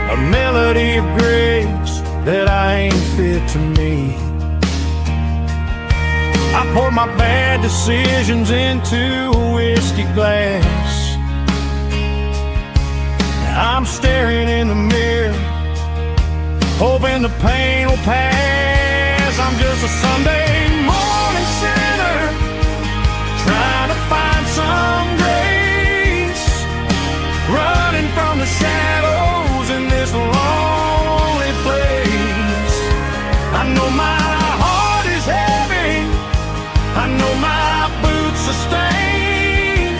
a melody of grace that I ain't fit to meet. I poured my bad decisions into a whiskey glass. I'm staring in the mirror, hoping the pain will pass. I'm just a Sunday morning sinner, trying to find some grace, running from the shadows in this lonely place. I know my heart is heavy, I know my boots are stained,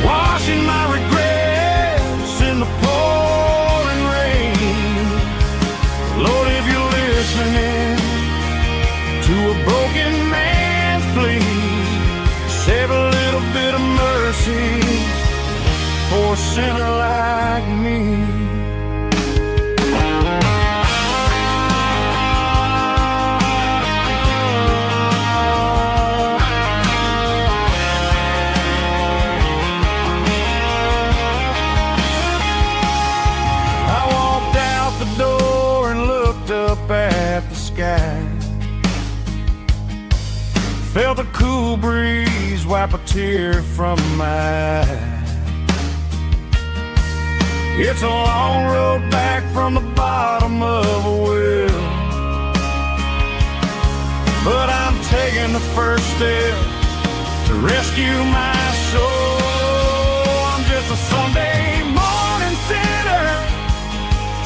washing my regrets in the pouring rain. Lord, if you're listening to a broken man's plea, save a little bit of mercy for a sinner like me. At the sky, felt a cool breeze wipe a tear from my eye. It's a long road back from the bottom of a well, but I'm taking the first step to rescue my soul. I'm just a Sunday morning sinner,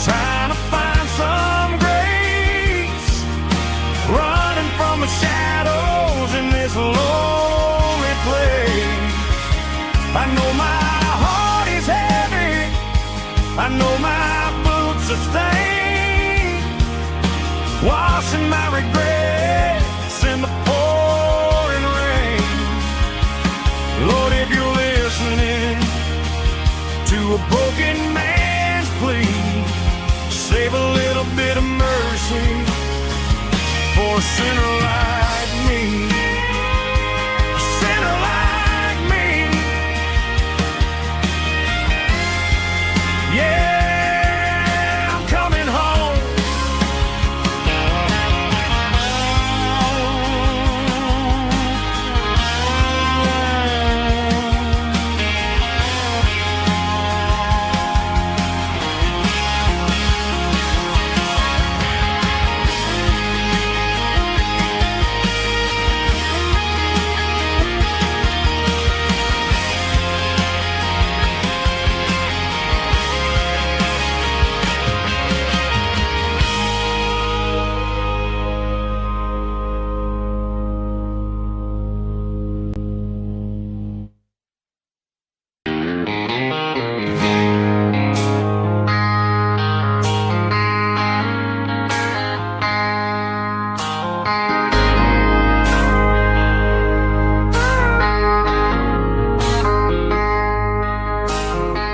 trying to find some grace, running from the shadows in this lonely place. I know my heart is heavy, I know my boots are stained, washing my regrets in the pouring rain. Lord, if you're listening to a broken man's plea, save a little bit of mercy for a sinner like me. A sinner like me. Yeah, I'm coming home.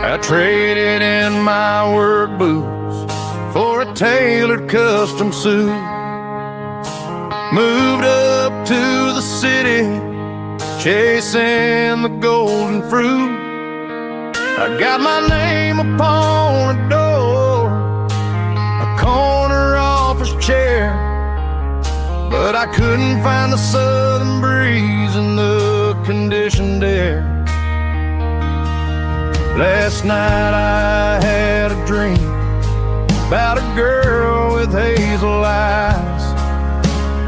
I traded in my work boots for a tailored custom suit, moved up to the city, chasing the golden fruit. I got my name upon a door, a corner office chair, but I couldn't find the southern breeze in the conditioned air. Last night I had a dream about a girl with hazel eyes.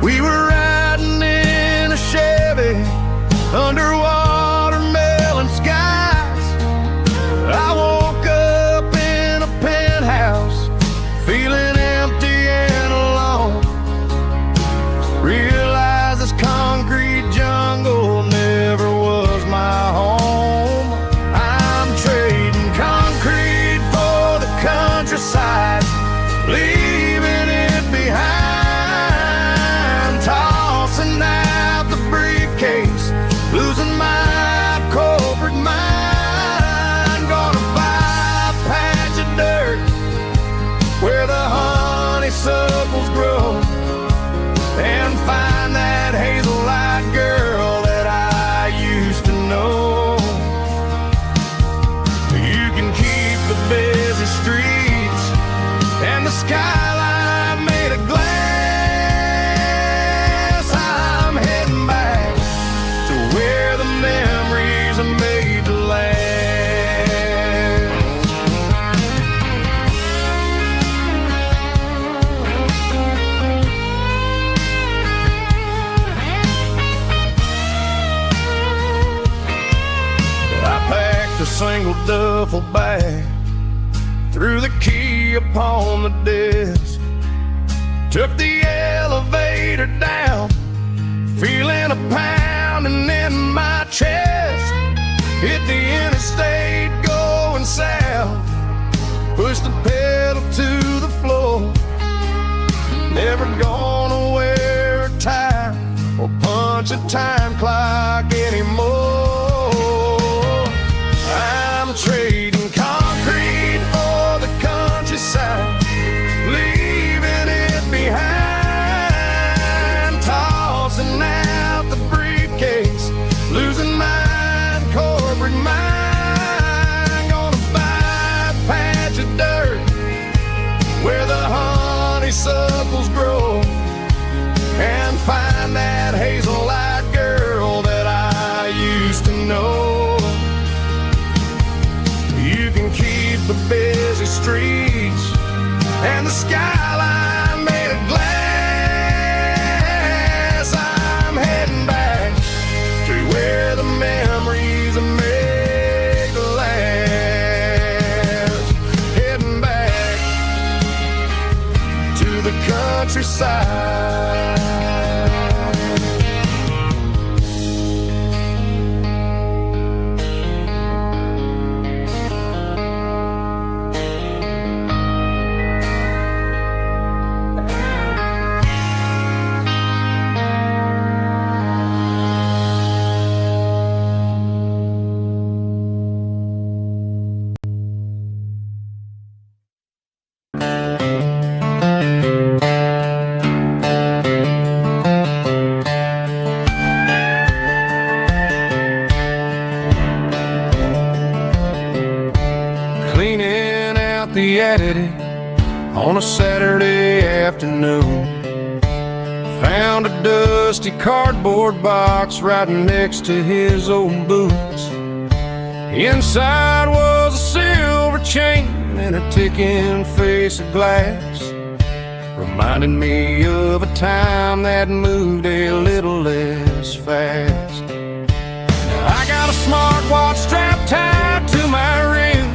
We were riding in a Chevy under watermelon skies. I woke up in a penthouse feeling empty and alone. Realized this concrete jungle never was my home. Countryside, leaving it behind, tossing out the briefcase, losing my corporate mind. Gonna buy a patch of dirt where the honeysuckles grow and find that hazel-eyed girl that I used to know. You can keep the busy streets and the skyline made of glass. I'm heading back to where the memories are made to last. A single duffel bag, threw the key upon the desk, took the elevator down, feeling a pounding in my chest. Hit the interstate going south, pushed the pedal to the floor. Never gonna wear a tie or punch a time clock anymore. I'm trading concrete for the countryside, leaving it behind, tossing out the briefcase, losing my corporate mind. Gonna buy a patch of dirt where the honeysuckles grow and find that hazel-eyed girl that I used to know. You can keep the busy streets and the skyline made of glass. I'm heading back to where the memories are made to last. Heading back to the countryside. On a Saturday afternoon, found a dusty cardboard box right next to his old boots. Inside was a silver chain and a ticking face of glass, reminding me of a time that moved a little less fast. Now I got a smartwatch strapped tied to my wrist,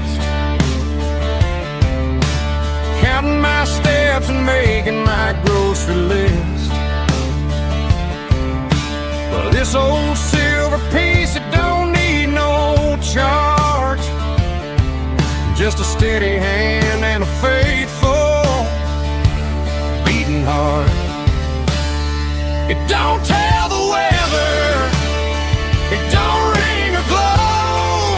counting my steps and making my grocery list. But this old silver piece, it don't need no charge, just a steady hand and a faithful beating heart. It don't tell the weather, it don't ring or glow,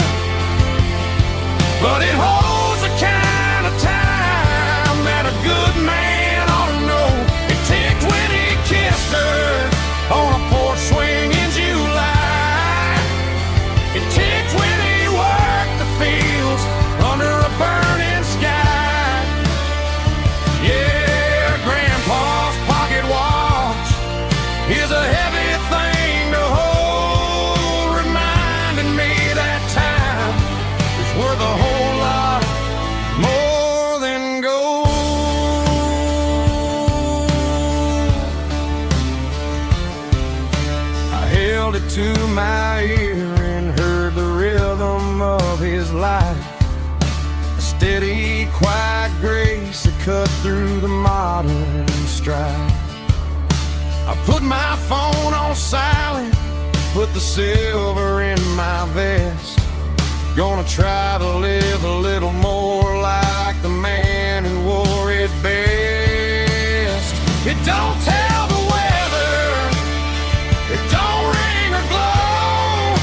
but it holds the kind of time that a good man ought to know. It ticked when he kissed her on a porch swing in July. It ticked when he worked the fields under a burning sky. Yeah, Grandpa's pocket watch is a heavy thing to hold, reminding me that time is worth a whole lot more than gold. I held it to my ear and heard the rhythm of his life, a steady, quiet grace that cut through the modern strife. I put my phone on silent, put the silver in my vest. Gonna try to live a little more like the man who wore it best. It don't tell the weather, it don't ring or glow,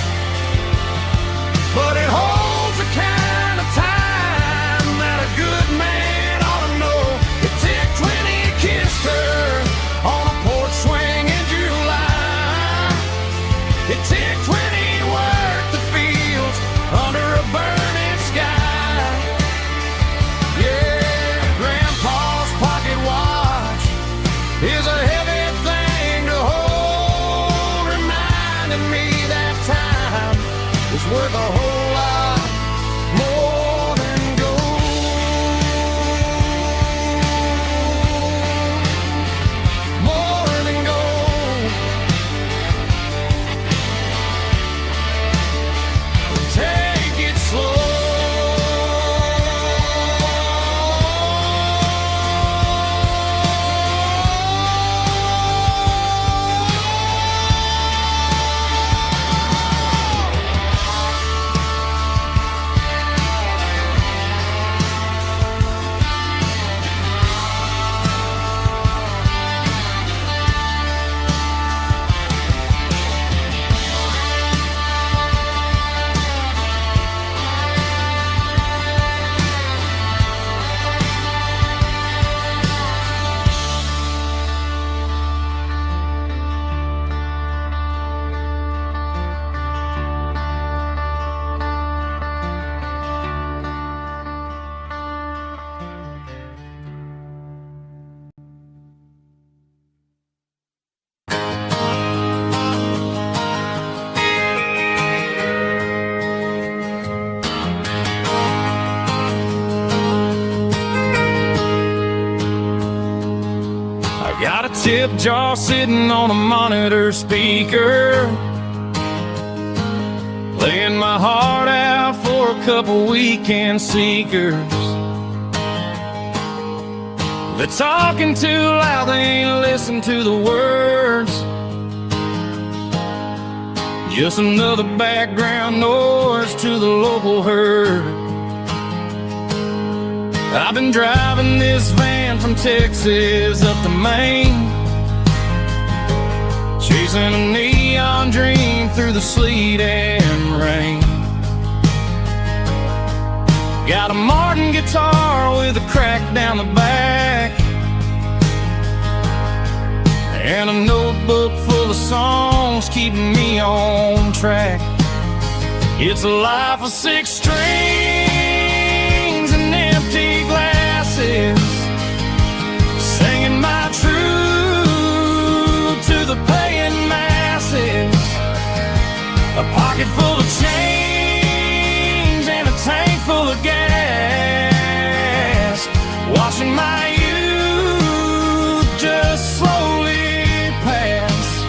but it holds the kind of time that a good man ought to know. It ticked when he kissed her on a porch swing in July. It ticked when he worked the fields under a burning sky. tip jar sitting on a monitor speaker, playing my heart out for a couple weekend seekers. They're talking too loud, they ain't listen to the words. Just another background noise to the local herd. I've been driving this van from Texas up to Maine, chasing a neon dream through the sleet and rain. Got a Martin guitar with a crack down the back, and a notebook full of songs keeping me on track. It's a life of 6 strings and empty glasses, singing my truth to the paying masses. A pocket full of change and a tank full of gas, watching my youth just slowly pass.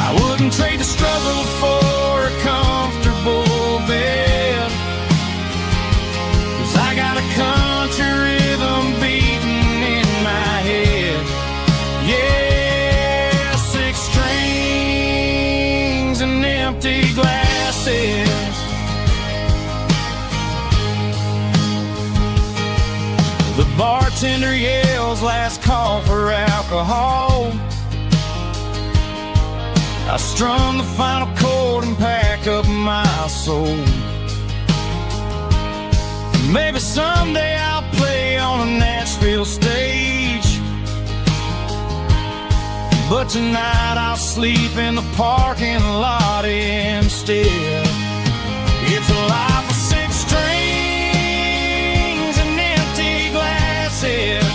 I wouldn't trade the struggle for a comfortable bed, 'cause I got a country rhythm beating in my head. Yeah, 6 strings and empty glasses. The bartender yells last call for alcohol. I strum the final chord and pack up my soul. Maybe someday I'll play on a Nashville stage, but tonight I'll sleep in the parking lot instead. It's a life of 6 strings and empty glasses,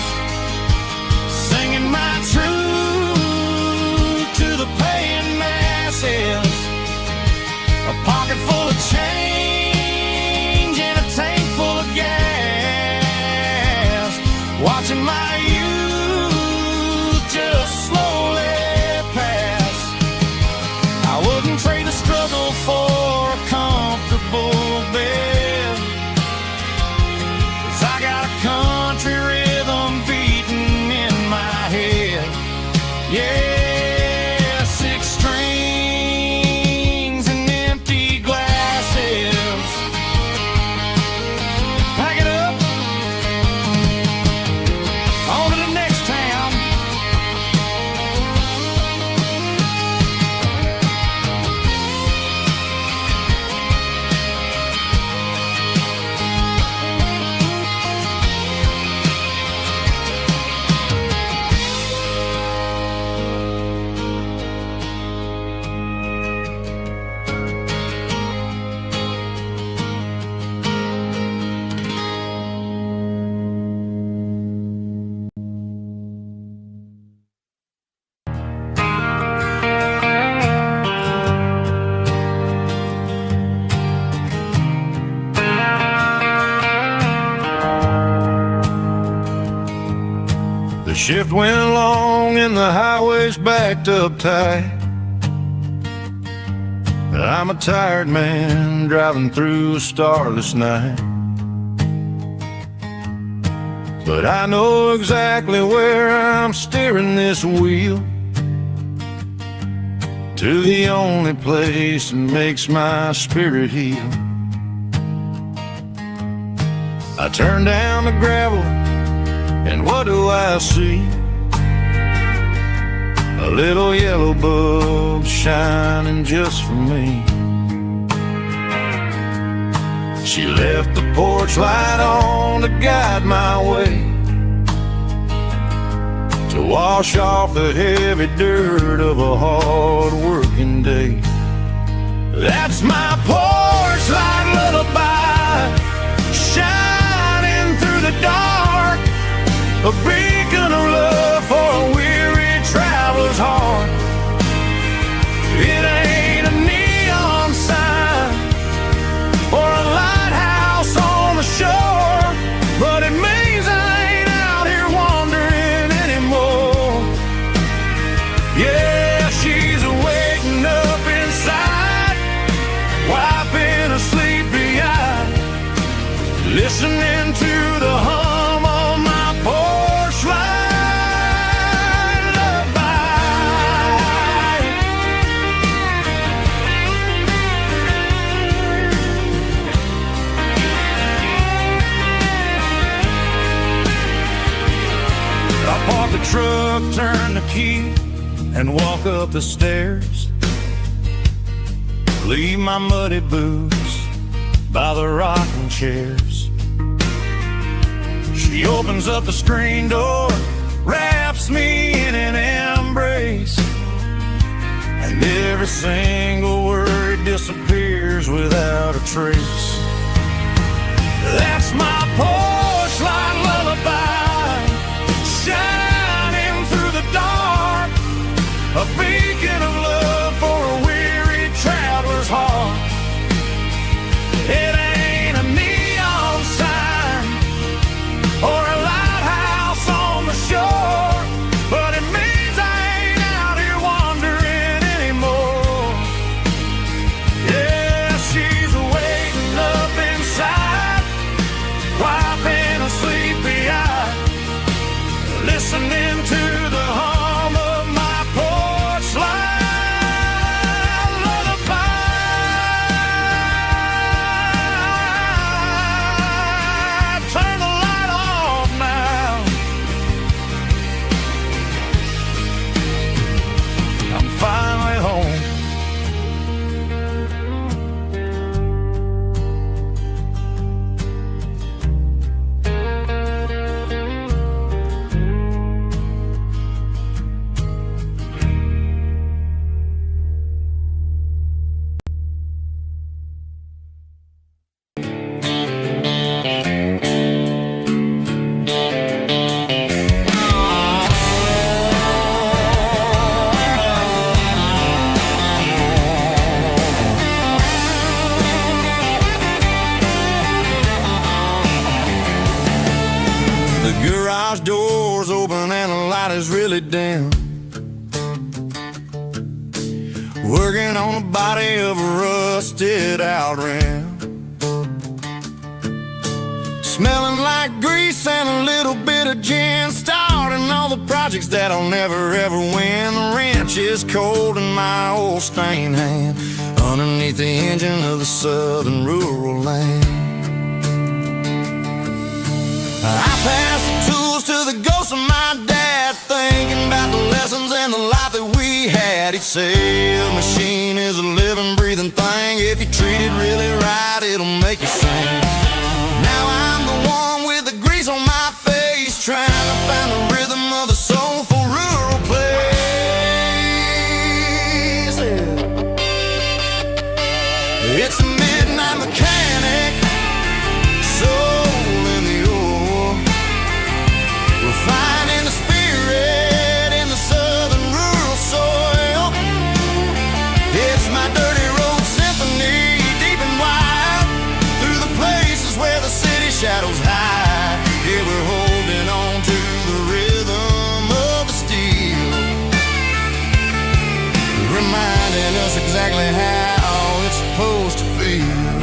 singing my truth to the paying masses. A pocket full of change and a tank full of gas, watching my youth just slowly pass. I wouldn't trade the struggle for a comfortable bed, 'cause I got a country rhythm beating in my head. Yeah, 6 strings and empty glasses. Pack it up, on to the next town. The shift went long and the highway's backed up tight. I'm a tired man driving through a starless night, but I know exactly where I'm steering this wheel, to the only place that makes my spirit heal. I turn down the gravel, and what do I see? A little yellow bulb shining just for me. She left the porch light on to guide my way, to wash off the heavy dirt of a hard working day. That's my porch light lullaby, shining through the dark, a beacon of love for a weary traveler's heart. It ain't a neon sign or a lighthouse on the shore, but it means I ain't out here wandering anymore. off the truck, turn the key, and walk up the stairs. Leave my muddy boots by the rocking chairs. She opens up the screen door, wraps me in an embrace, and every single word disappears without a trace. That's my porch light lullaby, shining through the dark, a beacon of love for a weary traveler's heart. It ain't a neon sign or a lighthouse on the shore, but it means I ain't out here wandering anymore. Yeah, she's waiting up inside, wiping a sleepy eye, listening to the hum of my porch light lullaby. Turn the light off now. I'm finally home. The garage door's open and the light is really dim. Working on the body of a rusted out rim. Smelling like grease and a little bit of gin. Starting all the projects that I'll never ever win. The wrench is cold in my old stained hand, underneath the engine of the southern rural land. I pass the tools to the ghost of my dad, thinking about the lessons and the life that we had. He'd say a machine is a living, breathing thing. If you treat it really right, it'll make you sing. Now I'm the one with the grease on my face, trying to find the rhythm of the soulful rural place. It's a midnight mechanic, soul in the ore, refining the spirit in the southern rural soil. It's my dirty road symphony, deep and wide, through the places where the city shadows hide. Yeah, we're holding on to the rhythm of the steel, reminding us exactly how it's supposed to feel.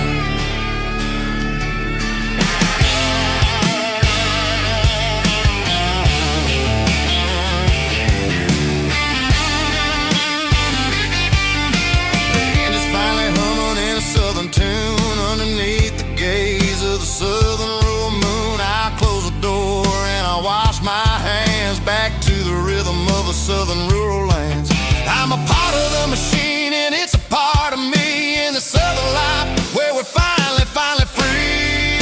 Southern tune underneath the gaze of the southern rural moon. I close the door and I wash my hands, back to the rhythm of the southern rural lands. I'm a part of the machine and it's a part of me in the southern life where we're finally free.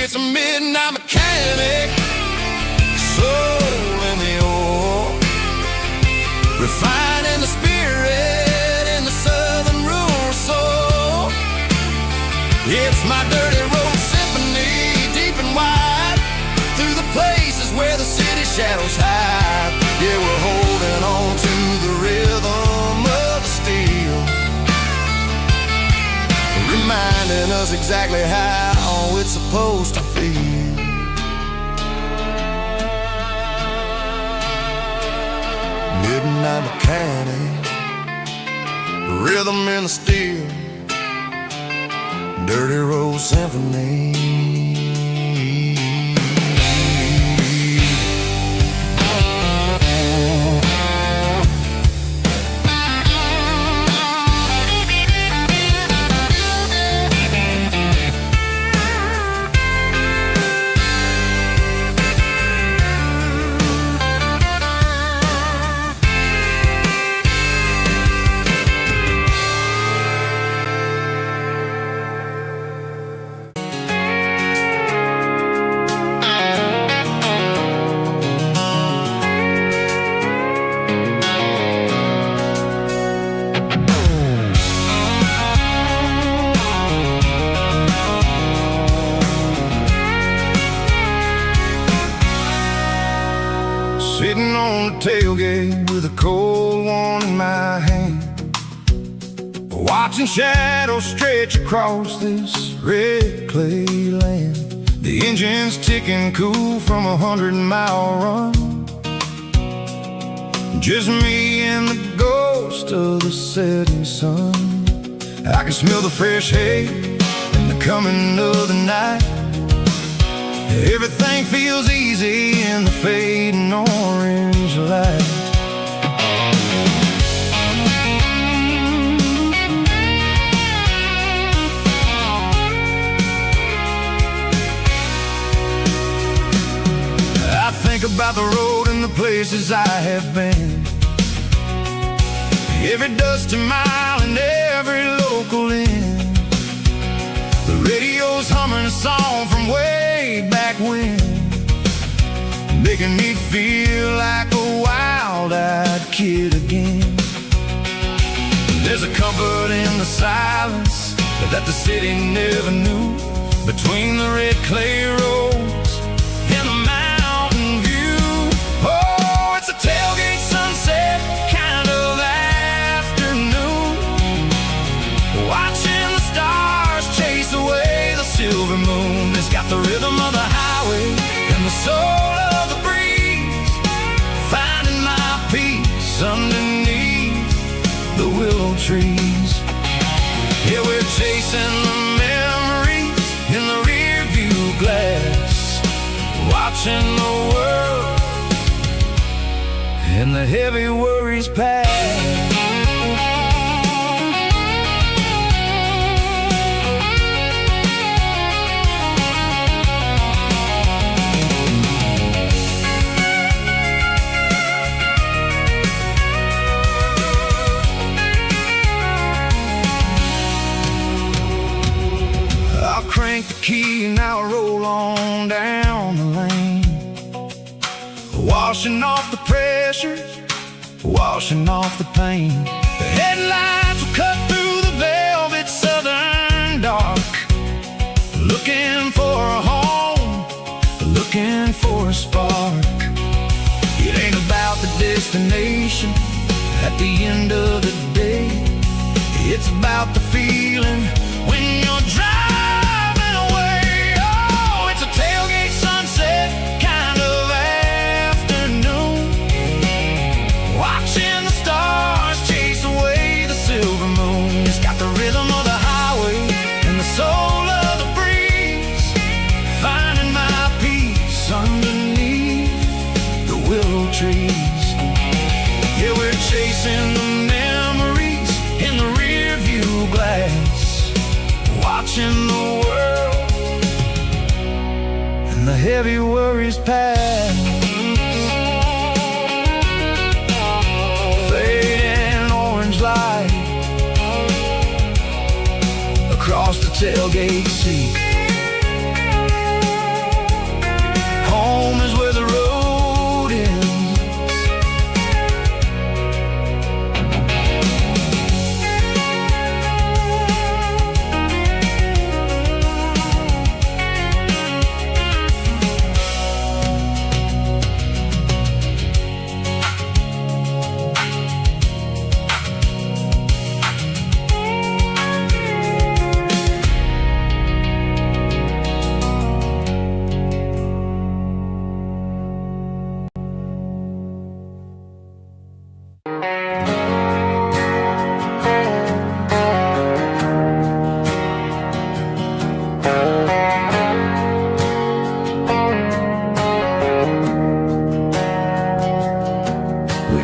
It's a midnight mechanic, soul in the ore, refining the spirit in the southern rural soul. It's my dirty road symphony, deep and wide, through the places where the city shadows hide. Yeah, we're holding on to the rhythm of the steel, reminding us exactly how it's supposed to feel. Midnight mechanic, rhythm in the steel, dirty road symphony. sitting on the tailgate with a cold one in my hand, watching shadows stretch across this red clay land. The engine's ticking cool from a 100-mile run, just me and the ghost of the setting sun. I can smell the fresh hay and the coming of the night. Everything feels easy in the fading orange light. I think about the road and the places I have been, every dusty mile and every local inn. The radio's humming a song from way back when, making me feel like a wild-eyed kid again. There's a comfort in the silence that the city never knew, between the red clay roads and the mountain view. Oh, it's a tailgate sunset kind of afternoon, watching the stars chase away the silver moon. It's got the rhythm of the highway and the soul of the breeze, finding my peace underneath the willow trees. Yeah, we're chasing the memories in the rear view glass, watching the world and the heavy worries pass. Crank the key and I'll roll on down the lane, washing off the pressure, washing off the pain. The headlights will cut through the velvet southern dark, looking for a home, looking for a spark. It ain't about the destination at the end of the day, it's about the feeling when you're driving. Tailgate sunset kind of afternoon, watching the stars chase away the silver moon. It's got the rhythm of the highway and the soul of the breeze, finding my peace underneath the willow trees. Yeah, we're chasing the memories in the rear view glass, watching the world and the heavy worries pass. Fading orange light across the tailgate seat. Home is where the road ends.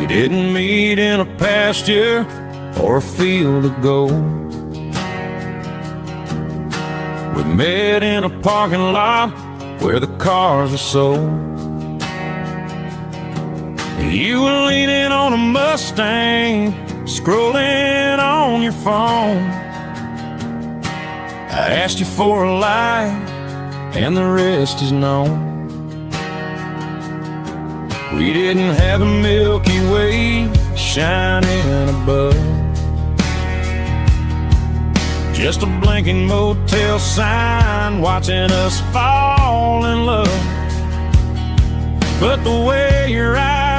Didn't meet in a pasture or a field of gold. We met in a parking lot where the cars are sold. You were leaning on a Mustang, scrolling on your phone. I asked you for a light, and the rest is known. We didn't have a Milky Way shining above, just a blinking motel sign watching us fall in love. But the way your eyes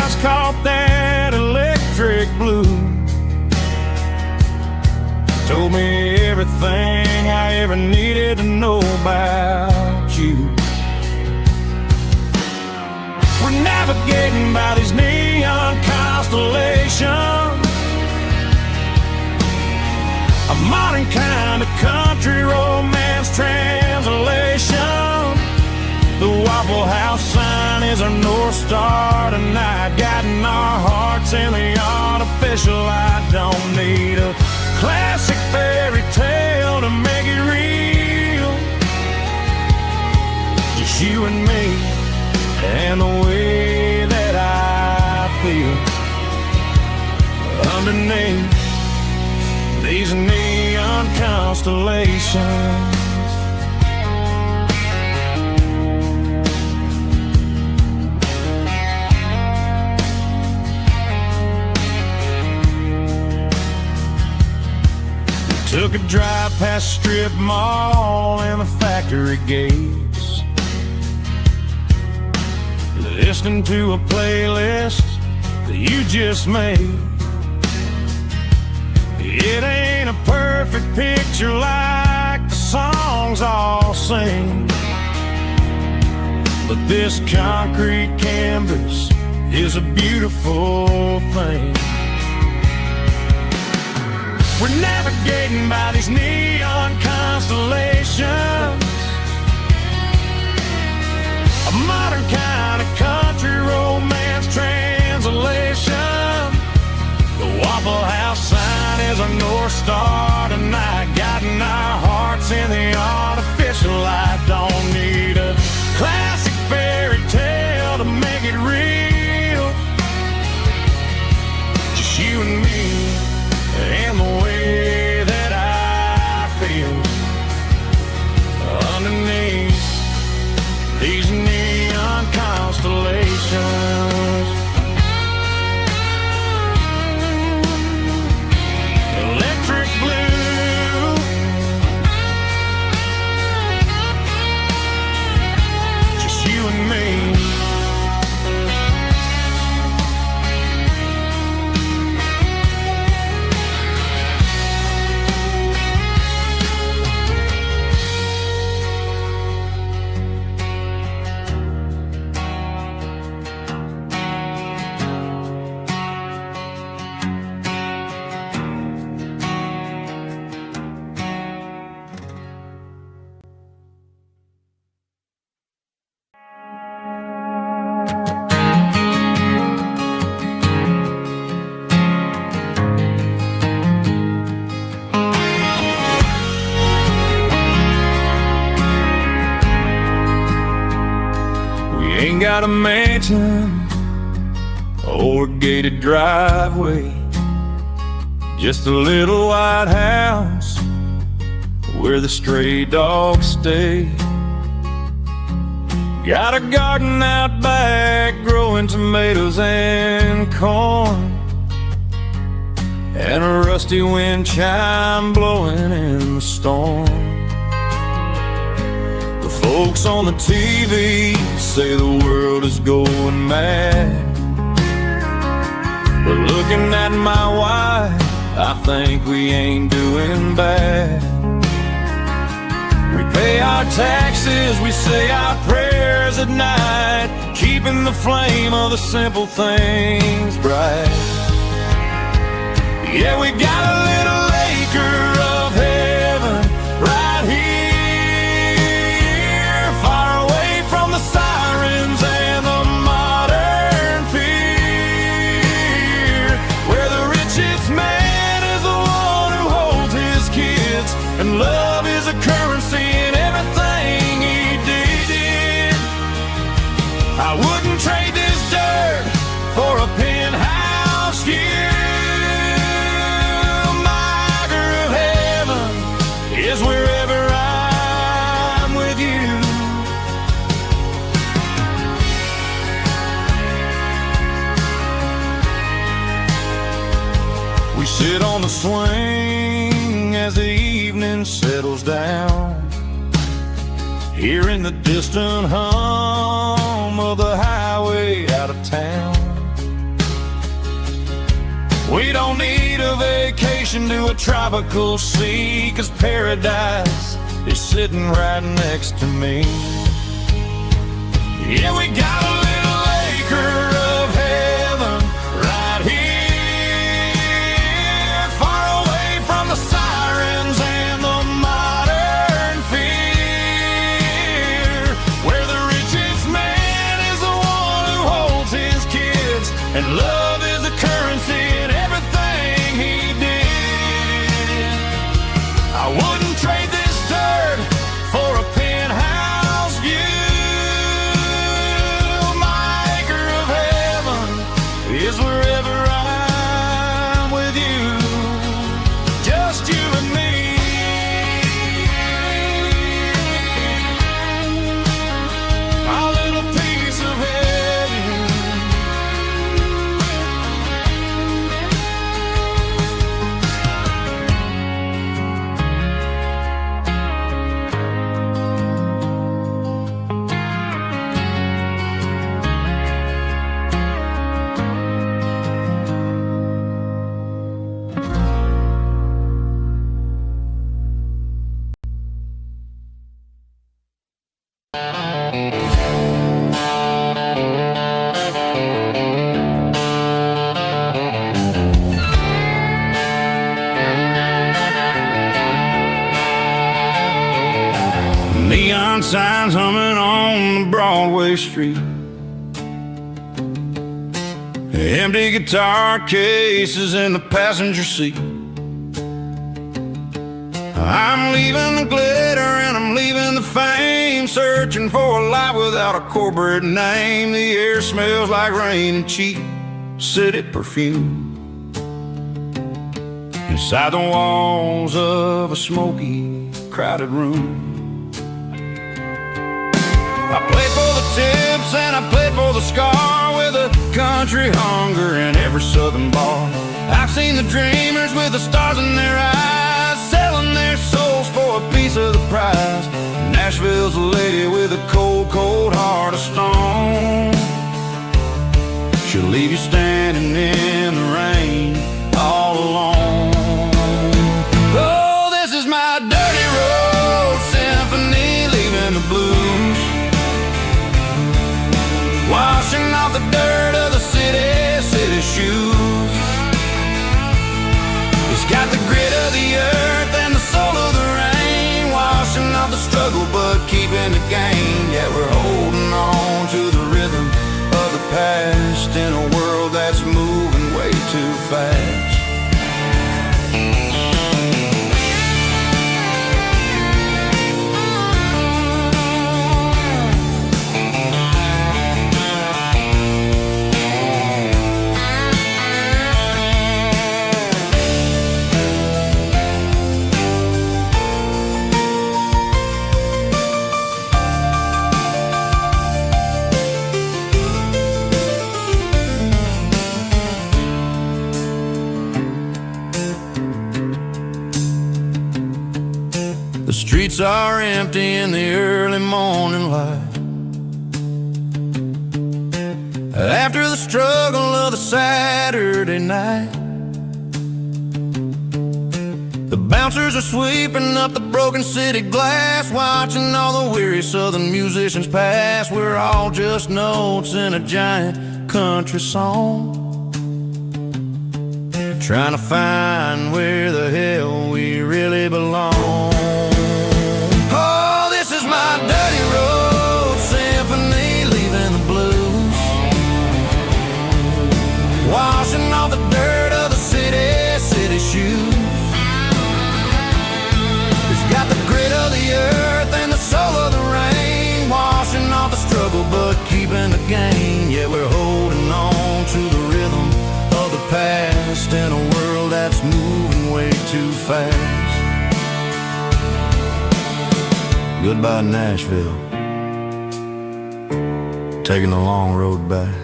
everything I ever needed to know about you. We're navigating by these neon constellations, a modern kind of country romance translation. The Waffle House sign is our North Star tonight, guiding our hearts in the artificial light. Don't need a classic fairy tale to make it real. Just you and me and the way that I feel underneath these neon constellations. Took a drive past Strip Mall and the factory gates, listening to a playlist that you just made. It ain't a perfect picture like the songs all sing, but this concrete canvas is a beautiful thing. We're navigating by these neon constellations, a modern kind of country romance translation. The Waffle House sign is our North Star tonight, guiding our hearts in the artificial light. Don't need a classic fairy tale to make it real. Just you and me and the way that I feel underneath these neon constellations. Electric blue, just you and me. Got a mansion or a gated driveway, just a little white house where the stray dogs stay. Got a garden out back growing tomatoes and corn, and a rusty wind chime blowing in the storm. Folks on the TV say the world is going mad, but looking at my wife, I think we ain't doing bad. We pay our taxes, we say our prayers at night, keeping the flame of the simple things bright. Yeah, we got a little acre of heaven right here, sirens and the modern fear, where the richest man is the one who holds his kids, and love is a currency in everything he did. I wouldn't trade this dirt for a penthouse view. My acre of heaven is wherever I'm with you. We sit on the swing as the evening settles down, hearing the distant hum of the highway out of town. We don't need a vacation to a tropical sea, 'cause paradise is sitting right next to me. Yeah, we got a little acre of heaven right here, far away from the sirens and the modern fear, where the richest man is the one who holds his kids, and love is the currency in everything he did. I wouldn't trade this dirt for a penthouse view. My acre of heaven is wherever I'm with you, just you and me. A little piece of heaven. Neon signs humming on the Broadway street, empty guitar cases in the passenger seat. I'm leaving the glitter and I'm leaving the fame, searching for a life without a corporate name. The air smells like rain and cheap city perfume inside the walls of a smoky, crowded room. I played for the tips and I played for the scar, with a country hunger in every southern bar. I've seen the dreamers with the stars in their eyes, selling their souls for a piece of the prize. Nashville's a lady with a cold, cold heart of stone. She'll leave you standing in the rain all alone. Oh, this is my dirty road symphony, leaving the blues, washing off the dirt of the city shoes. It's got the grit of the earth and the soul of the rain, washing off the struggle but keeping the gain. Yeah, we're holding on to the rhythm of the past in a world that's moving way too fast. The streets are empty in the early morning light, after the struggle of the Saturday night. The bouncers are sweeping up the broken city glass, watching all the weary southern musicians pass. We're all just notes in a giant country song, trying to find where the hell we really belong. Oh, this is my dirty road symphony, leaving the blues, washing off the dirt of the city shoes. It's got the grit of the earth and the soul of the rain, washing off the struggle but keeping the gain. Yeah, we're holding on to the rhythm of the past in a world that's moving way too fast. Goodbye Nashville, taking the long road back.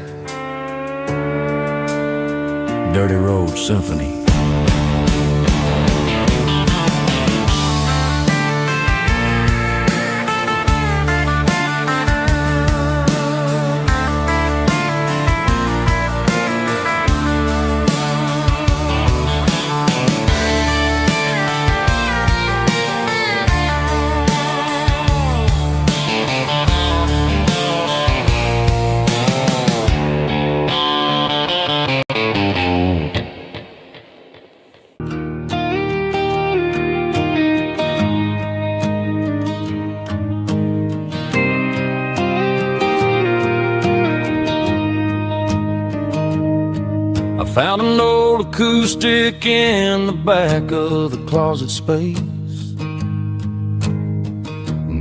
Dirty Road Symphony. Found an old acoustic in the back of the closet space.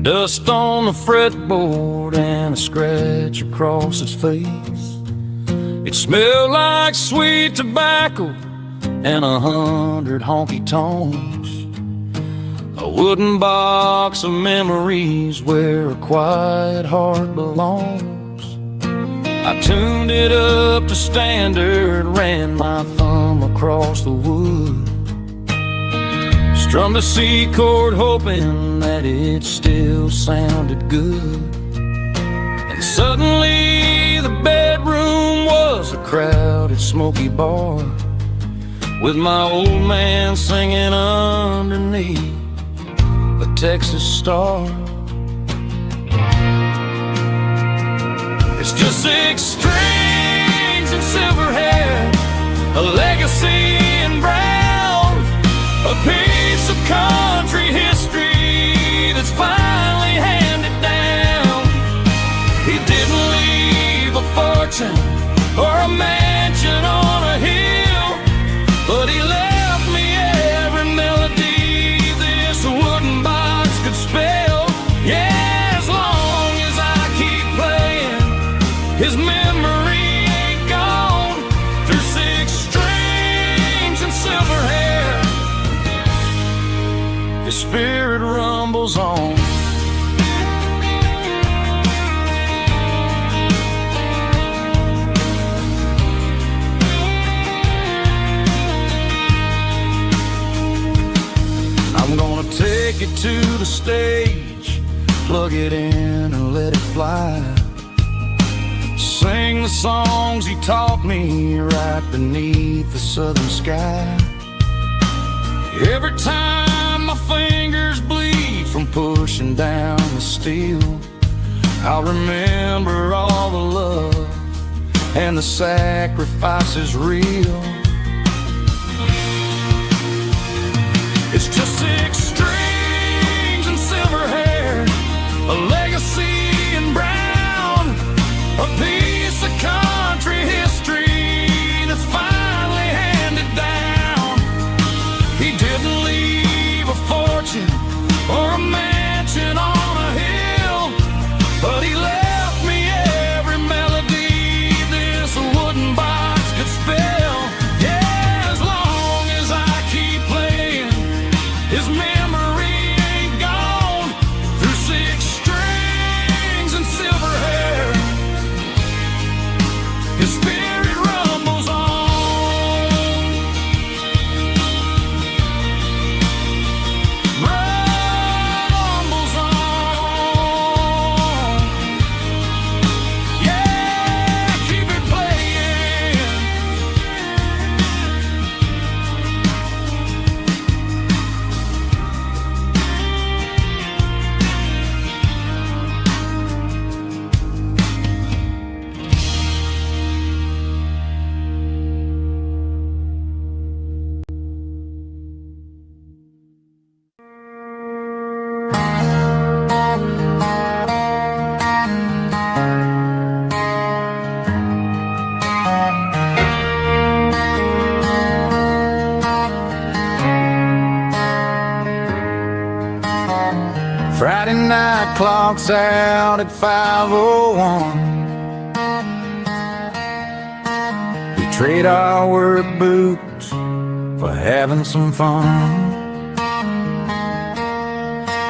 Dust on the fretboard and a scratch across its face. It smelled like sweet tobacco and 100 honky-tonks. A wooden box of memories where a quiet heart belongs. I tuned it up to standard, ran my thumb across the wood. Strummed a C chord hoping that it still sounded good. And suddenly the bedroom was a crowded smoky bar, with my old man singing underneath the Texas star. It's just 6 strings and silver hair, a legacy in brown, a piece of country history that's finally handed down. He didn't leave a fortune or a mansion on a hill, but he left me every melody this wooden box could spell. Yeah, as long as I keep playing, his memory ain't gone. Through 6 strings and silver hair, his spirit rumbles on. I'm gonna take it to the stage, plug it in and let it fly. Sing the songs he taught me right beneath the southern sky. Every time my fingers bleed from pushing down the steel, I'll remember all the love and the sacrifices real. It's just 6 strings and silver hair, a legacy in brown, a piece of country history that's finally handed down. He didn't leave a fortune or a mansion on a hill, but he left me every melody this wooden box could spell. Yeah, as long as I keep playing, his memory ain't gone. Through 6 strings and silver hair, his spirit rumbles on. Rumbles on. Yeah, keep it playing. Friday night clocks out at 5:01. We trade our work boots for having some fun.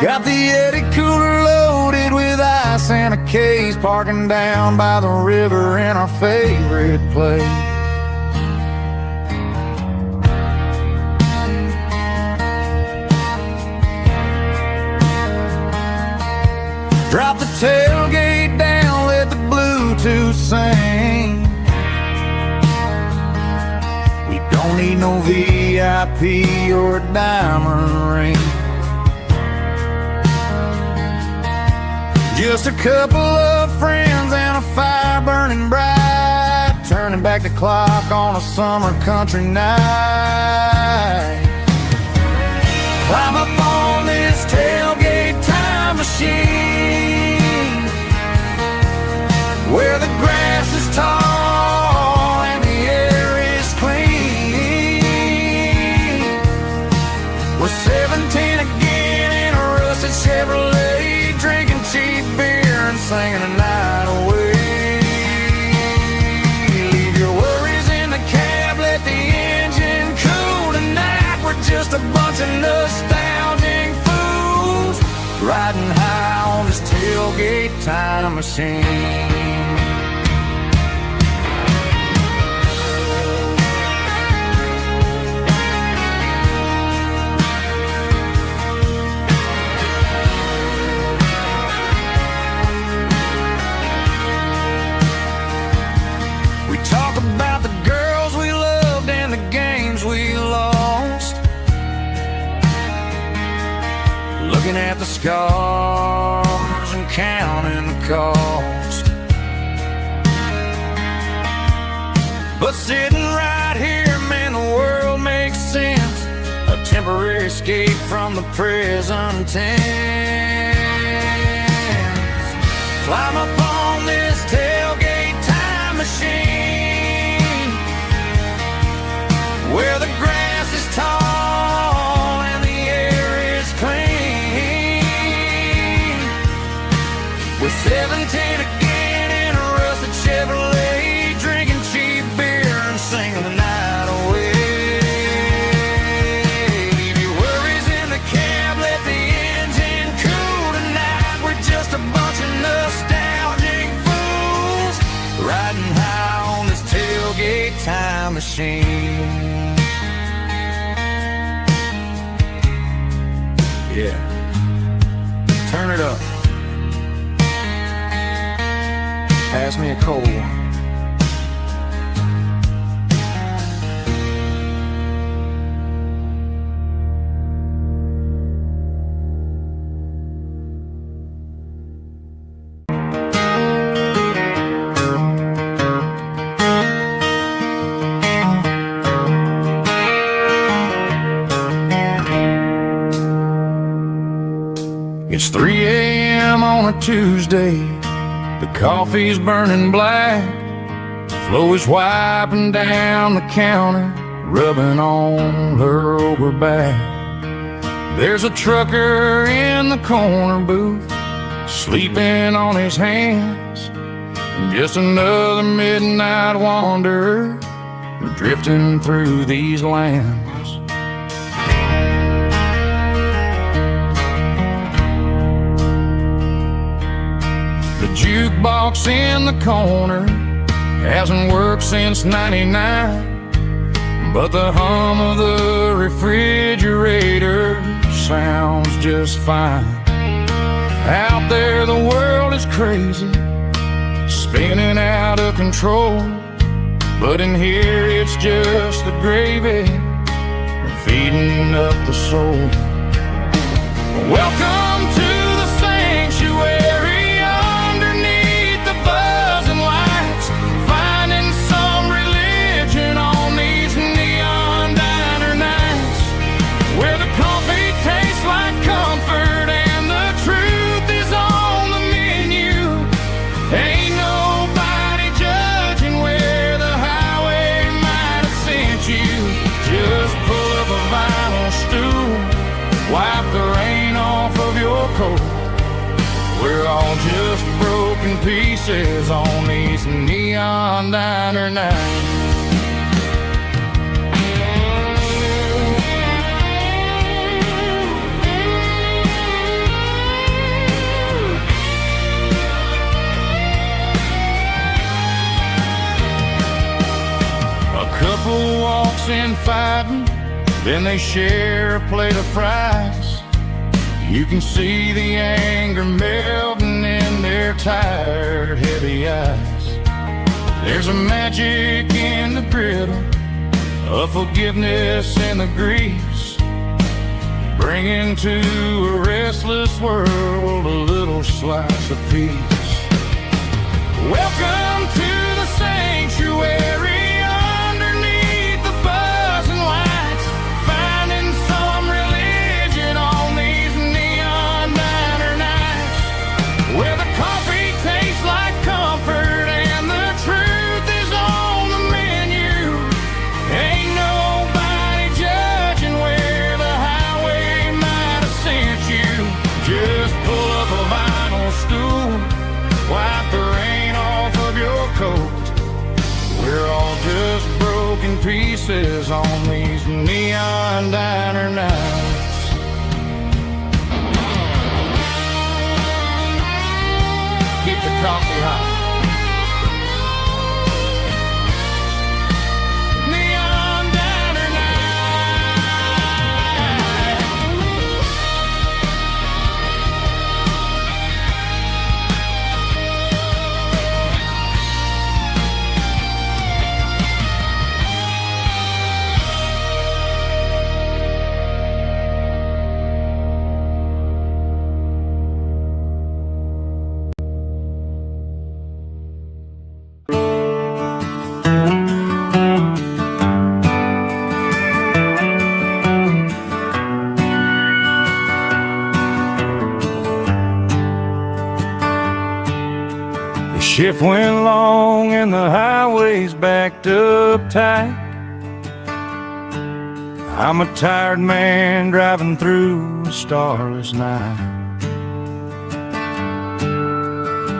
Got the Yeti cooler loaded with ice and a case, parking down by the river in our favorite place. Drop the tailgate down, let the Bluetooth sing. We don't need no VIP or a diamond ring. Just a couple of friends and a fire burning bright, turning back the clock on a summer country night. Climb up on this tailgate time machine, where the grass is tall and the air is clean. singing the night away. Leave your worries in the cab, let the engine cool. Tonight we're just a bunch of nostalgic fools riding high on this tailgate time machine. Talk about the girls we loved and the games we lost, looking at the scars and counting the cost. But sitting right here, man, the world makes sense. A temporary escape from the present tense. Climb up on this tailgate time machine, where the grass is tall and the air is clean. We're 17 again in a rusted Chevrolet, drinking cheap beer and singing the night away. Leave your worries in the cab, let the engine cool. Tonight we're just a bunch of nostalgic fools riding high on this tailgate time machine. Yeah, turn it up. Pass me a cold one. It's 3 a.m. on a Tuesday. The coffee's burning black. Flo is wiping down the counter, rubbing on her over back. There's a trucker in the corner booth, sleeping on his hands. Just another midnight wanderer, drifting through these lands. The jukebox in the corner hasn't worked since '99, but the hum of the refrigerator sounds just fine. Out there the world is crazy, spinning out of control, but in here it's just the gravy feeding up the soul. Welcome to the sanctuary, underneath the buzzing lights, finding some religion on these neon diner nights, where the coffee tastes like comfort and the truth is on the menu. Ain't nobody judging where the highway might have sent you. Just pull up a vinyl stool, wipe the rain off of your coat. We're all just broken pieces on these neon diner nights. A couple walks in fighting, then they share a plate of fries. You can see the anger melting in their tired, heavy eyes. There's a magic in the griddle, a forgiveness in the grease, bringing to a restless world a little slice of peace. Welcome to the sanctuary, underneath the buzzing lights, finding some religion on these neon diner nights, where the coffee tastes like comfort and the truth is on the menu. Ain't nobody judging where the highway might have sent you. Just pull up a vinyl stool, pieces on these neon diner nights. Keep the coffee hot. Shift went long and the highway's backed up tight. I'm a tired man driving through a starless night,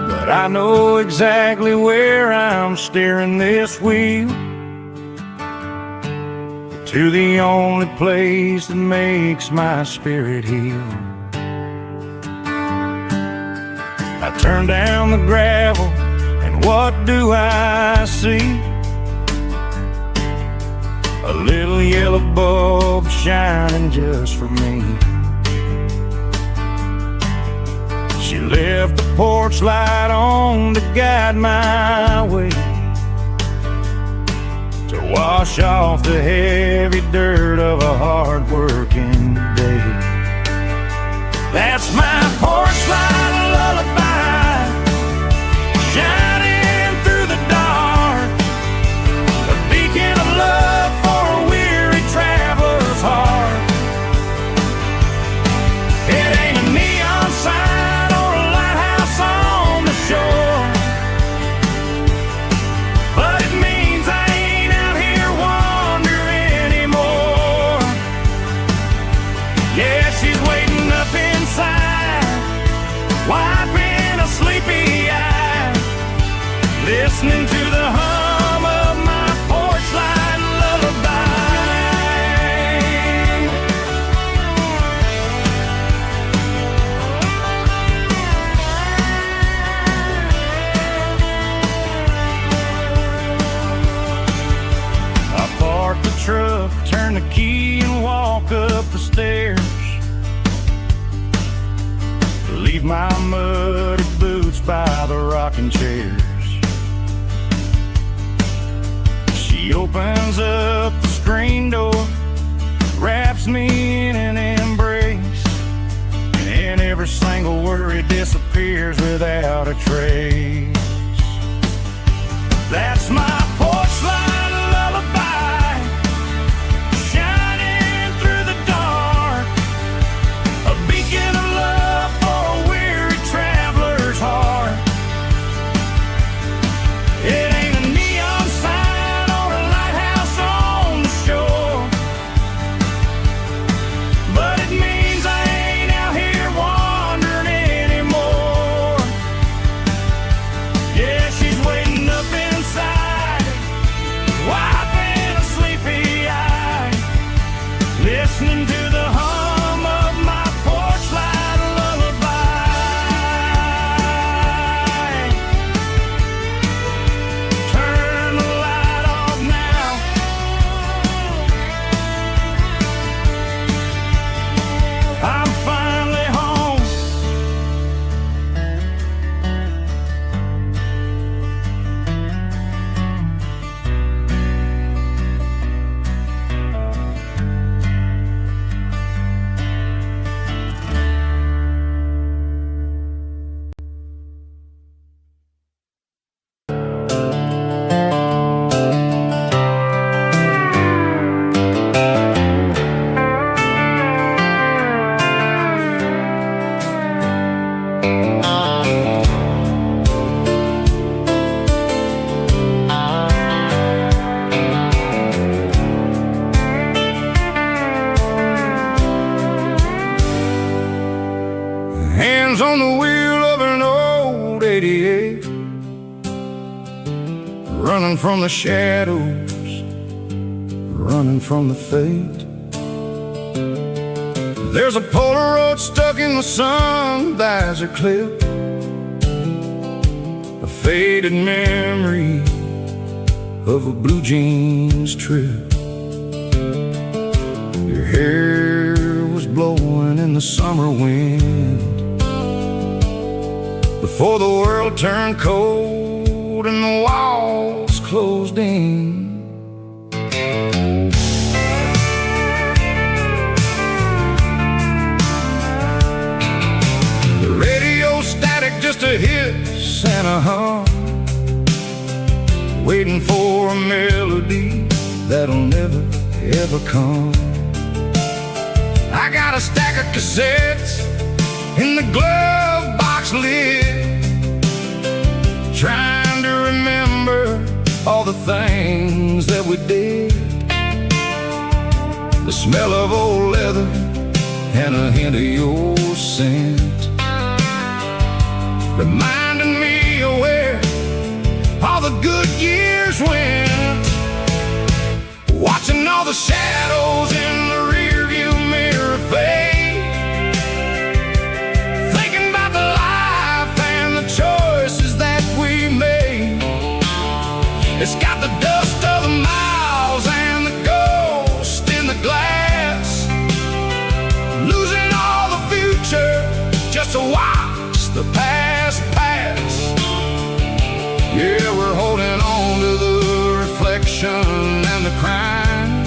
but I know exactly where I'm steering this wheel, to the only place that makes my spirit heal. I turn down the gravel, and what do I see? A little yellow bulb shining just for me. She left the porch light on to guide my way, to wash off the heavy dirt of a hard-working day. That's my porch light lullaby, shining through the dark, a beacon of love for a weary traveler's heart. It ain't a neon sign or a lighthouse on the shore, but it means I ain't out here wandering anymore. Yeah, she's waiting up inside, wiping a sleepy eye, listening to the hum of my porch light lullaby. I park the truck, turn the key and walk up the stairs, leave my muddy boots by the rocking chairs. She opens up the screen door, wraps me in an embrace, and every single worry disappears without a trace. That's my porch light lullaby, shining through the dark, a beacon of love for a weary traveler's heart. It ain't a neon sign or a lighthouse on the shore, but it means I ain't out here wandering anymore. Yeah, she's waiting up inside, wiping a sleepy eye, listening to the hum of my porch light lullaby. Turn the light off now, I'm finally home. Hands on the wheel of an old 88, running from the shadows running from the fate. There's a Polaroid stuck in the sun, there's a clip, a faded memory of a blue jeans trip. Your hair was blowing in the summer wind before the world turned cold and the walls closed in. Just a hiss and a hum, waiting for a melody that'll never ever come. I got a stack of cassettes in the glove box lid, trying to remember all the things that we did. The smell of old leather and a hint of your scent, reminding me of where all the good years went. Watching all the shadows in the rearview mirror fade, thinking about the life and the choices that we made. It's got the dust of the miles and the ghost in the glass, losing all the future just to watch the past pass. Yeah, we're holding on to the reflection and the crime,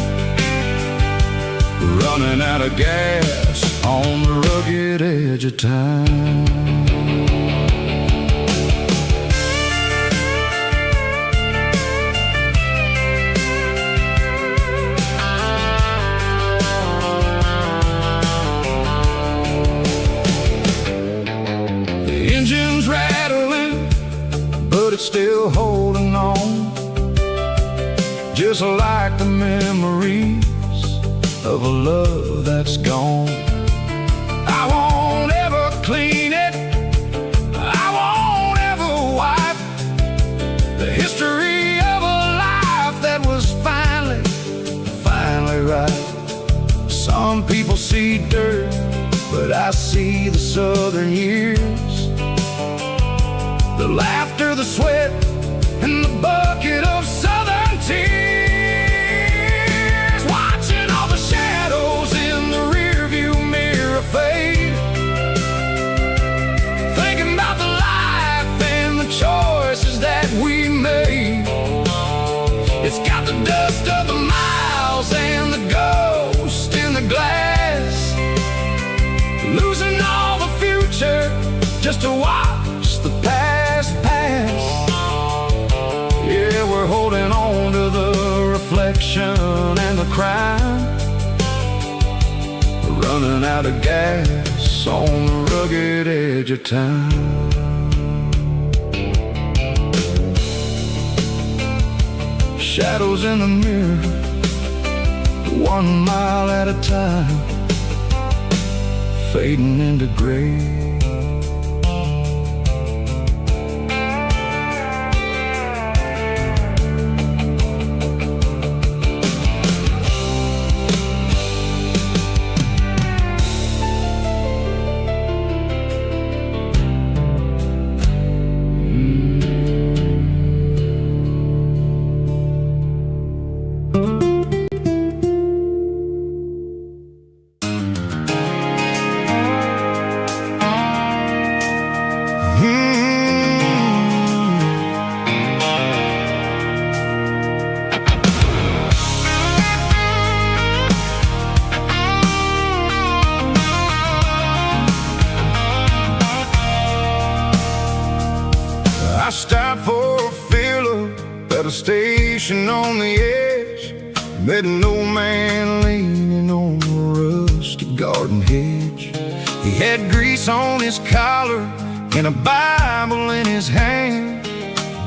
running out of gas on the rugged edge of time. It's still holding on, just like the memories of a love that's gone. I won't ever clean it, I won't ever wipe the history of a life that was finally right. Some people see dirt, but I see the southern years, the laughter, the sweat, and the bucket of southern tears. Watching all the shadows in the rearview mirror fade, thinking about the life and the choices that we made. It's got the dust of the miles and the ghost in the glass, losing all the future just to watch the past pass. Yeah, we're holding on to the reflection and the crime, running out of gas on the rugged edge of time. Shadows in the mirror, 1 mile at a time, fading into gray. I stopped for a fill-up at a station on the edge, met an old man leaning on a rusty garden hedge. He had grease on his collar and a Bible in his hand,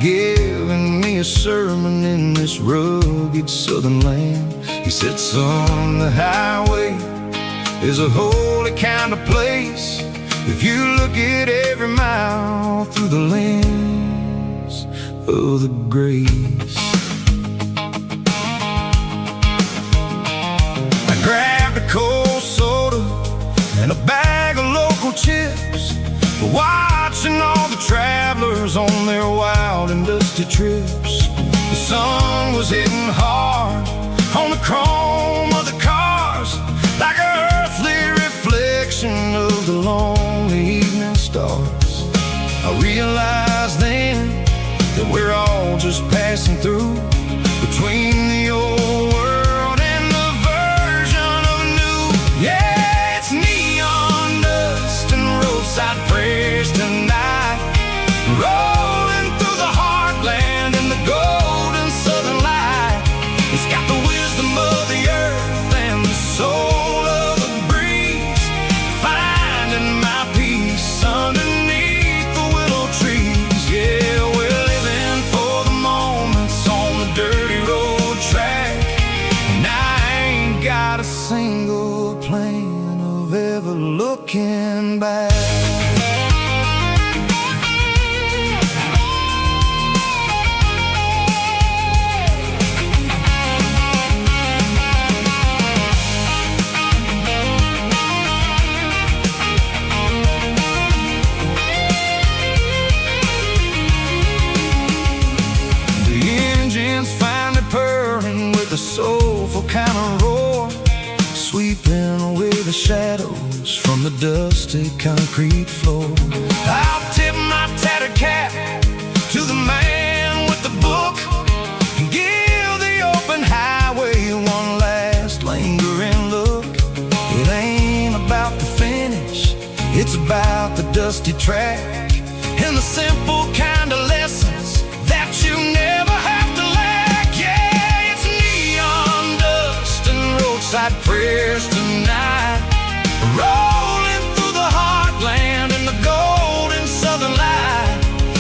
giving me a sermon in this rugged southern land. He said, son, the highway is a holy kind of place if you look at every mile through the lens of the grace. watching all the travelers on their wild and dusty trips. The sun was hitting hard on the chrome of the cars, like an earthly reflection of the lonely evening stars. I realized then that we're all just passing through, between the old world and the version of new. Yeah, it's neon dust and roadside prayers tonight, rolling through the heartland in the golden southern light. It's got the wisdom of the earth and the soul of the breeze, finding my peace underneath the willow trees. Yeah, we're living for the moments on the dirty road track, and I ain't got a single plan of ever looking back. Soulful kind of roar, sweeping away the shadows from the dusty concrete floor. I'll tip my tattered cap to the man with the book and give the open highway one last lingering look. It ain't about the finish, it's about the dusty track and the simple kind of lessons that you never have to lack. Yeah, it's neon dust and roadside prayers tonight, rolling through the heartland in the golden southern light.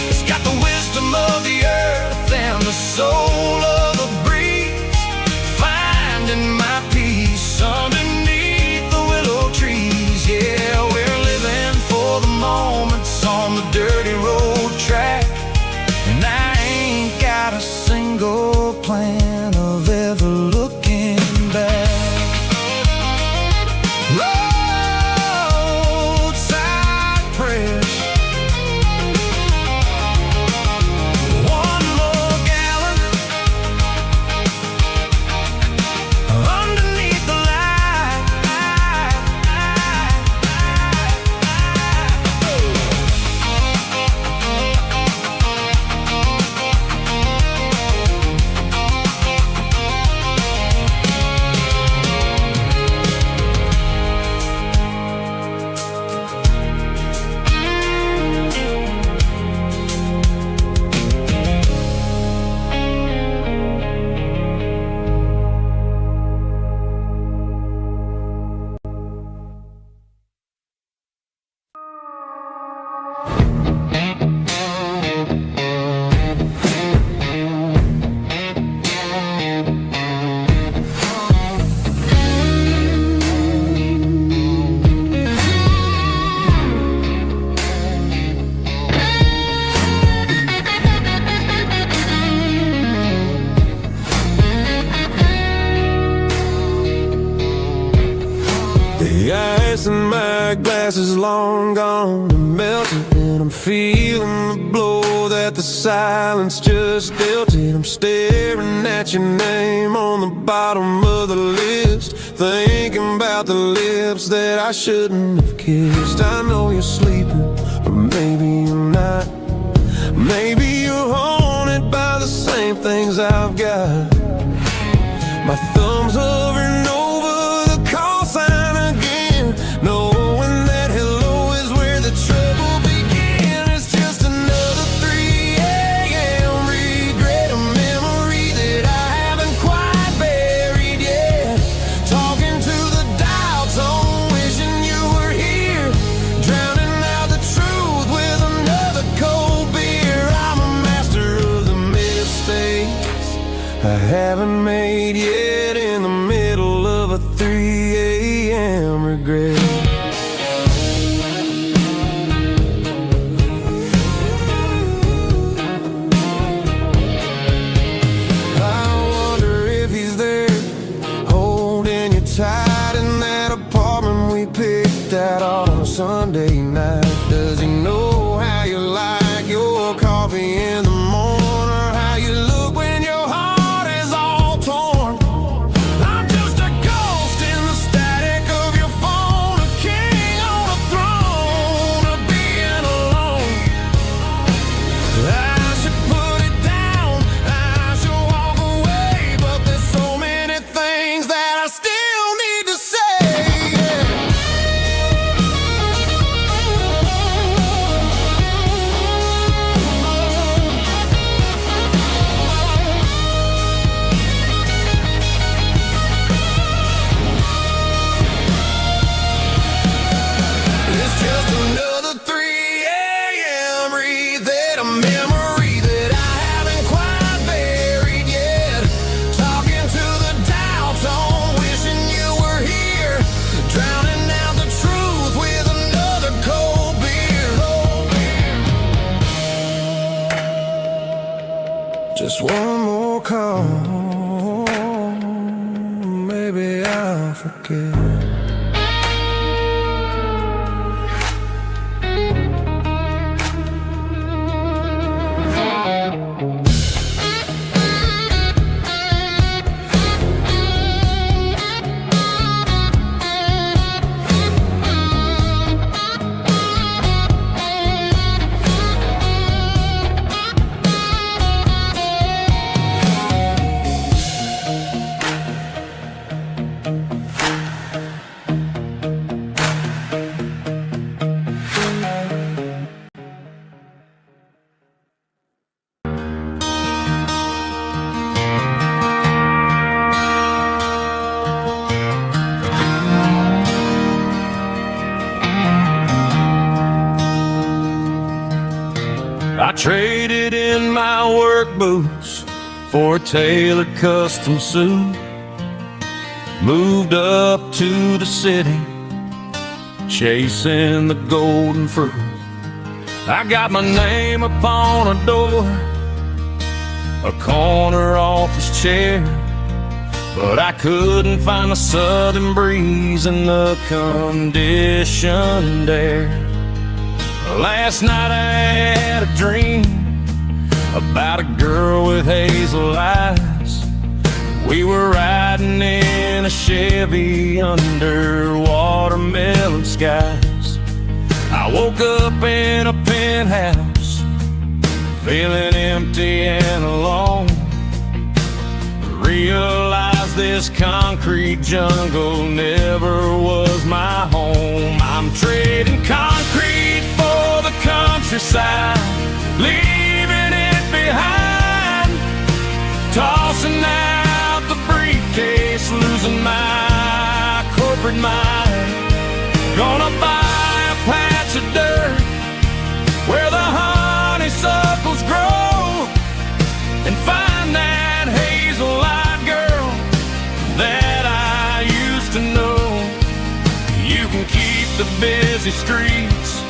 It's got the wisdom of the earth and the soul of the breeze, finding my peace underneath the willow trees. Yeah, we're living for the moments on the dirty road track, and I ain't got a single plan of ever looking back. Roadside prayers, one more gallon underneath the light. The ice in my glass is long gone and melted, and I'm feeling the blow that the silence just dealt it. I'm staring at your name on the bottom of the list, thinking about the lips that I shouldn't have kissed. I know you're sleeping, but maybe you're not. Maybe you're haunted by the same things I've got. My thumb's hovering over the call sign again, knowing that hello is where the trouble began. It's just another 3 a.m. regret, a memory that I haven't quite buried yet. Talking to the dial tone, wishing you were here, drowning out the truth with another cold beer. I'm a master of the mistakes I haven't made yet, in the middle of a 3 a.m. regret. I wonder if he's there, holding you tight in that apartment we picked out on a Sunday night. Does he know Just one more call, maybe I'll forget. I traded in my work boots for a tailored custom suit. Moved up to the city, chasing the golden fruit. I got my name upon a door, a corner office chair, but I couldn't find the southern breeze in the conditioned air. Last night I had a dream about a girl with hazel eyes. We were riding in a Chevy under watermelon skies. I woke up in a penthouse, feeling empty and alone. Realized this concrete jungle never was my home. I'm trading concrete for the countryside, leaving it behind. Tossing out the briefcase, losing my corporate mind. Gonna buy a patch of dirt where the honeysuckles grow, and find that hazel-eyed girl that I used to know. You can keep the busy streets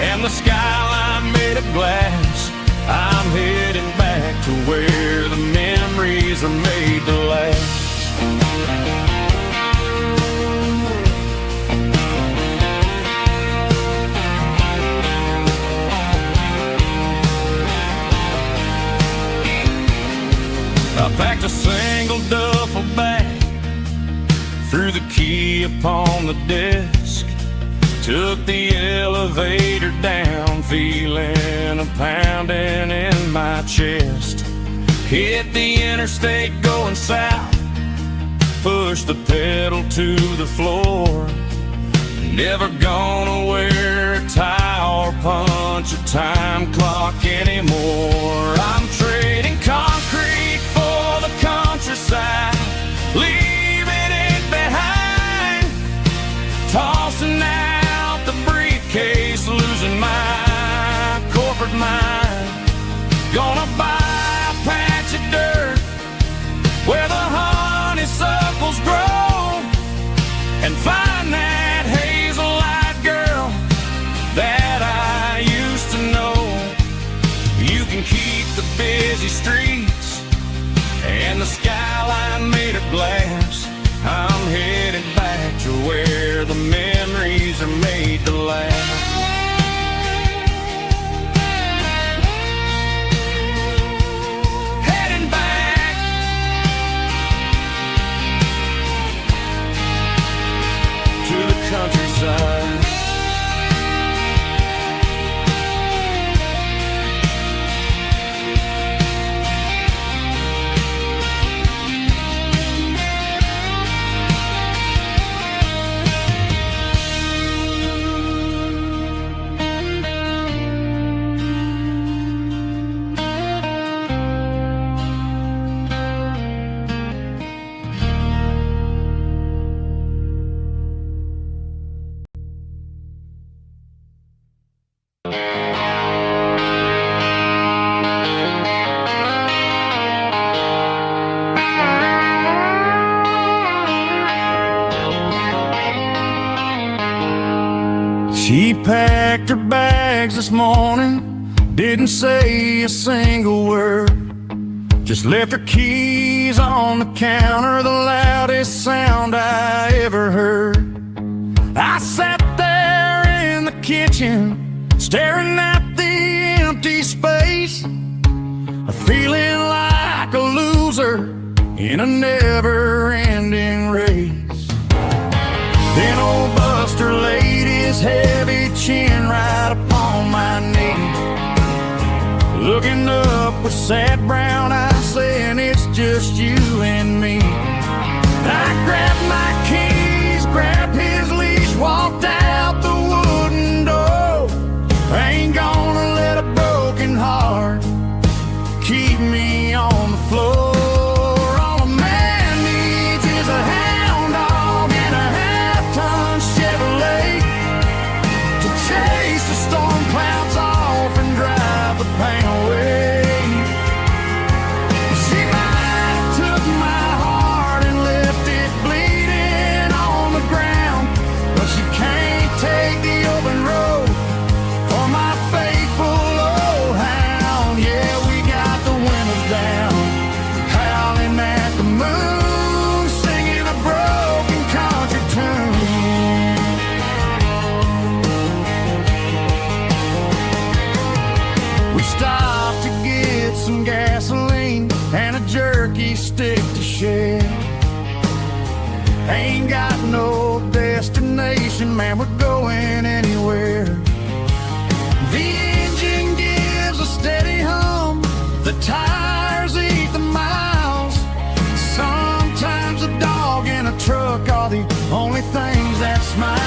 and the skyline made of glass. I'm heading back to where the memories are made to last. I packed a single duffel bag, threw the key upon the desk, took the elevator down, feeling a pounding in my chest. Hit the interstate going south, pushed the pedal to the floor. Never gonna wear a tie or punch a time clock anymore. I'm trading concrete for the countryside, leaving it behind. Tossing out the briefcase, losing my corporate mind. Gonna buy a patch of dirt where the honeysuckles grow, and find that hazel-eyed girl that I used to know. You can keep the busy streets and the skyline made of glass. I'm headed back to where the memories are made to last. Heading back to the countryside. She packed her bags this morning, didn't say a single word. Just left her keys on the counter, the loudest sound I ever heard. I sat there in the kitchen, staring at the empty space, feeling like a loser in a never-ending race. Then old Buster laid his heavy chin right upon my knee, looking up with sad brown eyes, saying it's just you and me. I grabbed my keys, grabbed his leash, walked out the wooden door. I ain't gonna let a broken heart keep me on the floor. All a man needs is a hound dog and a half-ton Chevrolet to chase the storm clouds off and drive the pain away. She might have took my heart and left it bleeding on the ground, but she can't take the open road for my faithful old hound. Yeah, we got the windows down, howling at the moon, singing a broken country tune. We stopped to get some gasoline and a jerky stick to share. Ain't got no destination, man, we're going anywhere. The engine gives a steady hum, the tires eat the miles. Sometimes a dog and a truck are the only things that smile.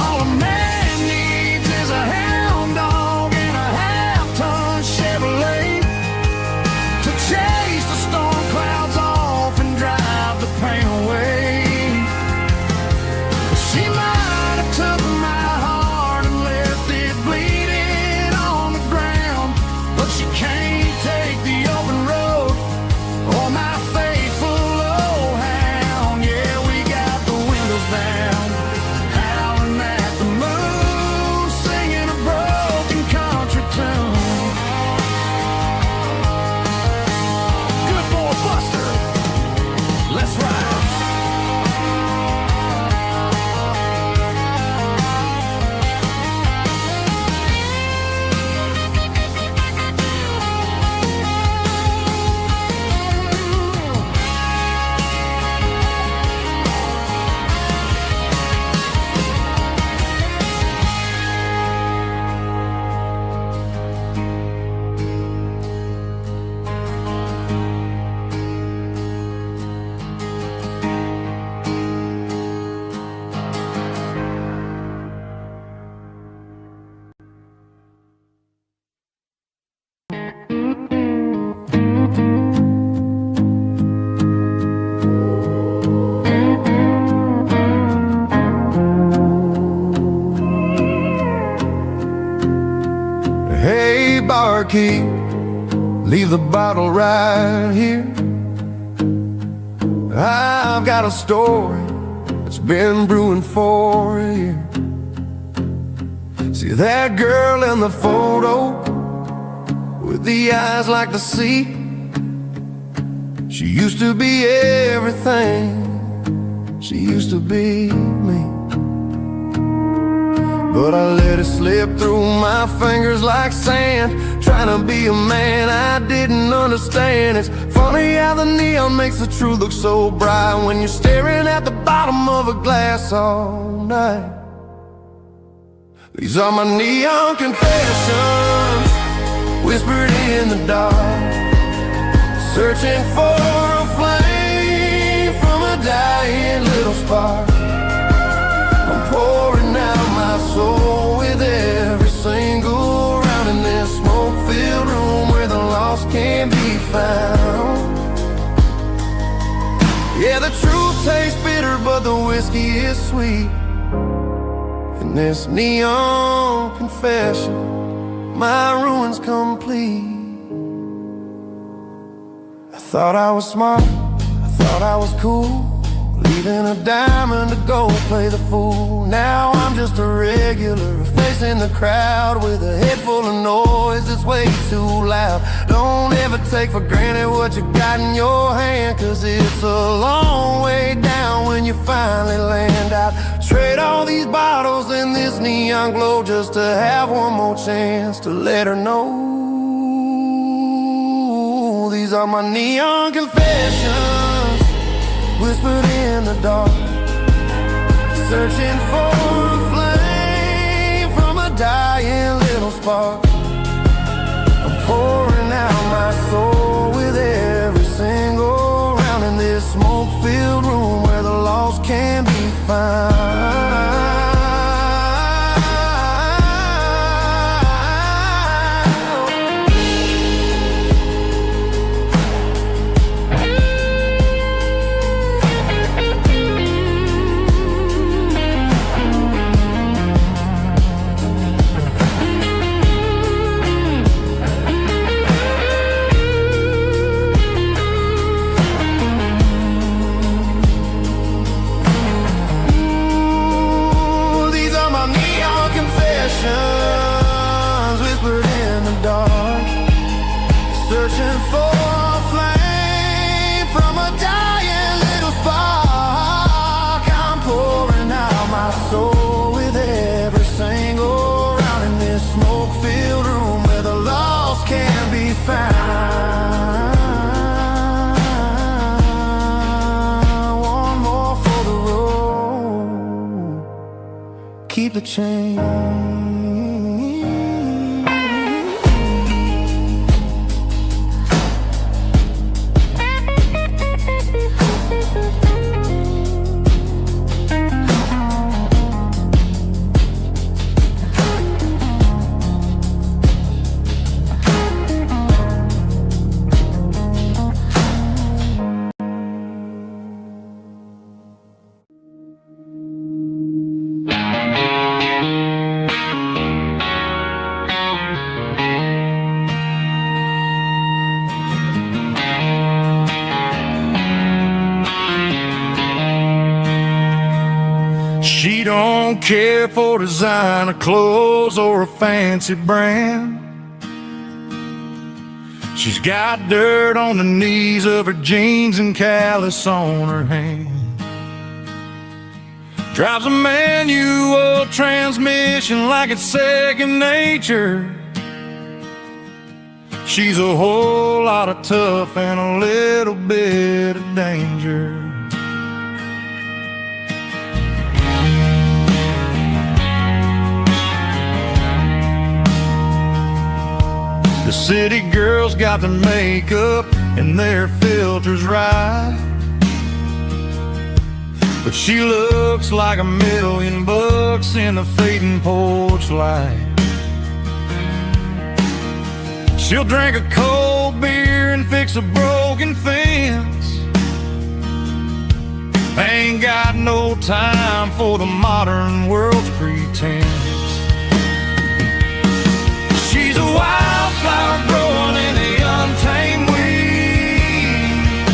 All a man needs is a hound dog and a half-ton Chevrolet to chase the storm clouds off and drive the pain away. She might have took my heart and left it bleeding on the ground, but she can't take the open road or my faithful old hound. Yeah, we got the windows down, howling at the moon, singing a broken country tune. Good boy Buster, let's ride. Hey, barkeep, leave the bottle right here. I've got a story that's been brewing for a year. See that girl in the photo with the eyes like the sea? She used to be everything, she used to be me. But I let it slip through my fingers like sand, trying to be a man I didn't understand. It's funny how the neon makes the truth look so bright when you're staring at the bottom of a glass all night. These are my neon confessions, whispered in the dark, searching for a flame from a dying little spark. I'm pouring out my soul with every single round in this smoke-filled room where the lost can't be found. Yeah, the truth tastes bitter, but the whiskey is sweet. In this neon confession, my ruin's complete. I thought I was smart, I thought I was cool, leaving a diamond to go play the fool. Now I'm just a regular, facing the crowd with a head full of noise that's way too loud. Don't ever take for granted what you got in your hand, cause it's a long way down when you finally land out. Trade all these bottles and this neon glow just to have one more chance to let her know. These are my neon confessions, whispered in the dark, searching for a flame from a dying little spark. I'm pouring out my soul with every single round in this smoke-filled room where the lost can be found. Whispered in the dark, searching for a flame from a dying little spark. I'm pouring out my soul with every single round in this smoke-filled room where the lost can be found. One more for the road, keep the change. She don't care for designer clothes or a fancy brand. She's got dirt on the knees of her jeans and callus on her hand. Drives a manual transmission like it's second nature. She's a whole lot of tough and a little bit of danger. The city girls got their makeup and their filters right, but she looks like $1,000,000 in the fading porch light. She'll drink a cold beer and fix a broken fence. Ain't got no time for the modern world's pretense. She's a wildflower growing in the untamed weeds.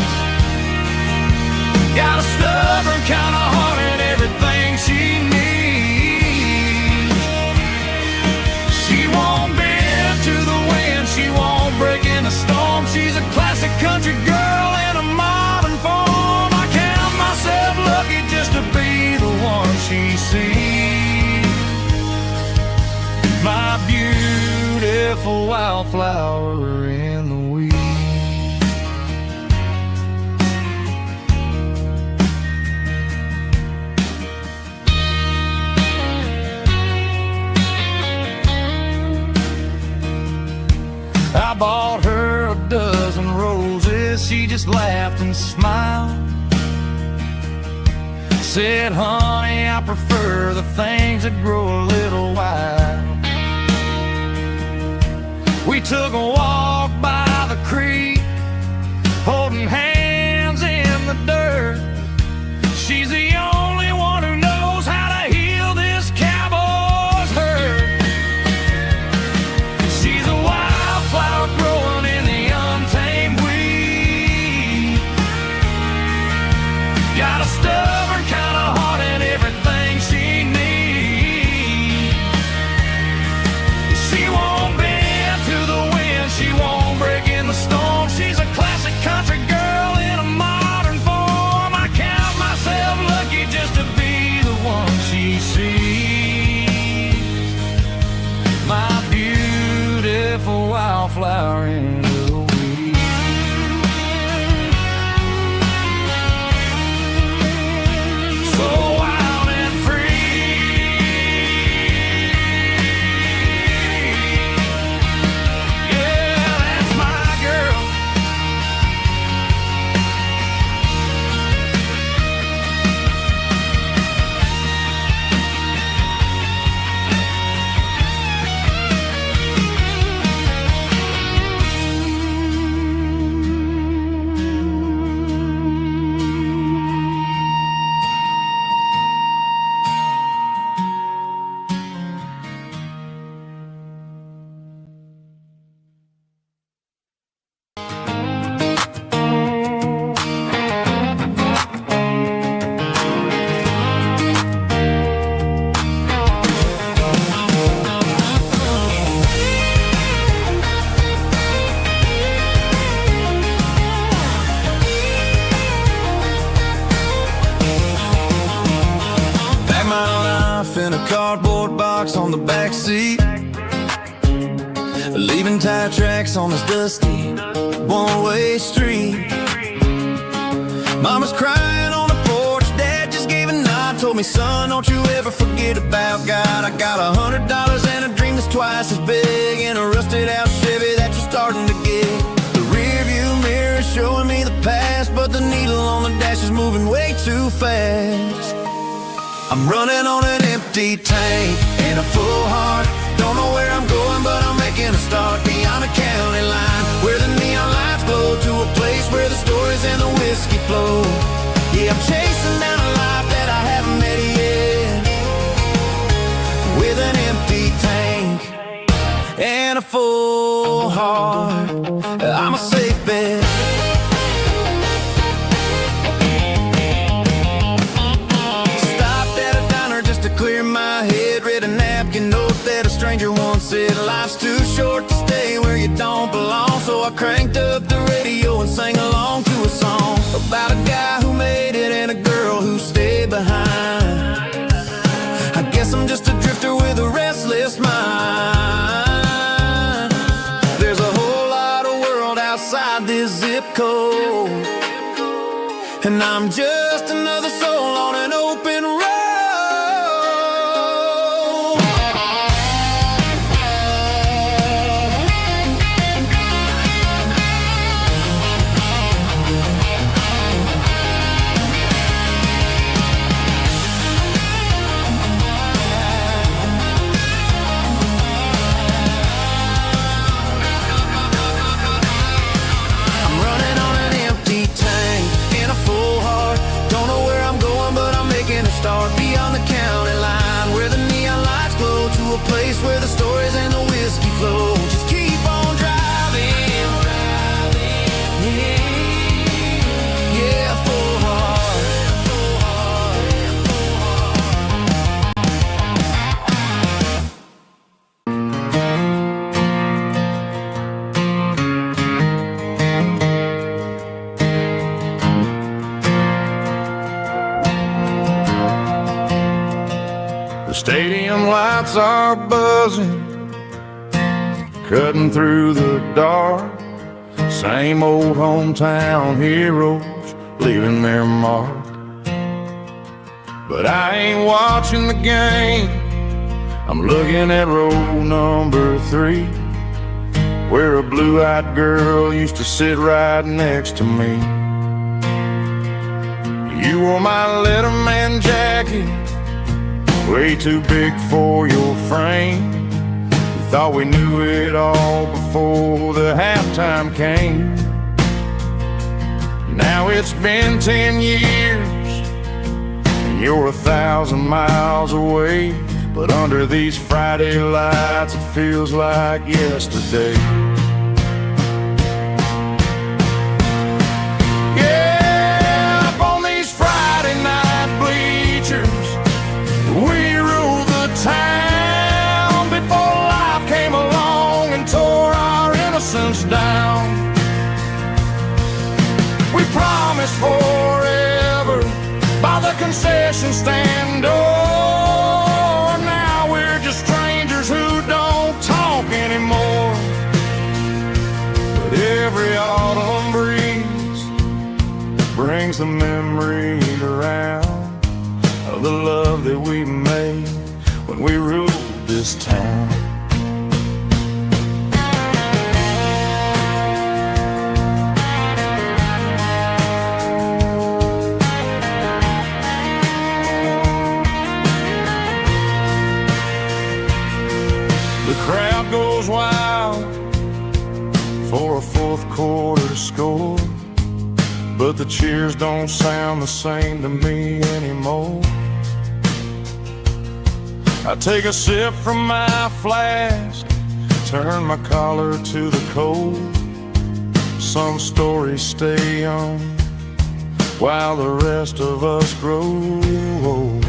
Got a stubborn kind of heart and everything she needs. She won't bend to the wind, she won't break in a storm. She's a classic country girl in a modern form. I count myself lucky just to be the one she sees. My beautiful wildflower in the weeds. I bought her a dozen roses, she just laughed and smiled. Said, honey, I prefer the things that grow a little wild. We took a walk by the creek, holding hands in the dirt. She's the only one who knows how to heal this cowboy's hurt. She's a wildflower growing in the untamed weed. Got a box on the back seat, leaving tire tracks on this dusty one-way street. Mama's crying on the porch, Dad just gave a nod, told me, son, don't you ever forget about God. I got $100 and a dream that's twice as big, and a rusted out Chevy that you're starting to get. The rear view mirror is showing me the past, but the needle on the dash is moving way too fast. I'm running on an empty tank and a full heart. Don't know where I'm going, but I'm making a start beyond a county line, where the neon lights glow, to a place where the stories and the whiskey flow. Yeah, I'm chasing down a life that I haven't met yet, with an empty tank and a full heart. I'm a safe bet. Clear my head, read a napkin note that a stranger once said, life's too short to stay where you don't belong. So I cranked up the radio and sang along to a song about a guy who made it and a girl who stayed behind. I guess I'm just a drifter with a restless mind. There's a whole lot of world outside this zip code, and I'm just another soul on an open road. Start beyond the county line, where the neon lights glow, to a place where the stories and the whiskey flow. Just keep on driving, yeah, full heart. The stadium lights are buzzing, cutting through the dark. Same old hometown heroes leaving their mark. But I ain't watching the game, I'm looking at row number 3, where a blue-eyed girl used to sit right next to me. You wore my Letterman jacket, way too big for your frame. We thought we knew it all before the halftime came. Now it's been 10 years and you're 1,000 miles away, but under these Friday lights it feels like yesterday. Yeah, up on these Friday night bleachers, we ruled the town before life came along and tore our innocence down. We promised forever by the concession stand door. Now we're just strangers who don't talk anymore. But every autumn breeze brings the memories around of the love that we made when we ruled this town. The crowd goes wild for a fourth quarter score, but the cheers don't sound the same to me anymore. I take a sip from my flask, turn my collar to the cold. Some stories stay young while the rest of us grow old.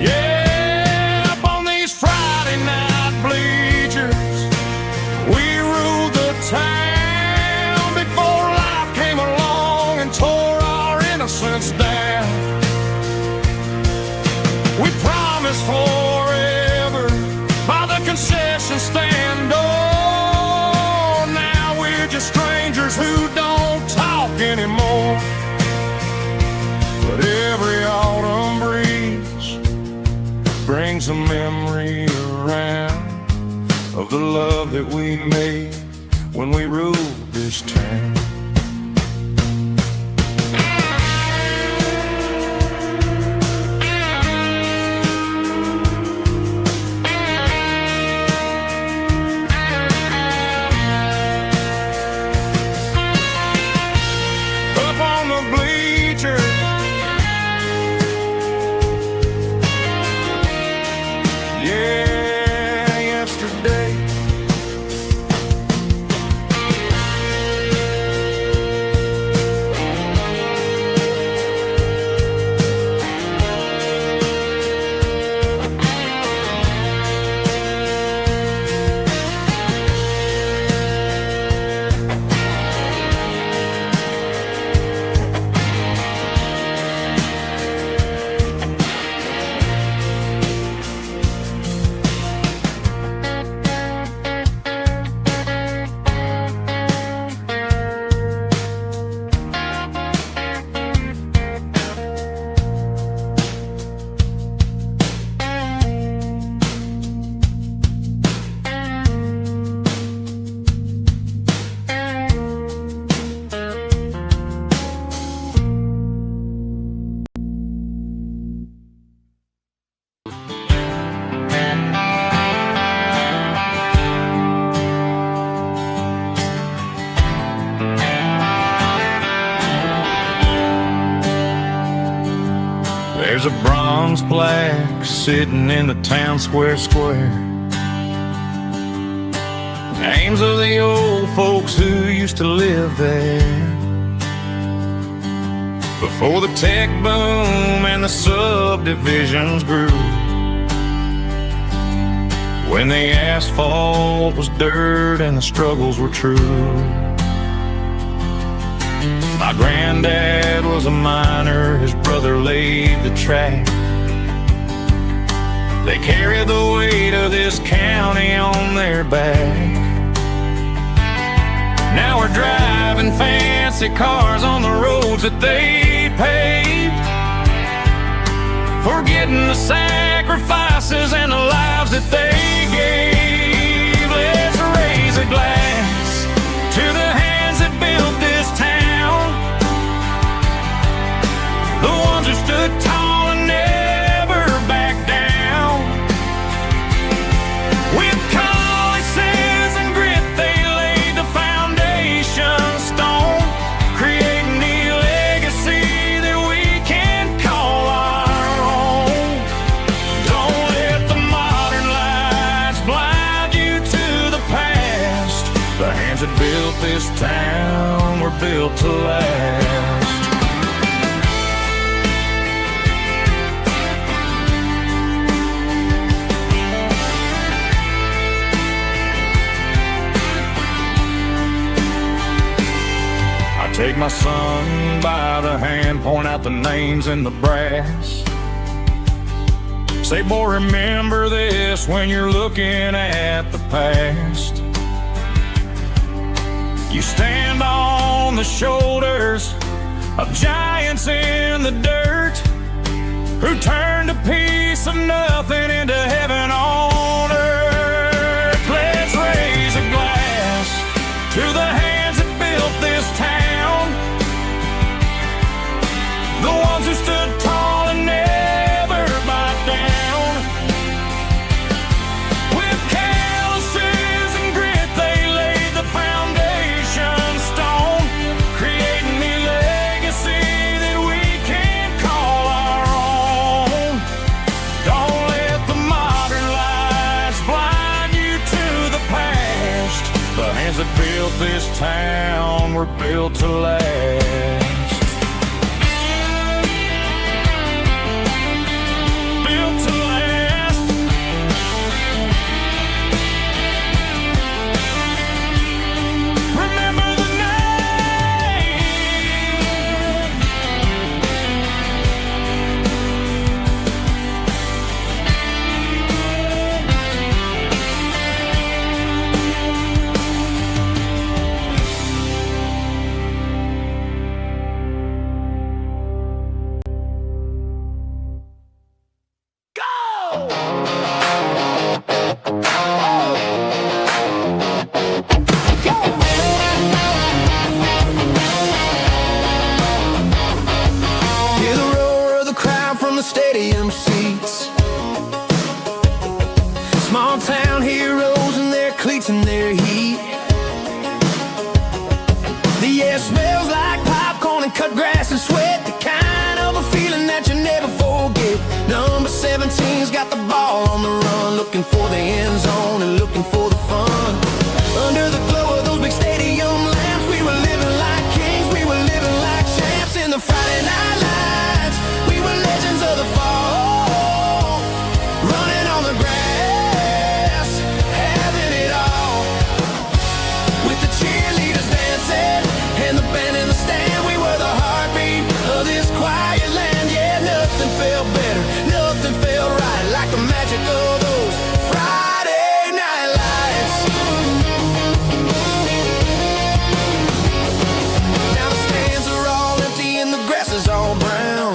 Yeah, up on these Friday night bleachers, we ruled the town before life came along and tore our innocence down. love that we made when we ruled this town. Up on the bleachers, yeah, yesterday. There's a bronze plaque sitting in the town square. Names of the old folks who used to live there before the tech boom and the subdivisions grew, when the asphalt was dirt and the struggles were true. My granddad was a miner, his brother laid the track. They carried the weight of this county on their back. Now we're driving fancy cars on the roads that they paved, forgetting the sacrifices and the lives that they gave. Let's raise a glass to the hands that built this town, the ones who stood tall and never backed down. With calluses and grit they laid the foundation stone, creating the legacy that we can call our own. Don't let the modern lights blind you to the past. The hands that built this town were built to last. Take my son by the hand, point out the names in the brass. Say, boy, remember this when you're looking at the past. You stand on the shoulders of giants in the dirt, who turned a piece of nothing into heaven on earth. Let's raise a glass to the hands that built this town, the ones who stood tall and never backed down. With calluses and grit they laid the foundation stone, creating the legacy that we can call our own. Don't let the modern lights blind you to the past. The hands that built this town were built to last. heat. The air smells like popcorn and cut grass and sweat, the kind of a feeling that you never forget. Number 17's got the ball on the run, looking for the end zone and looking for the fun. Under the glow of those big stadium lamps, we were living like kings, we were living like champs. In the Friday night lights, we were legends of the fall, running on the grass, having it all. With the cheerleaders dancing and the band in the stand, we were the heartbeat of this quiet land. Yeah, nothing felt better, nothing felt right like the magic of those Friday night lights. Now the stands are all empty and the grass is all brown,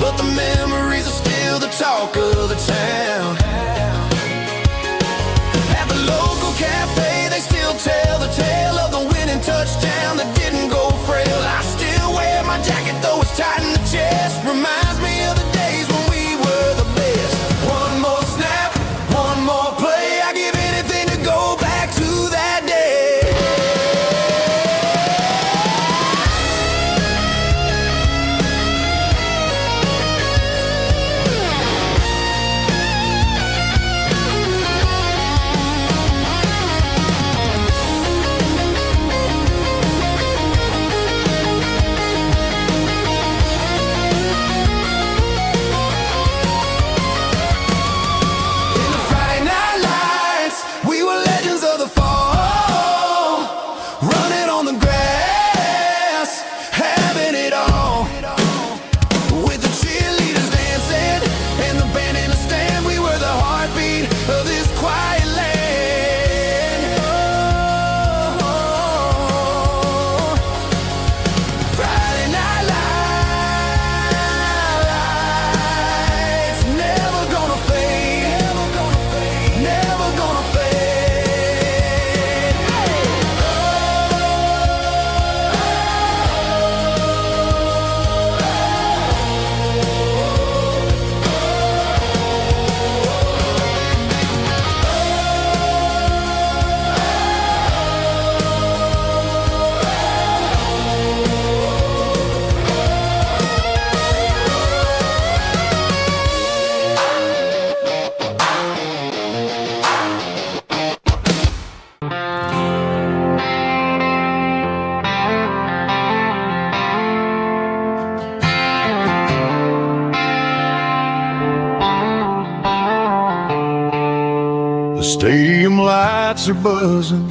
but the memories are still the talk of the town. At the local cafe, they still tell the tale of the winning touchdown that didn't go frail. I still wear my jacket though it's tight in the chest, reminds me of the days when we were the best. One more snap, one more play, I give anything to go back to that day. In the Friday night lights, we were legends of the fall, running on the grass, having it all. With the cheerleaders dancing and the band in the stand, we were the heartbeat of this quiet land. Oh, Friday night lights, never gonna fade, never gonna fade, never gonna fade. The stadium lights are buzzing,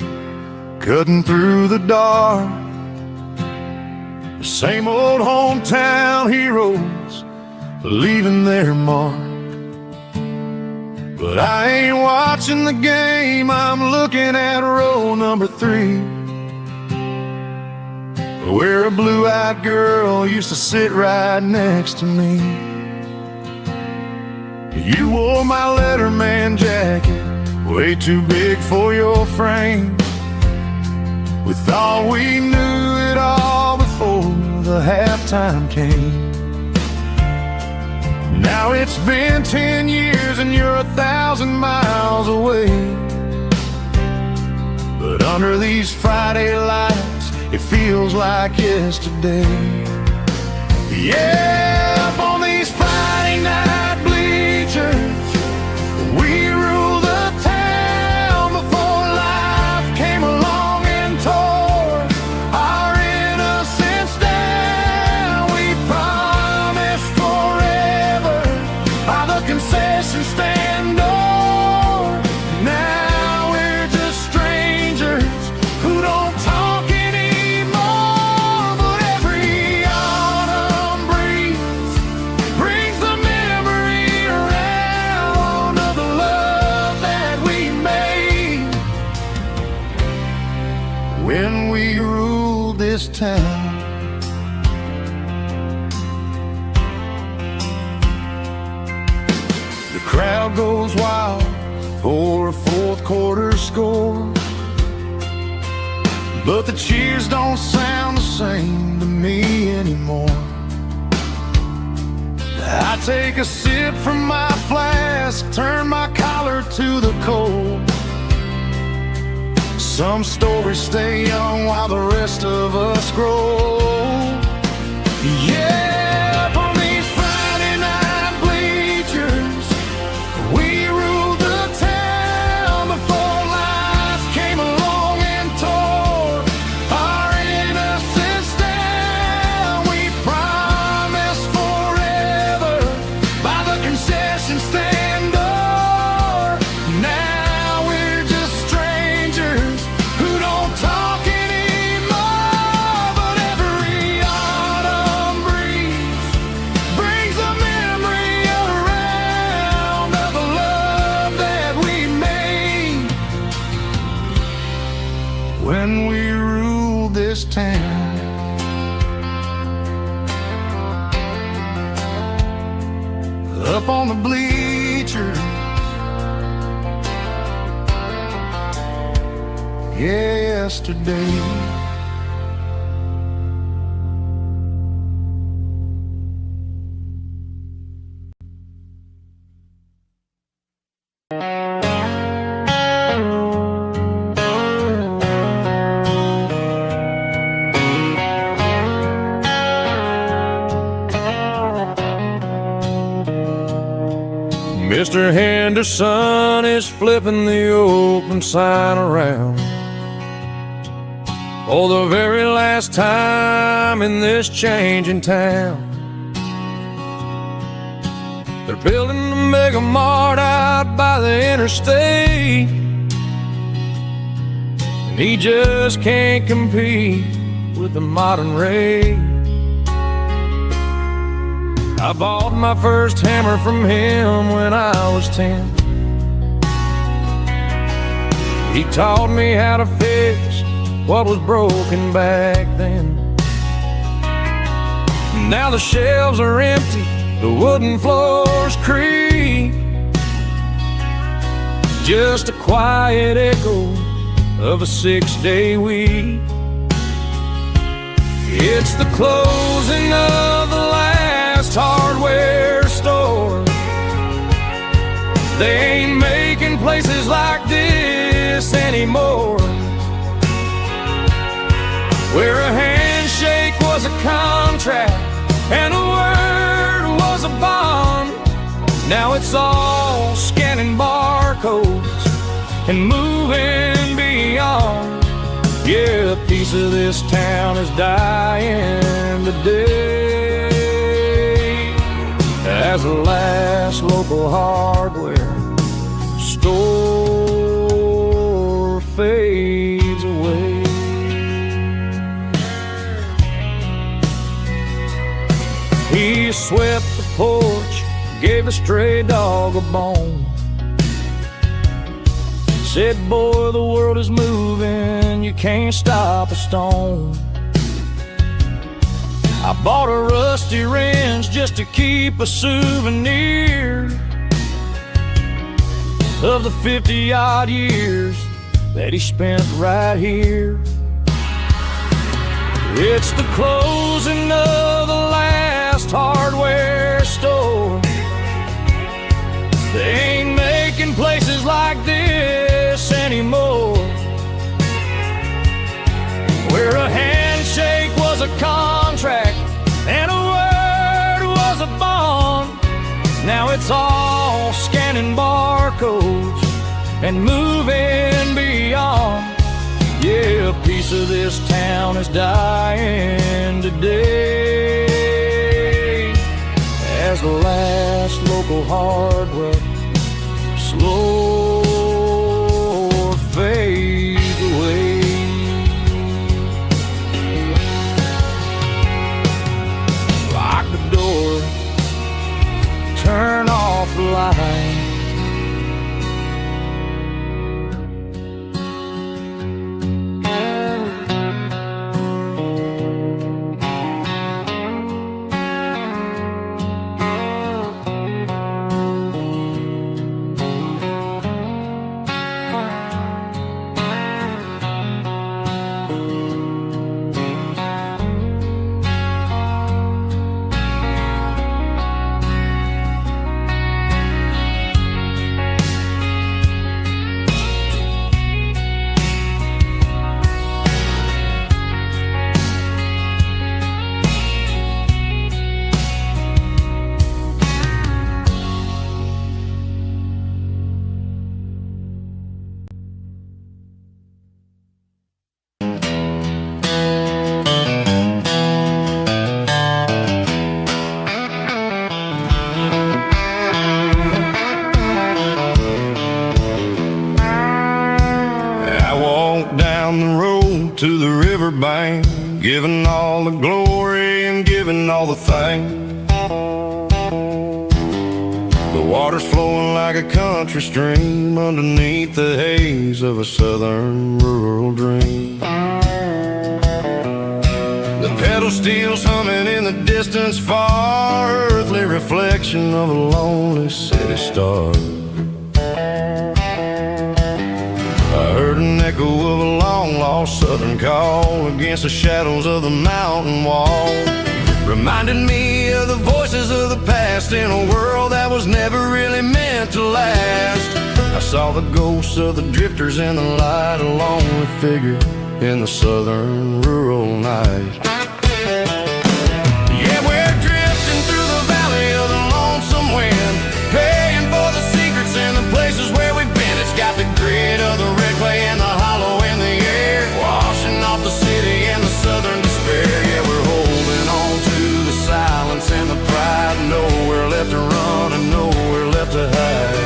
cutting through the dark. The same old hometown heroes leaving their mark. But I ain't watching the game, I'm looking at row number 3, where a blue-eyed girl used to sit right next to me. You wore my Letterman jacket, way too big for your frame. We thought we knew it all before the halftime came. Now it's been 10 years and you're 1,000 miles away. But under these Friday lights, it feels like yesterday. Yeah, up on these Friday night bleachers, we rule the town before life came along and tore our innocence down. We promised forever by the concession stand door. Now we're just strangers who don't talk anymore. But every autumn breeze brings the memory around of the love that we made when we ruled this town. The crowd goes wild for a fourth quarter score, but the cheers don't sound the same to me anymore. I take a sip from my flask, turn my collar to the cold, Some stories stay young while the rest of us grow. Yeah, up on these Friday night bleachers, we ruled the town before life came along and tore our innocence down. We promised forever by the concession stand door. Now we're just strangers who don't talk anymore. But every autumn breeze brings a memory around of the love that we made when we ruled this town. Up on the bleachers, yesterday. Mr. Henderson is flipping the open sign around for the very last time in this changing town. They're building a mega mart out by the interstate, and he just can't compete with the modern rate. I bought my first hammer from him when I was 10. He taught me how to fix what was broken back then. Now the shelves are empty, the wooden floors creak, just a quiet echo of a 6-day week. It's the closing of the last hardware store. They ain't making places like this anymore, where a handshake was a contract and a word was a bond. Now it's all scanning barcodes and moving beyond. Yeah, a piece of this town is dying today as the last local hardware store fades away. He swept the porch, gave a stray dog a bone, said, boy, the world is moving, you can't stop a stone. I bought a rusty wrench just to keep a souvenir of the 50-odd years that he spent right here. It's the closing of the last hardware store. They ain't making places like this anymore, where a handshake was a contract and a word was a bond. Now it's all scanning barcodes and moving beyond. Yeah, a piece of this town is dying today as the last local hardware slow fades away. Lock the door, turn off the light. went down the road to the riverbank, giving all the glory and giving all the thanks. The water's flowing like a country stream underneath the haze of a southern rural dream. The pedal steel's humming in the distance far, earthly reflection of a lonely city star. I heard an echo of a long-lost southern call against the shadows of the mountain wall, reminded me of the voices of the past in a world that was never really meant to last. I saw the ghosts of the drifters in the light, a lonely figure in the southern rural night. Yeah, we're drifting through the valley of the lonesome wind, paying for the secrets and the places where we've been. It's got the grit of the red clay and the hollow in the air, washing off the city and the southern despair. Yeah, we're holding on to the silence and the pride, nowhere left to run and nowhere left to hide.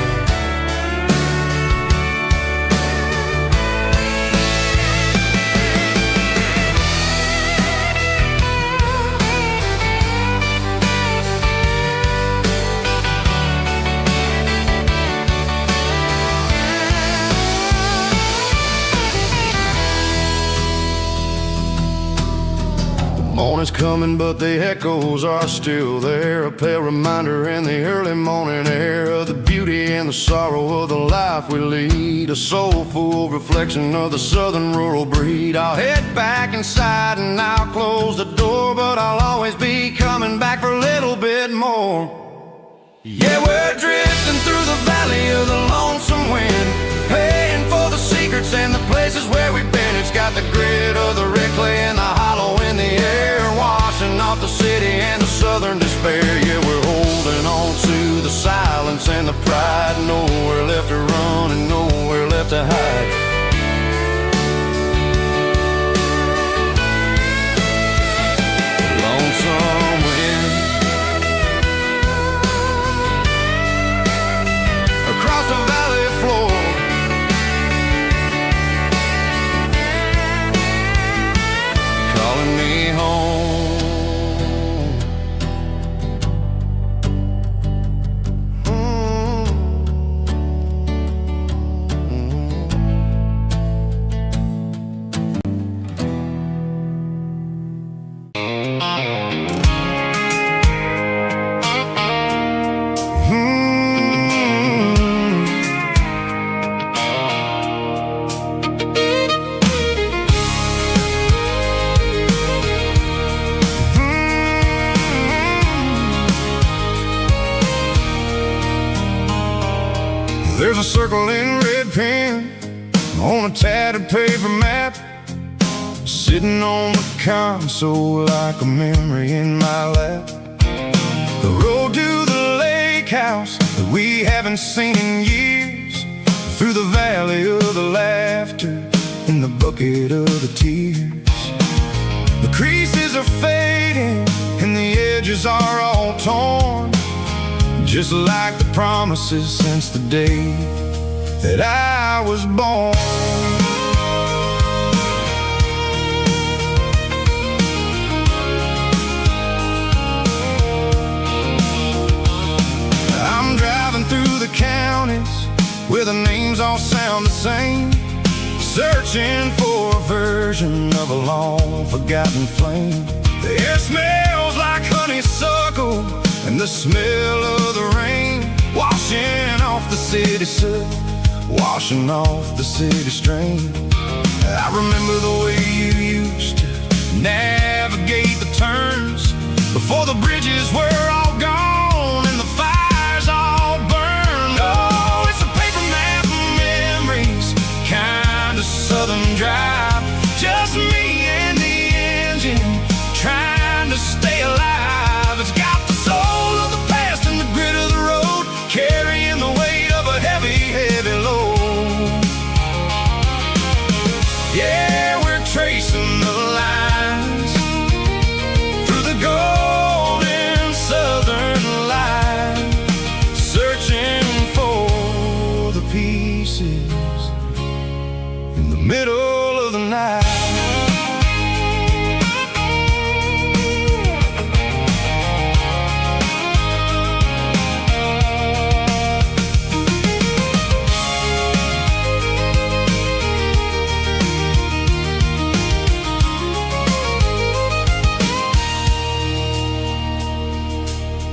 Morning's coming, but the echoes are still there, a pale reminder in the early morning air of the beauty and the sorrow of the life we lead, a soulful reflection of the southern rural breed. I'll head back inside and I'll close the door, but I'll always be coming back for a little bit more. Yeah, we're drifting through the valley of the lonesome wind, paying for the secrets and the places where we've been. It's got the grit of the red clay and the hollow in the air, washing off the city and the southern despair. Yeah, we're holding on to the silence and the pride, nowhere left to run and nowhere left to hide. Lonesome wind across the valley floor, calling me home. There's a circle in red pen on a tattered paper map, sitting on the console like a memory in my lap. The road to the lake house that we haven't seen in years, through the valley of the laughter in the bucket of the tears. The creases are fading and the edges are all torn, just like the promises since the day that I was born. I'm driving through the counties where the names all sound the same, searching for a version of a long forgotten flame. The air smells like honeysuckle and the smell of the rain, washing off the city soot, washing off the city strain. I remember the way you used to navigate the turns before the bridges were all gone and the fires all burned. Oh, it's a paper map of memories, kind of southern drive, just me and the engine trying to stay alive. It's got the soul of the past and the grit of the road, carrying the weight of a heavy, heavy load. Yeah, we're tracing the lines through the golden southern light, searching for the pieces in the middle of the night.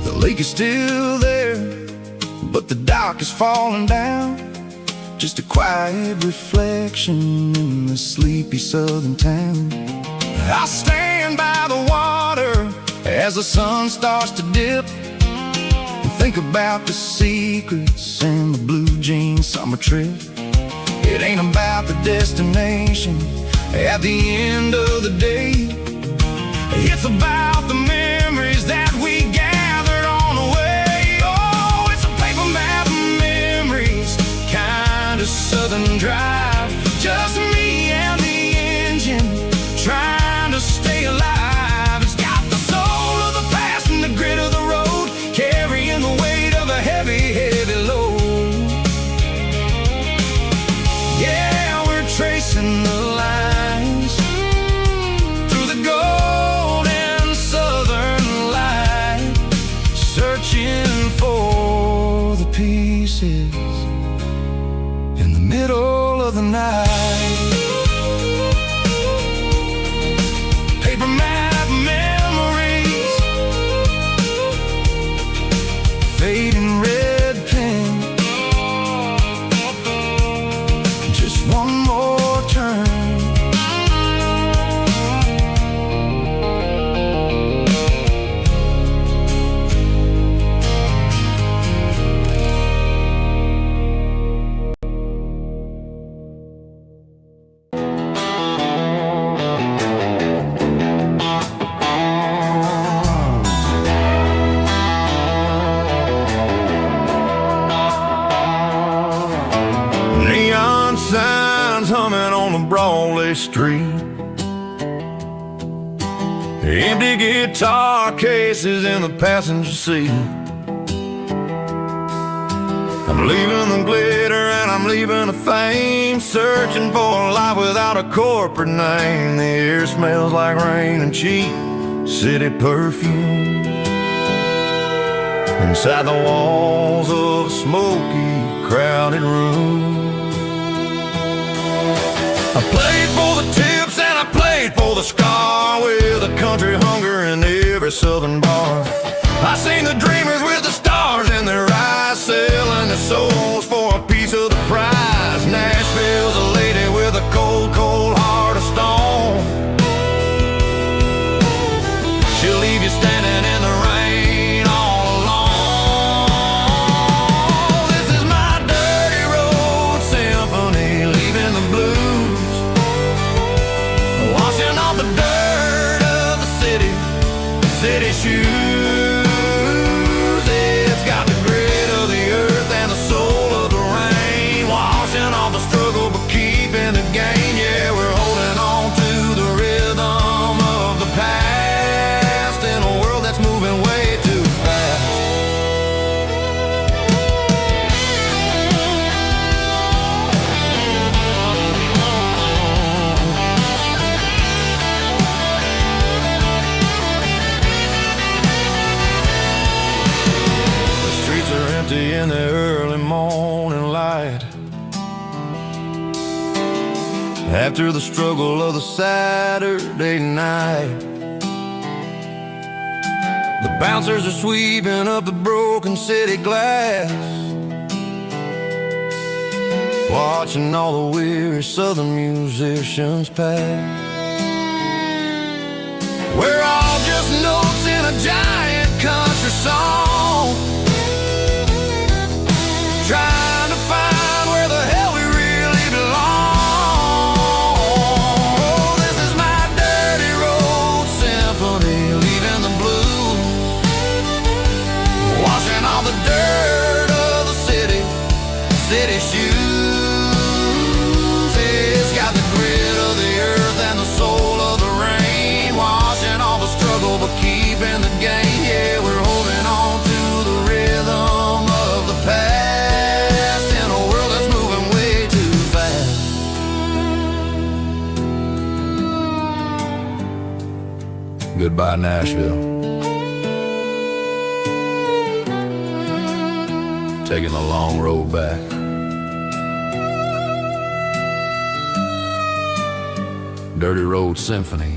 The lake is still there, but the dock is falling down. Just a quiet reflection in the sleepy southern town. I stand by the water as the sun starts to dip, and think about the secrets and the blue jean summer trip. It ain't about the destination at the end of the day. It's about the memories that we gathered on the way. Oh, it's a paper map of memories, kind of southern drive. Just me and the engine, trying to stay alive. It's got the soul of the past and the grit of the road, carrying the weight of a heavy, heavy load. Yeah, we're tracing the lines through the golden southern light, searching for the pieces in the middle of the night. Paper map memories, fading red pen, just one more turn. Neon signs humming on the Broadway street, empty guitar cases in the passenger seat. I'm leaving the glitter and I'm leaving the fame, searching for a life without a corporate name. The air smells like rain and cheap city perfume inside the walls of a smoky, crowded room. I played for the tips and I played for the scar, with a country hunger in every southern bar. I seen the dreamers with the stars in their eyes, selling their souls for a piece of the prize. Nashville's a lady with a cold, cold heart of stone. She'll leave you standing in the rain all alone. This is my dirty road symphony, leaving the blues, washing off the dirt of the city, city shoes. It's got the grit of the earth and the soul of the rain, washing off the struggle but keeping the gain. Yeah, we're holding on to the rhythm of the past in a world that's moving way too fast. The streets are empty in the early morning light, after the struggle of the Saturday night. The bouncers are sweeping up the broken city glass, watching all the weary southern musicians pass. We're all just notes in a giant country song, trying to find where the hell we really belong. Oh, this is my dirty road symphony, leaving the blues, washing all the dirt of the city, city shoes. It's got the grit of the earth and the soul of the rain, washing all the struggle but keeping the gain. Yeah, we're holding on to the Goodbye, Nashville. Taking the long road back. Dirty Road Symphony.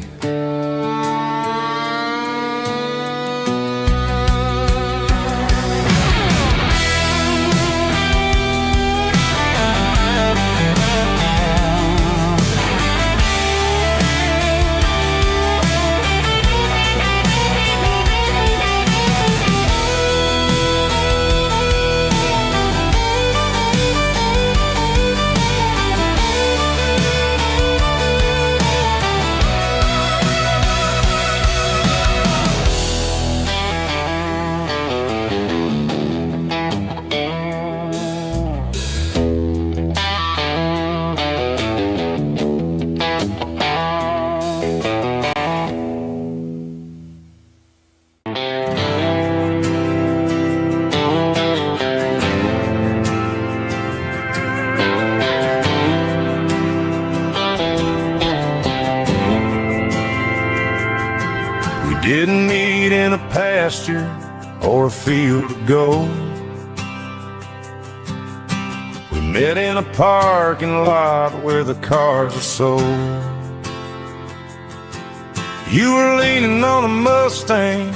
Didn't meet in a pasture or a field of gold. We met in a parking lot where the cars are sold. You were leaning on a Mustang,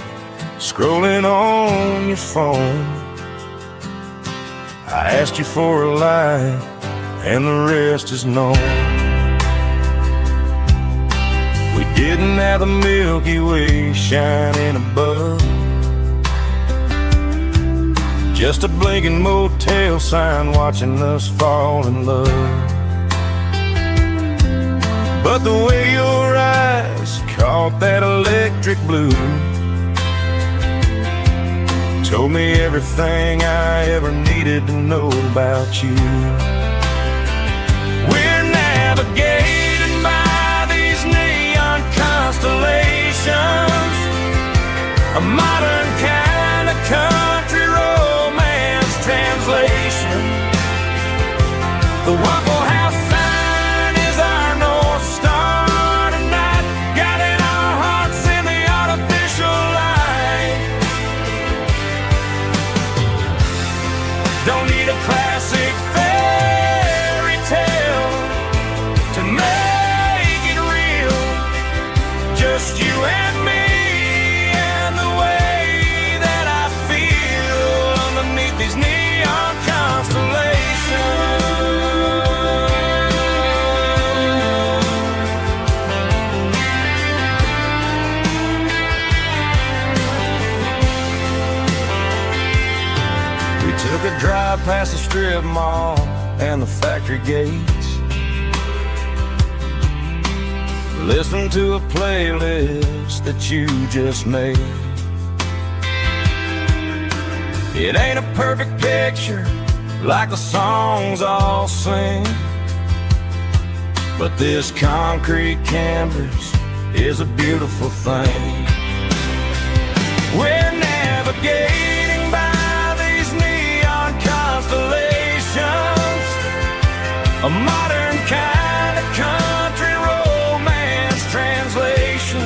scrolling on your phone. I asked you for a light, and the rest is known. Didn't have the Milky Way shining above, just a blinking motel sign watching us fall in love. But the way your eyes caught that electric blue told me everything I ever needed to know about you. We're navigating by these neon constellations, a modern kind of country romance translation. The Waffle House sign is our North Star tonight, guiding our hearts in the artificial light. Don't need a classic fairy tale to make it real. Just you and me and the way that I feel underneath these neon constellations. We took a drive past the strip mall and the factory gates, listen to a playlist that you just made. It ain't a perfect picture like the songs all sing, but this concrete canvas is a beautiful thing. We're navigating by these neon constellations, a modern kind of country translation.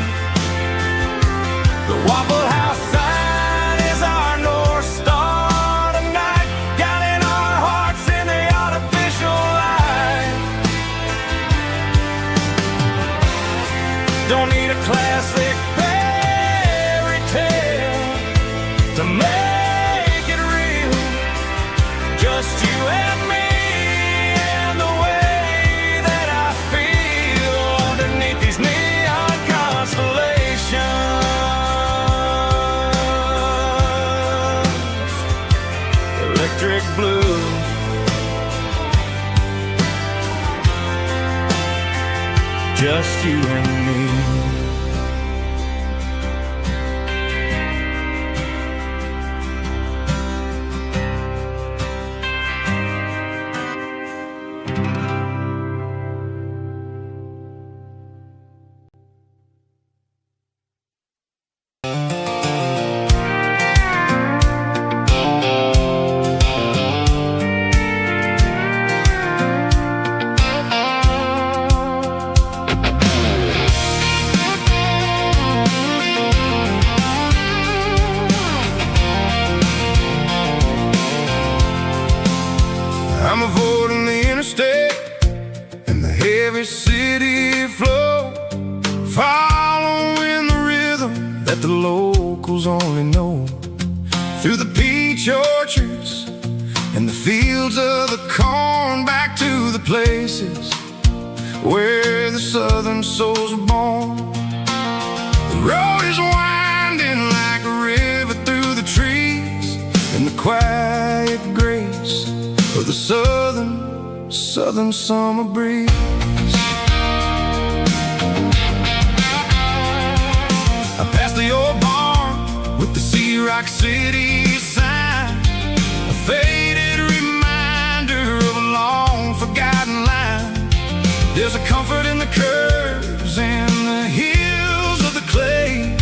The Waffle House sign is our North Star tonight, guiding our hearts in the artificial light. Don't need a classic fairy tale to make it real. Just you and me and the way that I feel underneath these neon constellations. Electric blue, just you and me. every city flow, following the rhythm that the locals only know. Through the peach orchards and the fields of the corn, back to the places where the southern souls were born. The road is winding like a river through the trees, in the quiet grace of the southern summer breeze. I passed the old barn with the Sea Rock City sign, a faded reminder of a long forgotten line. There's a comfort in the curves and the hills of the clay,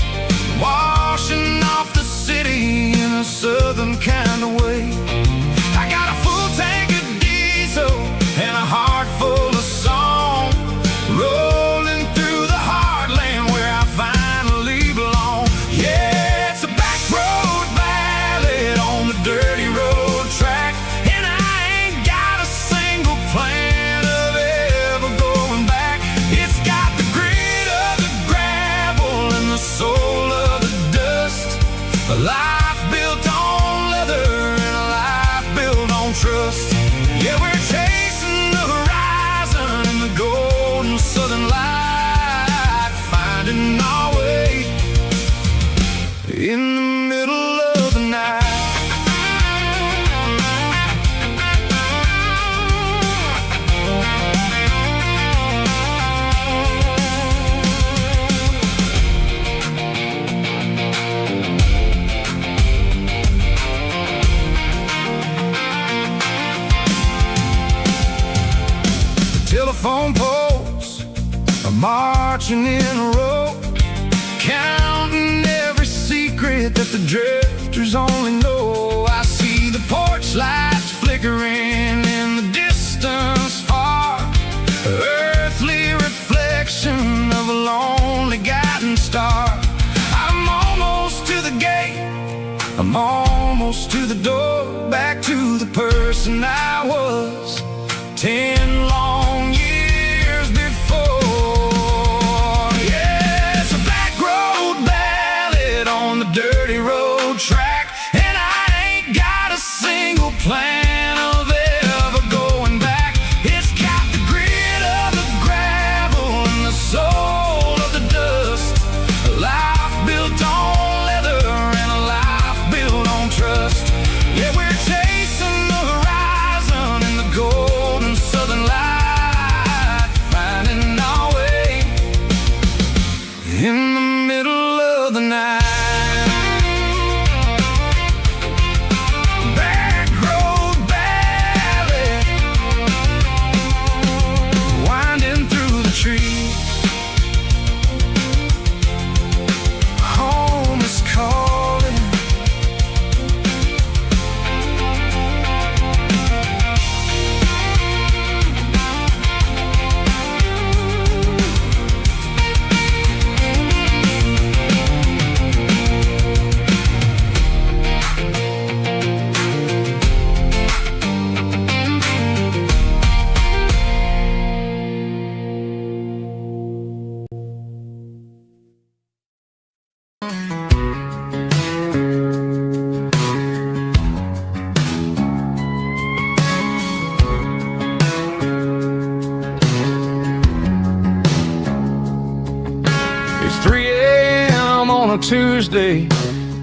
washing off the city in a southern kind of way. I got a full tank of diesel and a heart full of song, rolling through the heartland where I finally belong. Yeah, it's a back road ballad on the dirty road track, and I ain't got a single plan of ever going back. It's got the grit of the gravel and the soul of the dust, a life built on leather and a life built on trust. Yeah, we're chasing the horizon in the golden southern light, finding our way in the middle of the night. Telephone poles are marching in a row, counting every secret that the drifters only know. I see the porch lights flickering in the distance far, earthly reflection of a lonely guiding star. I'm almost to the gate, I'm almost to the door, back to the person I was 10 long years before. Yeah, it's a back road ballad on the dirty road track, and I ain't got a single plan of ever going back. It's got the grit of the gravel and the soul of the dust, a life built on leather and a life built on trust. Yeah, we're chasing the horizon in the golden southern light, finding our way in the middle of the night. Back road ballad, winding through the trees. Home is calling. It's 3 a.m. on a Tuesday,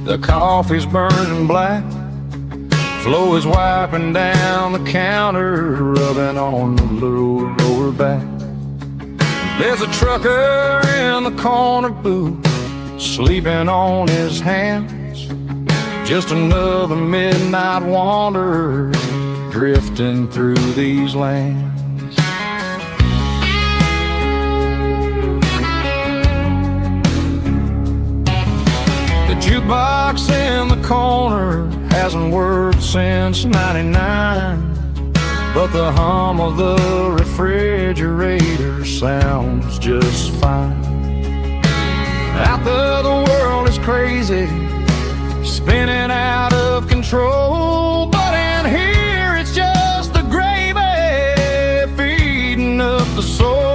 the coffee's burning black, Flo is wiping down the counter, rubbing on the little lower back. There's a trucker in the corner booth, sleeping on his hands, just another midnight wanderer drifting through these lands. The jukebox in the corner hasn't worked since '99, but the hum of the refrigerator sounds just fine. Out there the world is crazy, spinning out of control, but in here it's just the gravy feeding up the soul.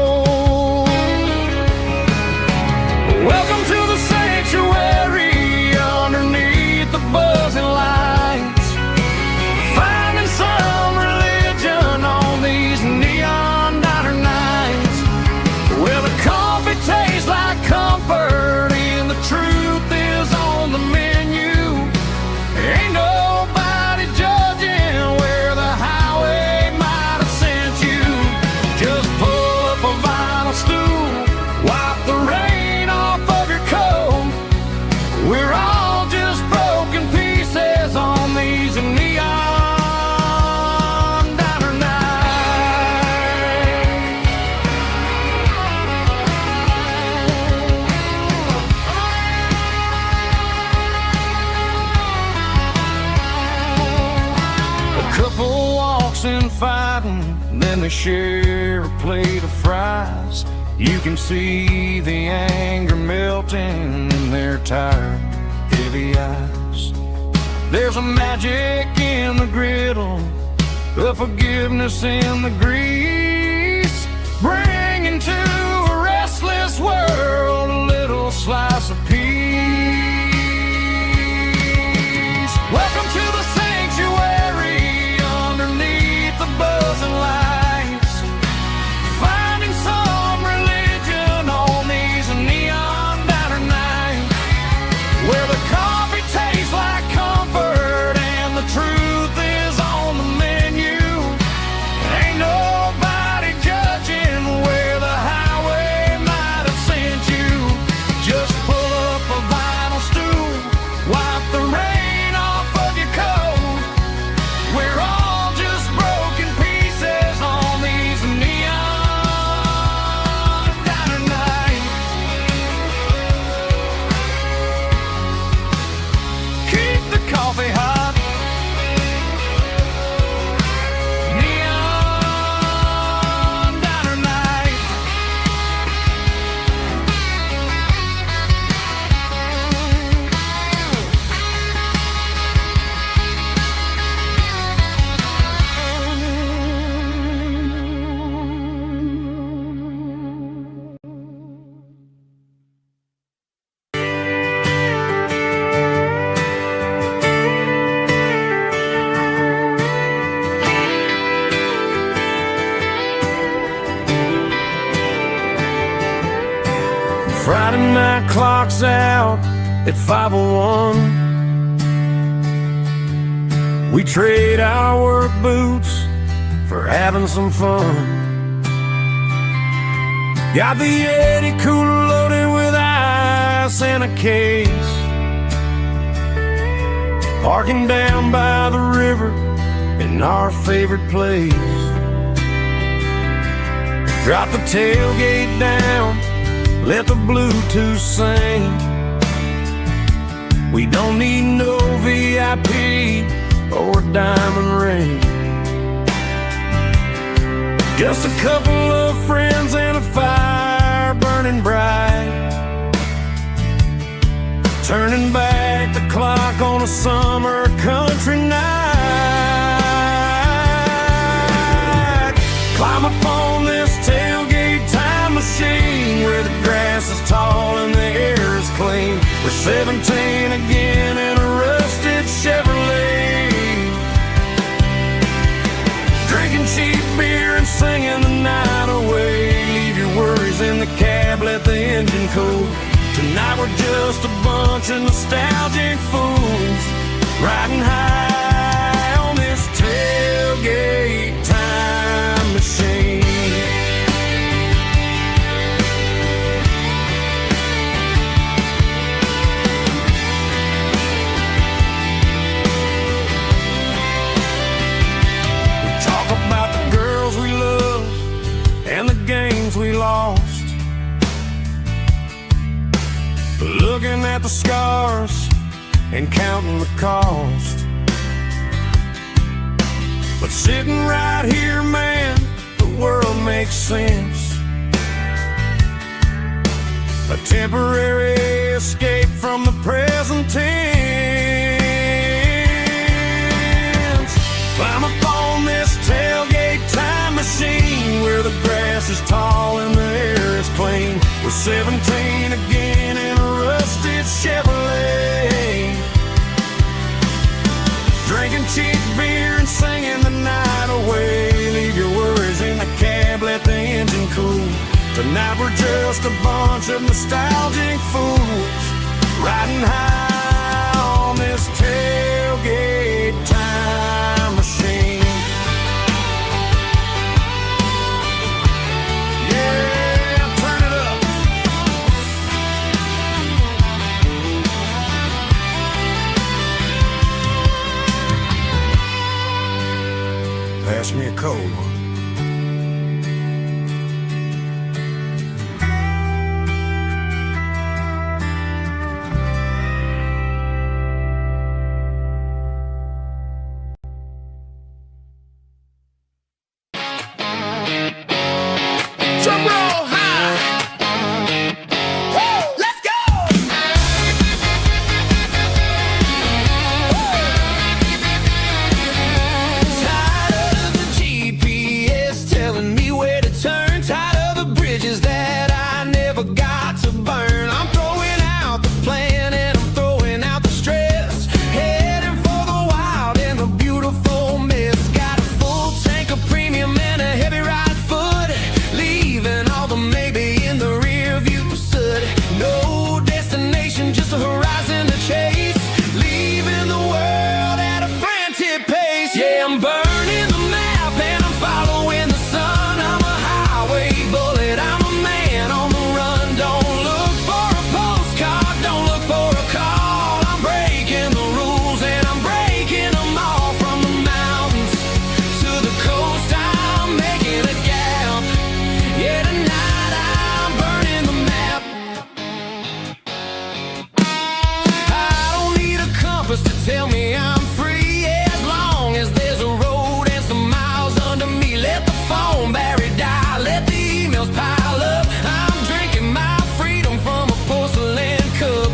then they share a plate of fries. You can see the anger melting in their tired, heavy eyes. There's a magic in the griddle, a forgiveness in the grease, bringing to a restless world a little slice of peace. Welcome to the sanctuary underneath the buzzing lights, finding some religion on these neon diner nights, where the coffee tastes like comfort and the truth is on the menu. Ain't nobody judging where the highway might have sent you. Just pull up a vinyl stool, wipe the rain off of your coat. We're all just broken pieces on these neon diner nights. Keep the coffee hot. Neon diner night. Friday night clock's out at 5:01. We trade our work boots for having some fun. Got the Yeti cooler loaded with ice and a case, parking down by the river in our favorite place. Drop the tailgate down, let the Bluetooth sing. We don't need no VIP or diamond ring. Just a couple of friends and a fire burning bright, turning back the clock on a summer country night. Climb up on this tailgate time machine, where the grass is tall and the air is clean. We're 17 again in a rusted Chevrolet, drinking cheap beer and singing the night away. Leave your worries in the cab, let the engine cool. Tonight we're just a bunch of nostalgic fools, riding high on this tailgate time machine. And the games we lost, looking at the scars and counting the cost. But sitting right here, man, the world makes sense. A temporary escape from the present tense. Climb up on this tailgate time machine, where the grass is tall and the air is clean. We're 17 again in a rusted Chevrolet, drinking cheap beer and singing the night away. Leave your worries in the cab, let the engine cool. Tonight we're just a bunch of nostalgic fools, riding high on this tailgate time machine. Pass me a cold one. that I never got to burn. I'm throwing out the plan and I'm throwing out the stress, heading for the wild and the beautiful mist. Got a full tank of premium and a heavy right foot, leaving all the maybe in the rear view soot. No destination, just a horizon to chase, leaving the world at a frantic pace. Yeah, I'm burning the map and I'm following the sun. I'm a highway bullet, I'm a man on the run. Don't look for a postcard, don't look for a call. I'm breaking the rules and I'm breaking them all. From the mountains to the coast, I'm making a gap. Yeah, tonight I'm burning the map. I don't need a compass to tell me I'm free, as long as there's a road and some miles under me. Let the phone battery die, let the emails pile up. I'm drinking my freedom from a porcelain cup.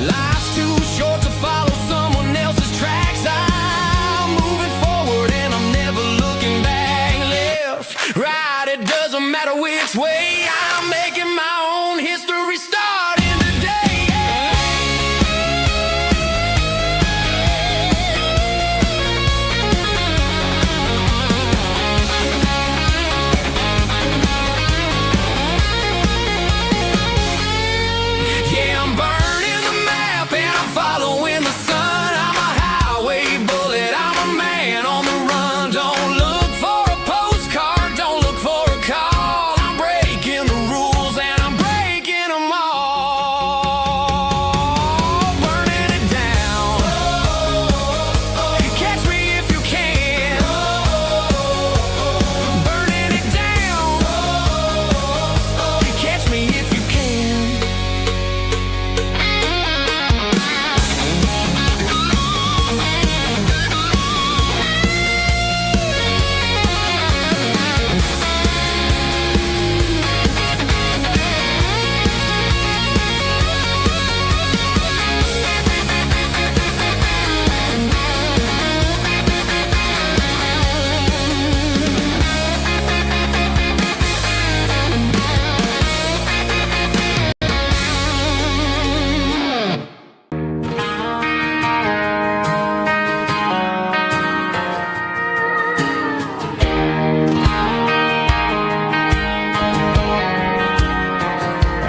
Life's too short to follow someone else's tracks. I'm moving forward and I'm never looking back. Left, right, it doesn't matter which way. I'm making my own history starting today. Yeah, I'm burning the map and I'm following the sun. I'm a highway bullet, I'm a man on the run. Don't look for a postcard, don't look for a call. I'm breaking the rules and I'm breaking them all. Burning it down. Catch me if you can. Burning it down. Catch me if you can.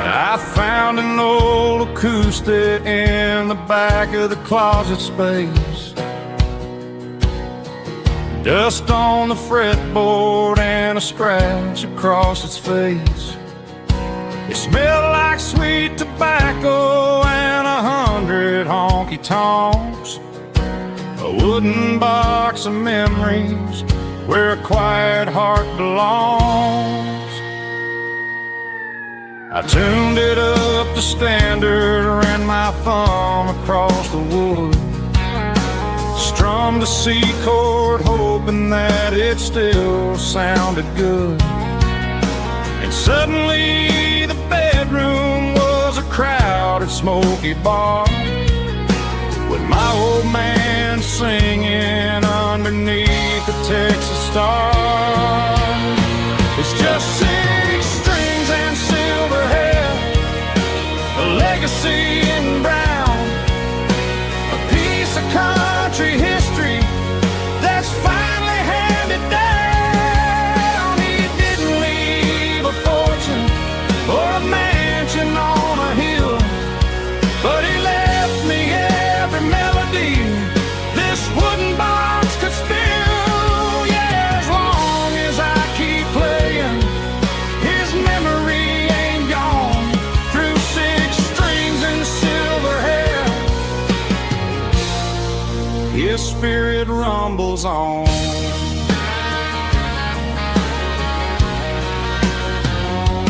I found an old acoustic in the back of the closet space. Dust on the fretboard and a scratch across its face. It smelled like sweet tobacco and 100 honky tonks. A wooden box of memories where a quiet heart belongs. I tuned it up to standard, ran my thumb across the wood, strummed a C chord hoping that it still sounded good. And suddenly the bedroom was a crowded smoky bar, with my old man singing underneath the Texas stars. It's just 6 strings and silver hair, a legacy in brown, a piece of country history that's finally handed down. He didn't leave a fortune or a mansion on a hill, but he left me every melody this wooden box could spill. Yeah, as long as I keep playing, his memory ain't gone. Through 6 strings and silver hair, his spirit rumbles on.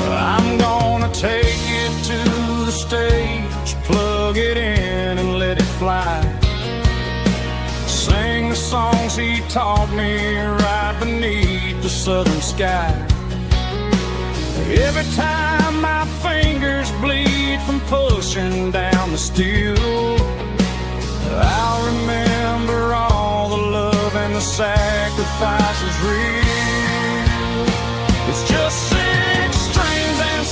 I'm gonna take it to the stage, plug it in and let it fly. Sing the songs he taught me right beneath the southern sky. Every time my fingers bleed from pushing down the steel, I'll remember all the love and the sacrifices real. It's just 6 strings and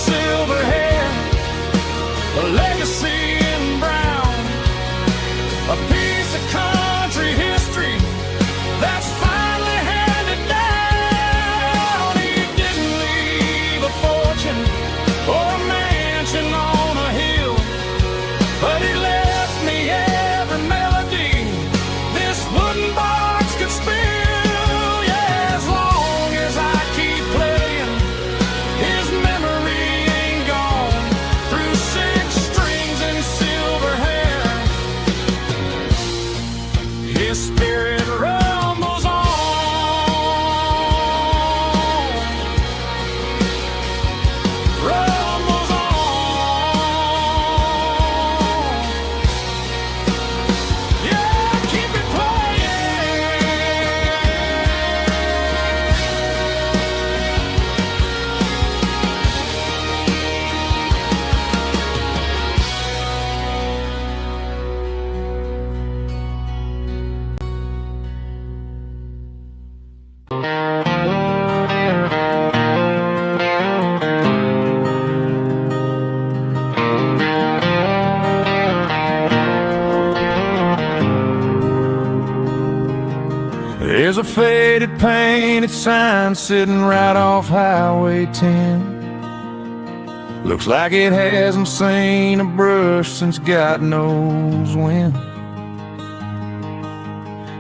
There's a faded painted sign sitting right off Highway 10. Looks like it hasn't seen a brush since God knows when.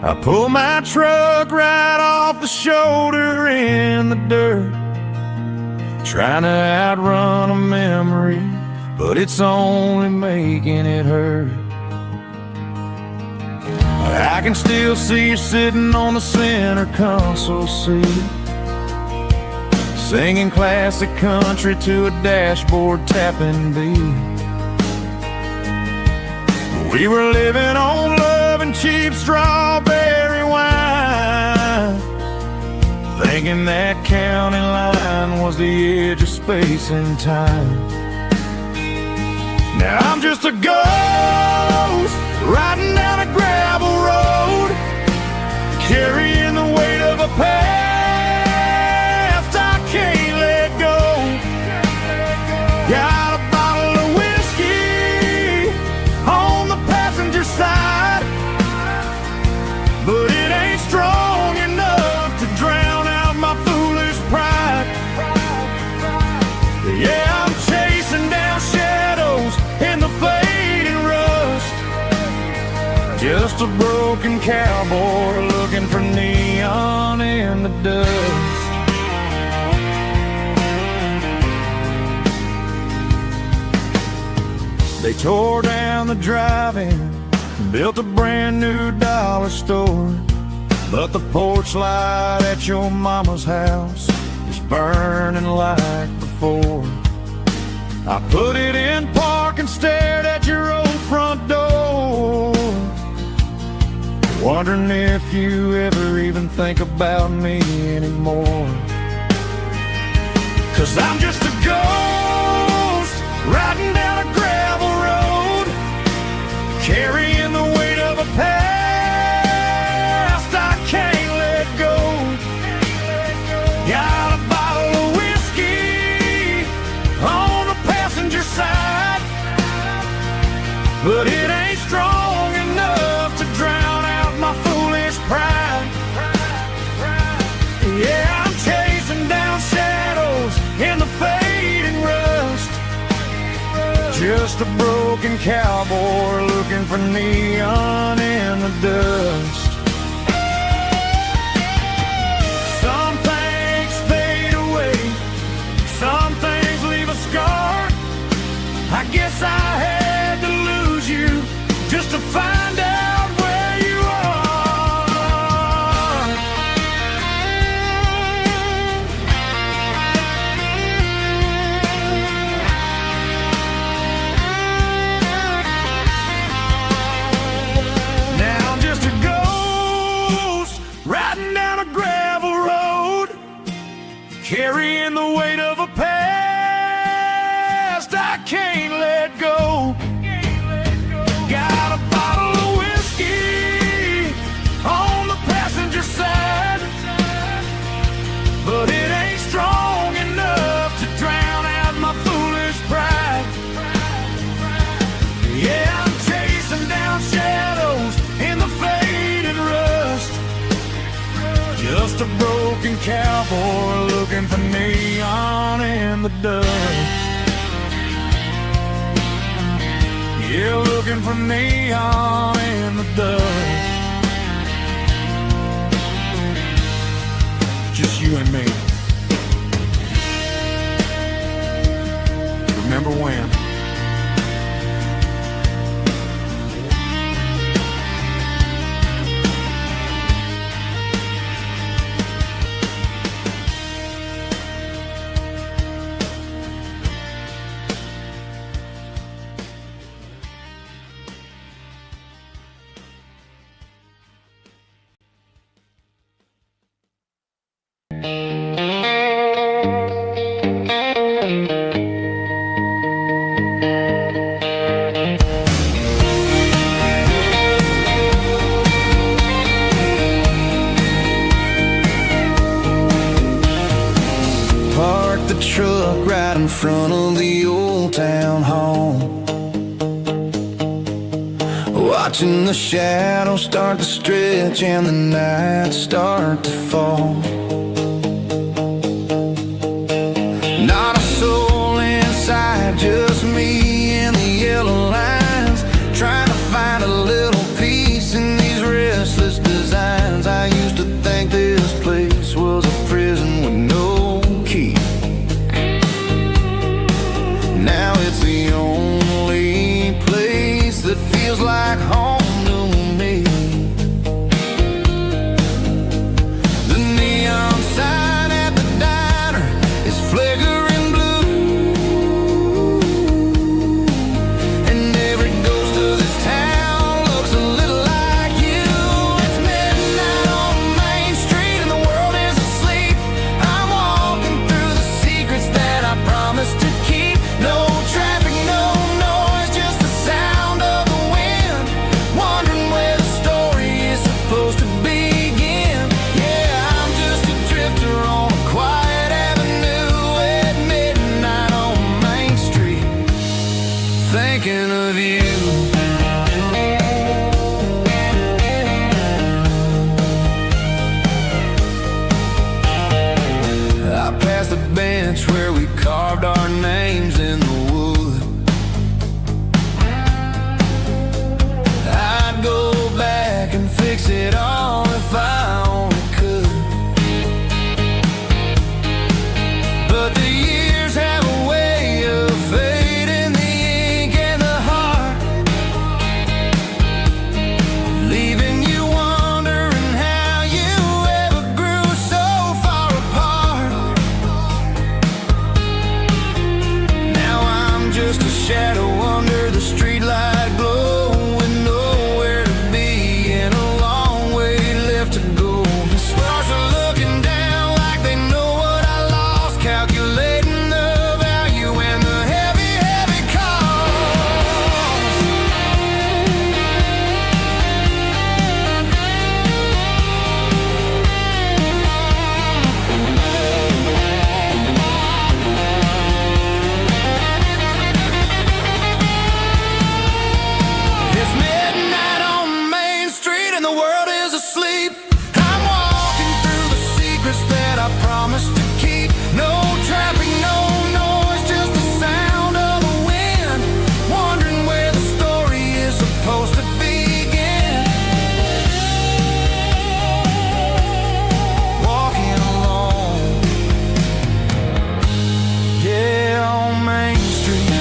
I pull my truck right off the shoulder in the dirt, trying to outrun a memory, but it's only making it hurt. I can still see you sitting on the center console seat, singing classic country to a dashboard tapping beat. We were living on love and cheap strawberry wine, thinking that county line was the edge of space and time. Now I'm just a ghost riding down a gravel road, carrying the weight of a past I can't let go. Got a bottle of whiskey on the passenger side, but it ain't strong enough to drown out my foolish pride. Yeah, I'm chasing down shadows in the fading rust, just a broken cowboy looking for neon in the dust. They tore down the drive-in, built a brand new dollar store, but the porch light at your mama's house is burning like before. I put it in park and stared at your old front door, wondering if you ever even think about me anymore. 'Cause I'm just a ghost riding down a gravel road, carrying the weight of a past I can't let go. Got a bottle of whiskey on the passenger side, but it ain't strong enough to drown out my foolish pride. Yeah, I'm chasing down shadows in the fading rust, just a broken cowboy looking for neon in the dust. Some things fade away, some things leave a scar. I guess I had to lose you just to find out where you are. Now I'm just a ghost riding down a gravel road, carrying the weight of a past I can't let go. Got a bottle of whiskey on the passenger side, but it ain't strong enough to drown out my foolish pride. Yeah, I'm chasing down shadows in the faded rust, just a broken cowboy looking for neon in the dust. Yeah, looking for neon in the dust. Just you and me. Remember when? The truck right in front of the old town hall. Oh, watching the shadows start to stretch and the nights start to fall. Not a soul inside, just me and the yellow lines, trying to find a little peace in these restless designs. I used to think this place was a prison with no key. Now it's the only place that feels like home to me. The neon sign at the diner is flickering blue, and every ghost of this town looks a little like you. It's midnight on Main Street and the world is asleep. I'm walking through the secrets that I promised to keep. No traffic, no noise, just the sound of the wind, wondering where the story is supposed to begin. Yeah, I'm just a drifter on a quiet avenue at midnight on Main Street, thinking of you. I passed the bench where we carved our names in the wood. I'd go back and fix it all if I only could. But the years have a way of fading the ink and the heart, leaving you wondering how you ever grew so far apart. Now I'm just a shadow under the streetlight glow, with nowhere to be and a long way left to go. The stars are looking down like they know what I lost, calculating the value and the heavy, heavy cost. It's midnight on Main Street and the world is asleep. I'm walking through the secrets that I promised to keep. No traffic, no noise, just the sound of the wind, wondering where the story is supposed to begin. Walking alone, yeah, on Main Street.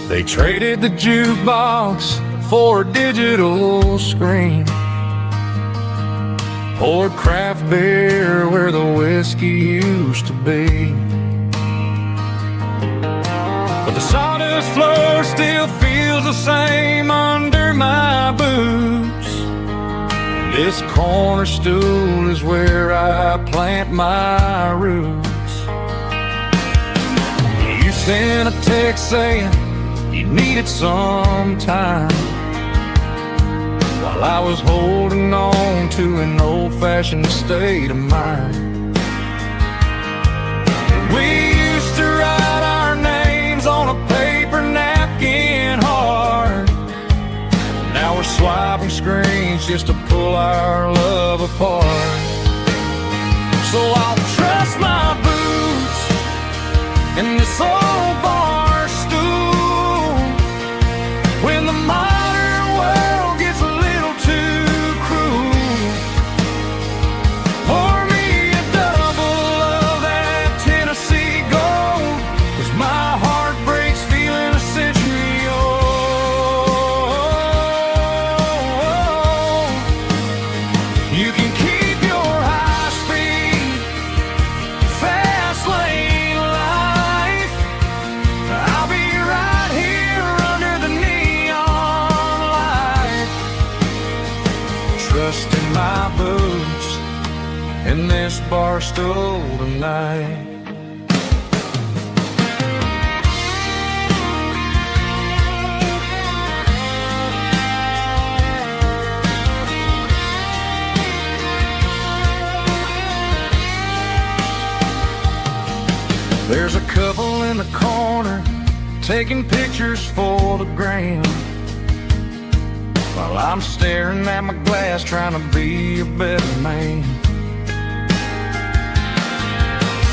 They traded the jukebox for a digital screen, poured craft beer where the whiskey used to be. But the sawdust floor still feels the same under my boots. This corner stool is where I plant my roots. You sent a text saying you needed some time, while I was holding on to an old-fashioned state of mind. We used to write our names on a paper napkin hard. Now we're swiping screens just to pull our love apart. So I'll trust my boots in this old bar stool when the modern world gets a little too cruel. Pour me a double of that Tennessee Gold, 'cause my heart breaks feeling a century old. You can keep your high speed fast lane in this bar stool tonight. There's a couple in the corner taking pictures for the gram, while I'm staring at my glass trying to be a better man.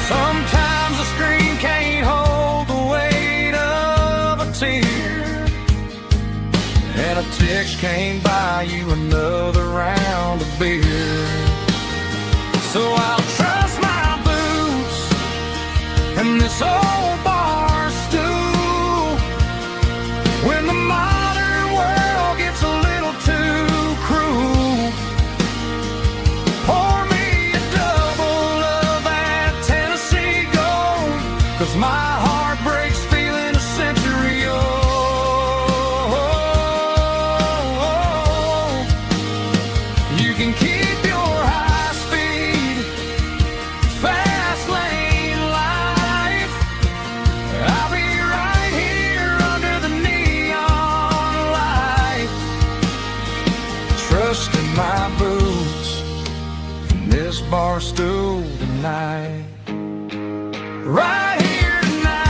Sometimes the screen can't hold the weight of a tear, and a text can't buy you another round of beer. So I'll trust my boots and this old bar stool when the modern world gets a little too cruel. Pour me a double of that Tennessee Gold, 'cause my heart breaks feeling a century old. You can keep your high speed, fast lane life. I'll be right here under the neon light, trusting my boots in this bar stool tonight. Right here tonight,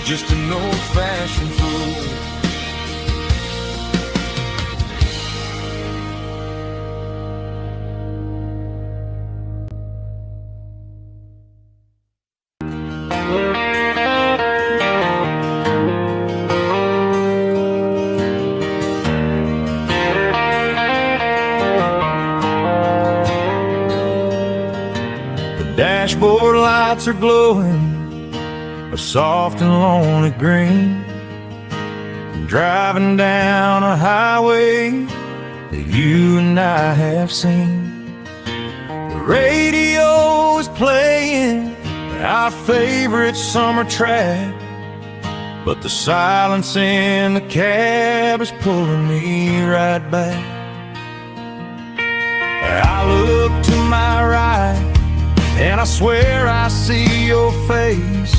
just an old-fashioned fool. Dashboard lights are glowing a soft and lonely green, driving down a highway that you and I have seen. The radio is playing our favorite summer track, but the silence in the cab is pulling me right back. I look to my right and I swear I see your face,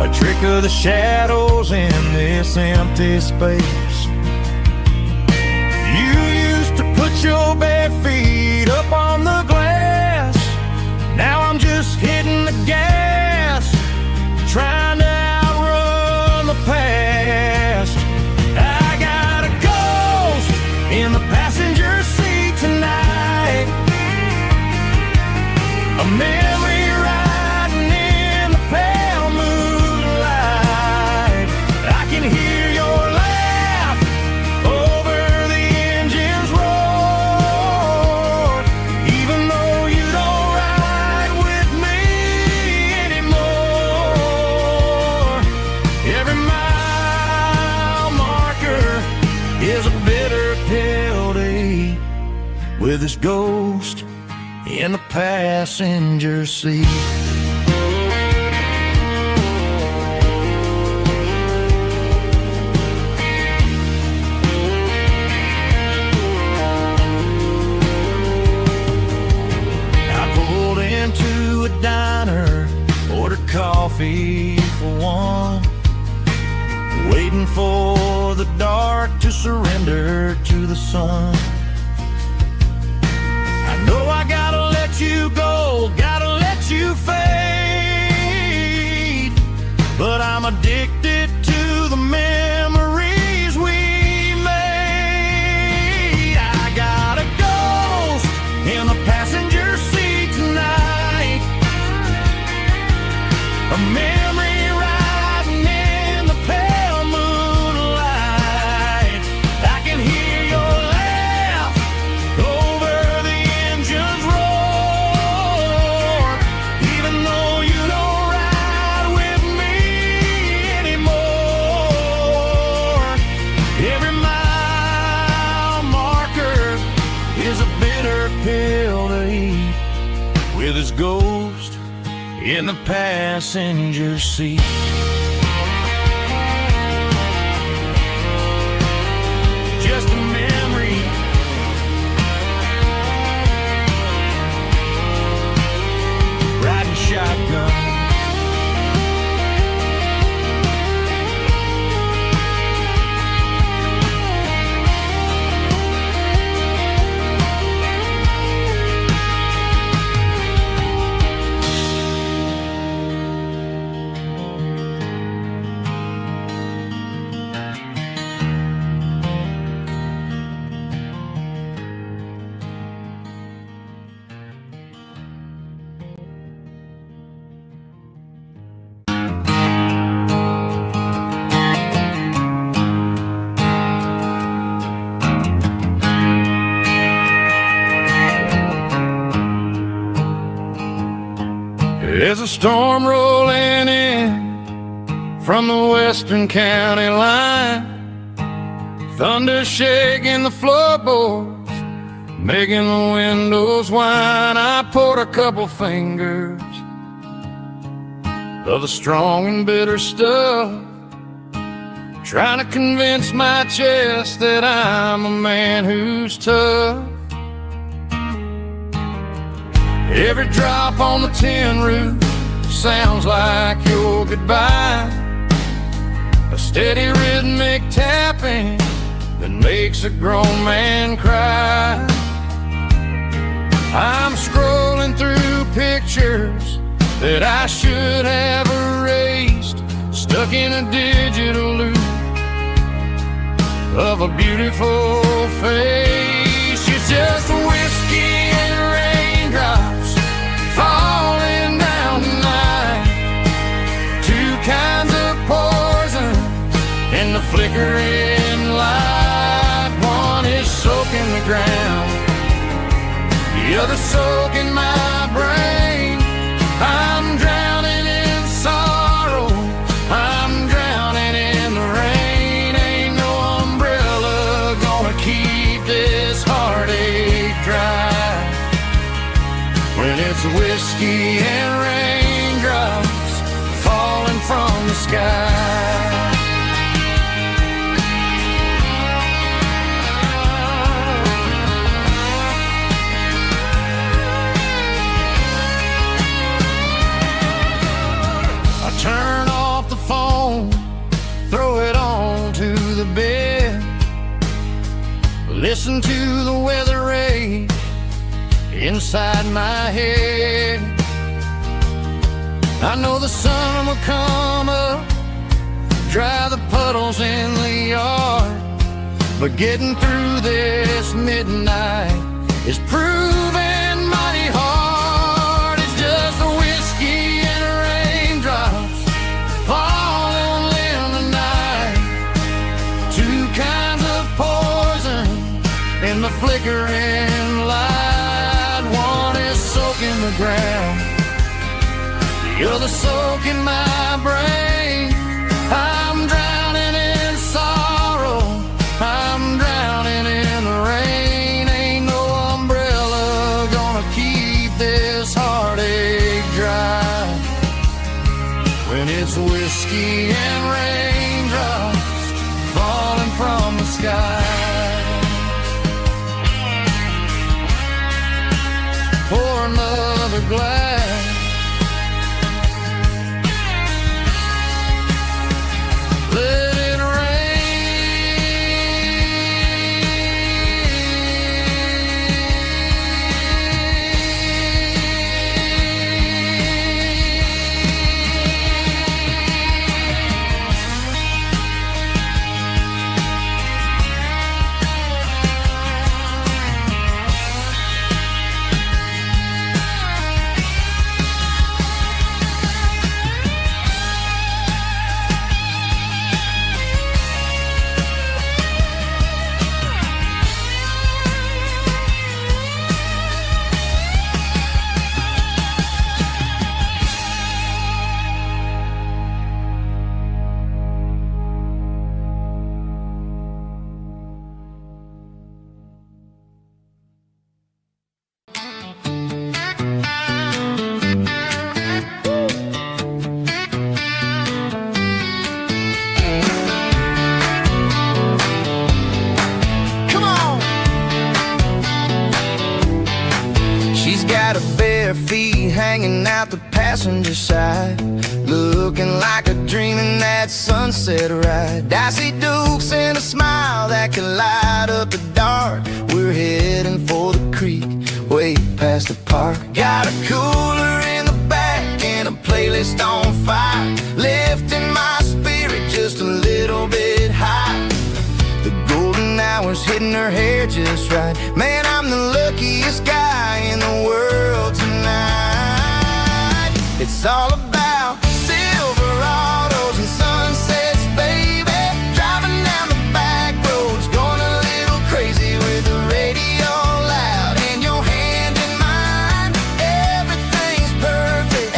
a trick of the shadows in this empty space. You used to put your bare feet up on the glass, now I'm just hitting the gas, trying to outrun the past. I got a ghost in the passenger seat tonight, a memory riding in the pale moonlight. I can hear your laugh over the engine's roar, even though you don't ride with me anymore. Every mile marker is a bitter pill to eat, with this ghost in the passenger seat. I pulled into a diner, ordered coffee for one, waiting for the dark to surrender to the sun. No, I gotta let you go, gotta let you fade, but I'm addicted to the memories we made. I got a ghost in the passenger seat tonight, a memory riding in the pale moonlight. I can hear your laugh over the engine's roar, even though you don't ride with me anymore. Every mile marker is a bitter pill to eat, with his ghost in the passenger seat. There's a storm rolling in from the western county line, thunder shaking the floorboards, making the windows whine. I poured a couple fingers of the strong and bitter stuff, trying to convince my chest that I'm a man who's tough. Every drop on the tin roof sounds like your goodbye, a steady rhythmic tapping that makes a grown man cry. I'm scrolling through pictures that I should have erased, stuck in a digital loop of a beautiful face. It's just whiskey and raindrops falling down tonight, two kinds of poison in the flickering light. One is soaking the ground, the other soaking my brain. I'm drowning in sorrow, I'm drowning in the rain. Ain't no umbrella gonna keep this heartache dry when it's whiskey and raindrops falling from the sky. Turn off the phone, throw it on to the bed, listen to the weather rage inside my head. I know the sun will come up, dry the puddles in the yard, but getting through this midnight is proving mighty hard. It's just a whiskey and raindrops falling in the night, two kinds of poison in the flickering light. One is soaking the ground, the other soaking my brain. I'm drowning in sorrow, I'm drowning in the rain. Ain't no umbrella gonna keep this heartache dry when it's whiskey and raindrops falling from the sky. Pour another glass, let it hanging out the passenger side, looking like a dream in that sunset ride. I see Dukes and a smile that can light up the dark. We're heading for the creek, way past the park. Got a cooler in the back and a playlist on fire, lifting my spirit just a little bit high. The golden hours hitting her hair just right. Man, I'm the luckiest guy in the world tonight. It's all about Silverados and sunsets, baby. Driving down the back roads, going a little crazy with the radio loud and your hand in mine. Everything's perfect.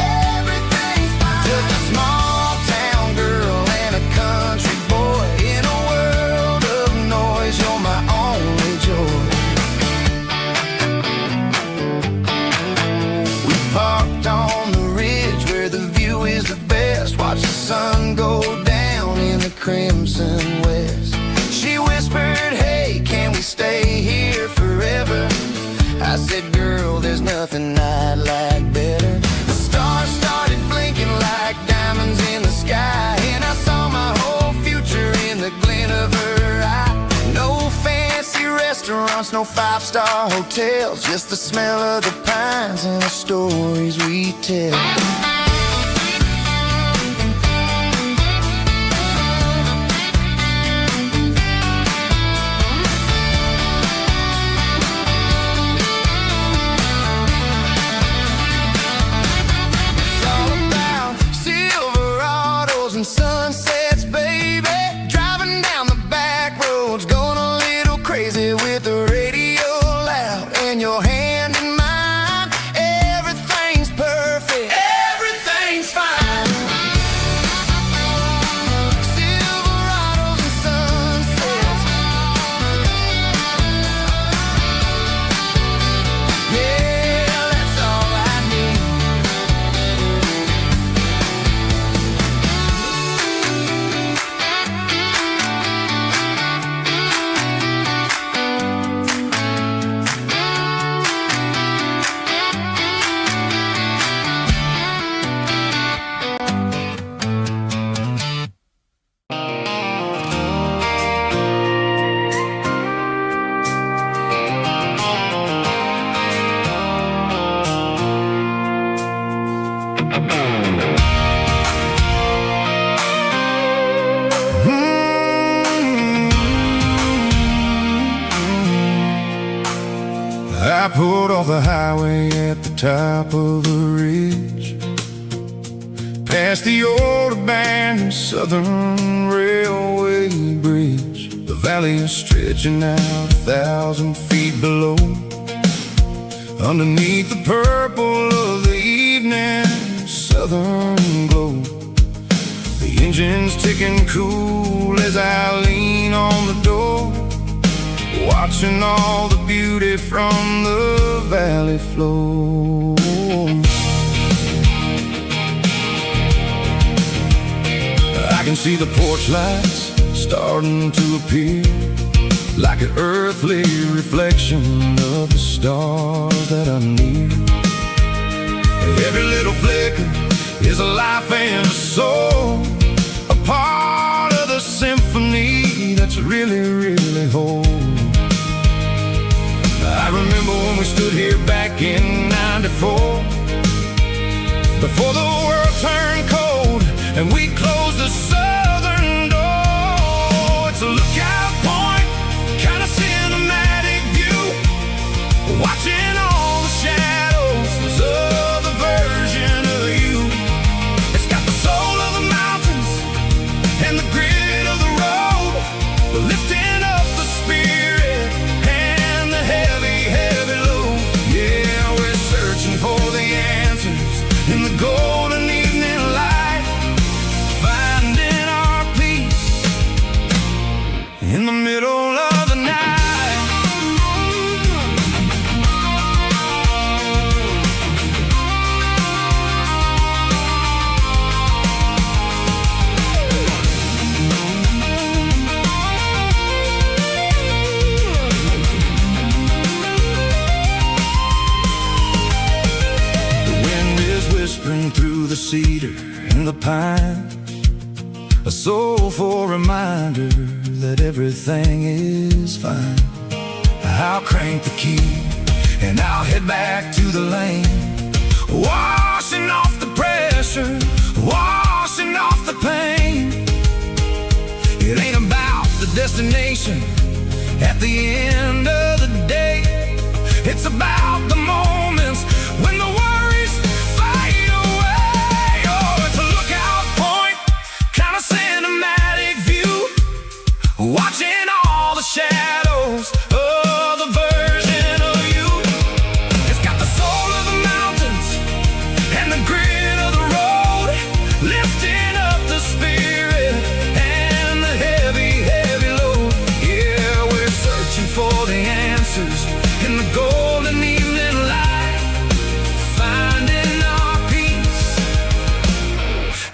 said, girl, there's nothing I'd like better. The stars started blinking like diamonds in the sky, and I saw my whole future in the glint of her eye. No fancy restaurants, no five-star hotels, just the smell of the pines and the stories we tell. Sunsets, baby, driving down the back roads, going a little crazy with the radio loud, and your hand in mine. Everything's perfect, everything's fine. Silverados and sunsets, yeah, that's all I need. I pulled off the highway at the top of the ridge, past the old abandoned Southern Railway bridge. The valley is stretching out 1,000 feet below, underneath the purple of the evening southern glow. The engine's ticking cool as I lean on the door, watching all the beauty from the valley flow. I can see the porch lights starting to appear, like an earthly reflection of the stars that are near. Every little flicker is a life and a soul, a part of the symphony that's really, really whole. I remember when we stood here back in '94, before the world turned cold and we closed the southern door. It's a lookout point, kind of cinematic view, watching all the shadows of the version of you. It's got the soul of the mountains and the grit of the road, lifting up the spirit and the heavy, heavy load. Yeah, we're searching for the answers in the golden evening light, finding our peace in the middle of the night. Whispering through the cedar and the pine, a soulful reminder that everything is fine. I'll crank the key and I'll head back to the lane, washing off the pressure, washing off the pain. It ain't about the destination at the end of the day, it's about the moments when the worries fade away. Oh, it's a lookout point, kind of cinematic view, watching all the shadows of the version of you. It's got the soul of the mountains and the grit of the road, lifting up the spirit and the heavy, heavy load. Yeah, we're searching for the answers in the golden evening light, finding our peace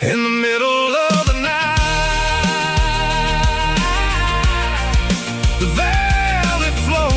in the middle of the night. The valley flow,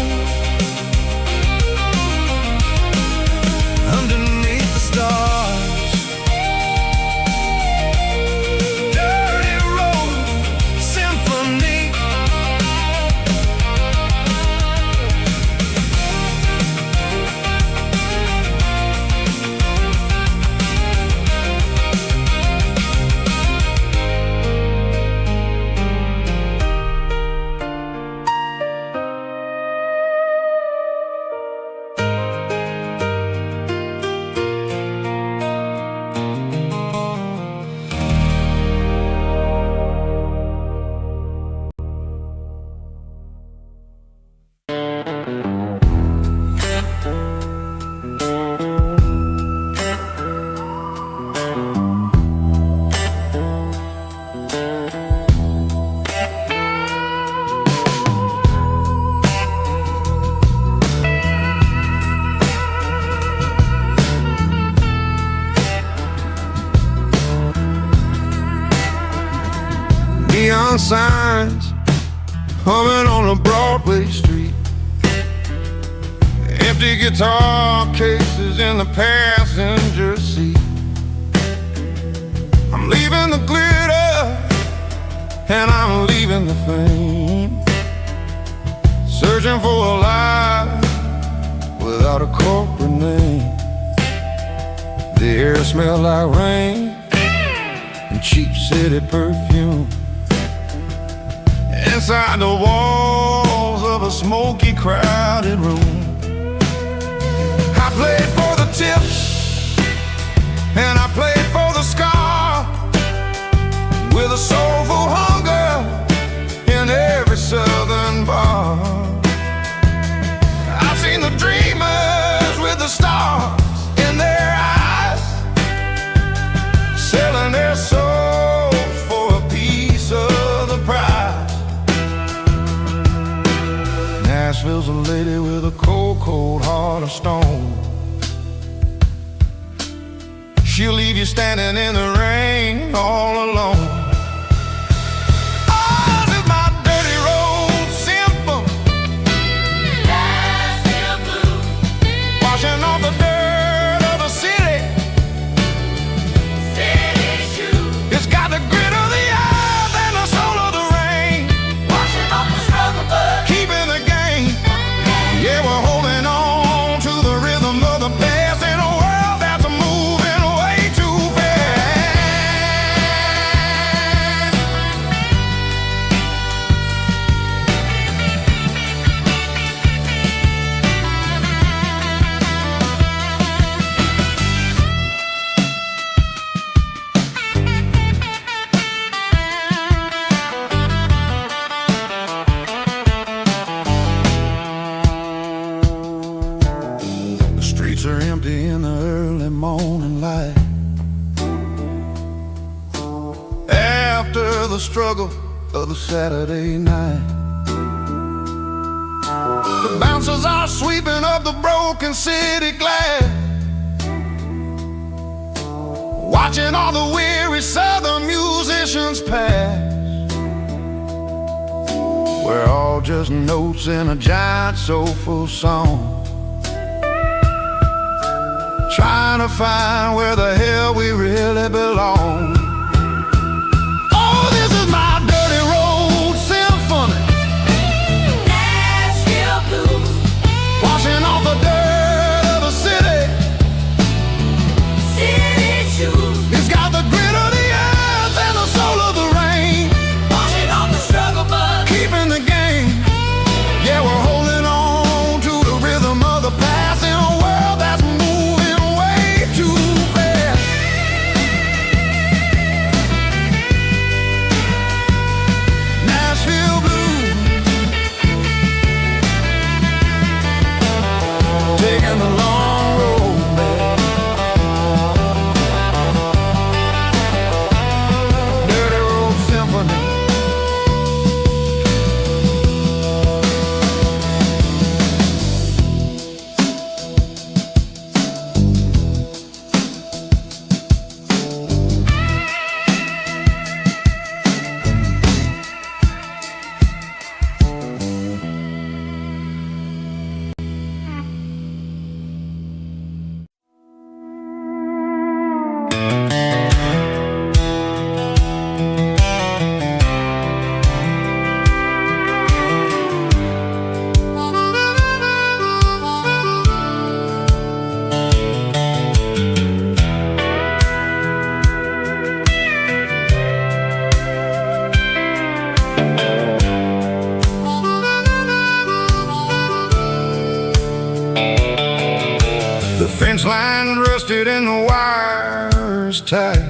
neon signs humming on a Broadway street. Empty guitar cases in the passenger seat. I'm leaving the glitter and I'm leaving the fame, searching for a life without a corporate name. The air smelled like rain and cheap city perfume. Inside the walls of a smoky, crowded room, I played for the tips and I played for the scar, with a soulful hunger in every southern bar. I've seen the dreamers with the stars in their eyes, selling their souls for a piece of the prize. Nashville's a lady with a cold, cold heart of stone. She'll leave you standing in the rain all alone. Oh, this is my dirty road symphony, Nashville blues, washing off the dirt of the city, city shoes. It's got the grit of the earth and the soul of the rain, washing off the struggle but keeping the game. Yeah, we're holding on to the rhythm of the past in a world that's moving way too fast. The streets are empty in the early morning light, after the struggle of the Saturday night. The bouncers are sweeping up the broken city glass, watching all the weary southern musicians pass. We're all just notes in a giant soulful song, trying to find where the hell we really belong. Oh, this is my dirty road symphony, Nashville blues, washing off the dirt of the city, city shoes. It's got the grit of the earth and the soul of the rain, washing off the struggle but keeping the game. Yeah, we're holding on to the rhythm of the past in a world that's moving way too fast. Nashville blues, taking the long road back. Dirty road symphony. The fence line rusted and the wires tight,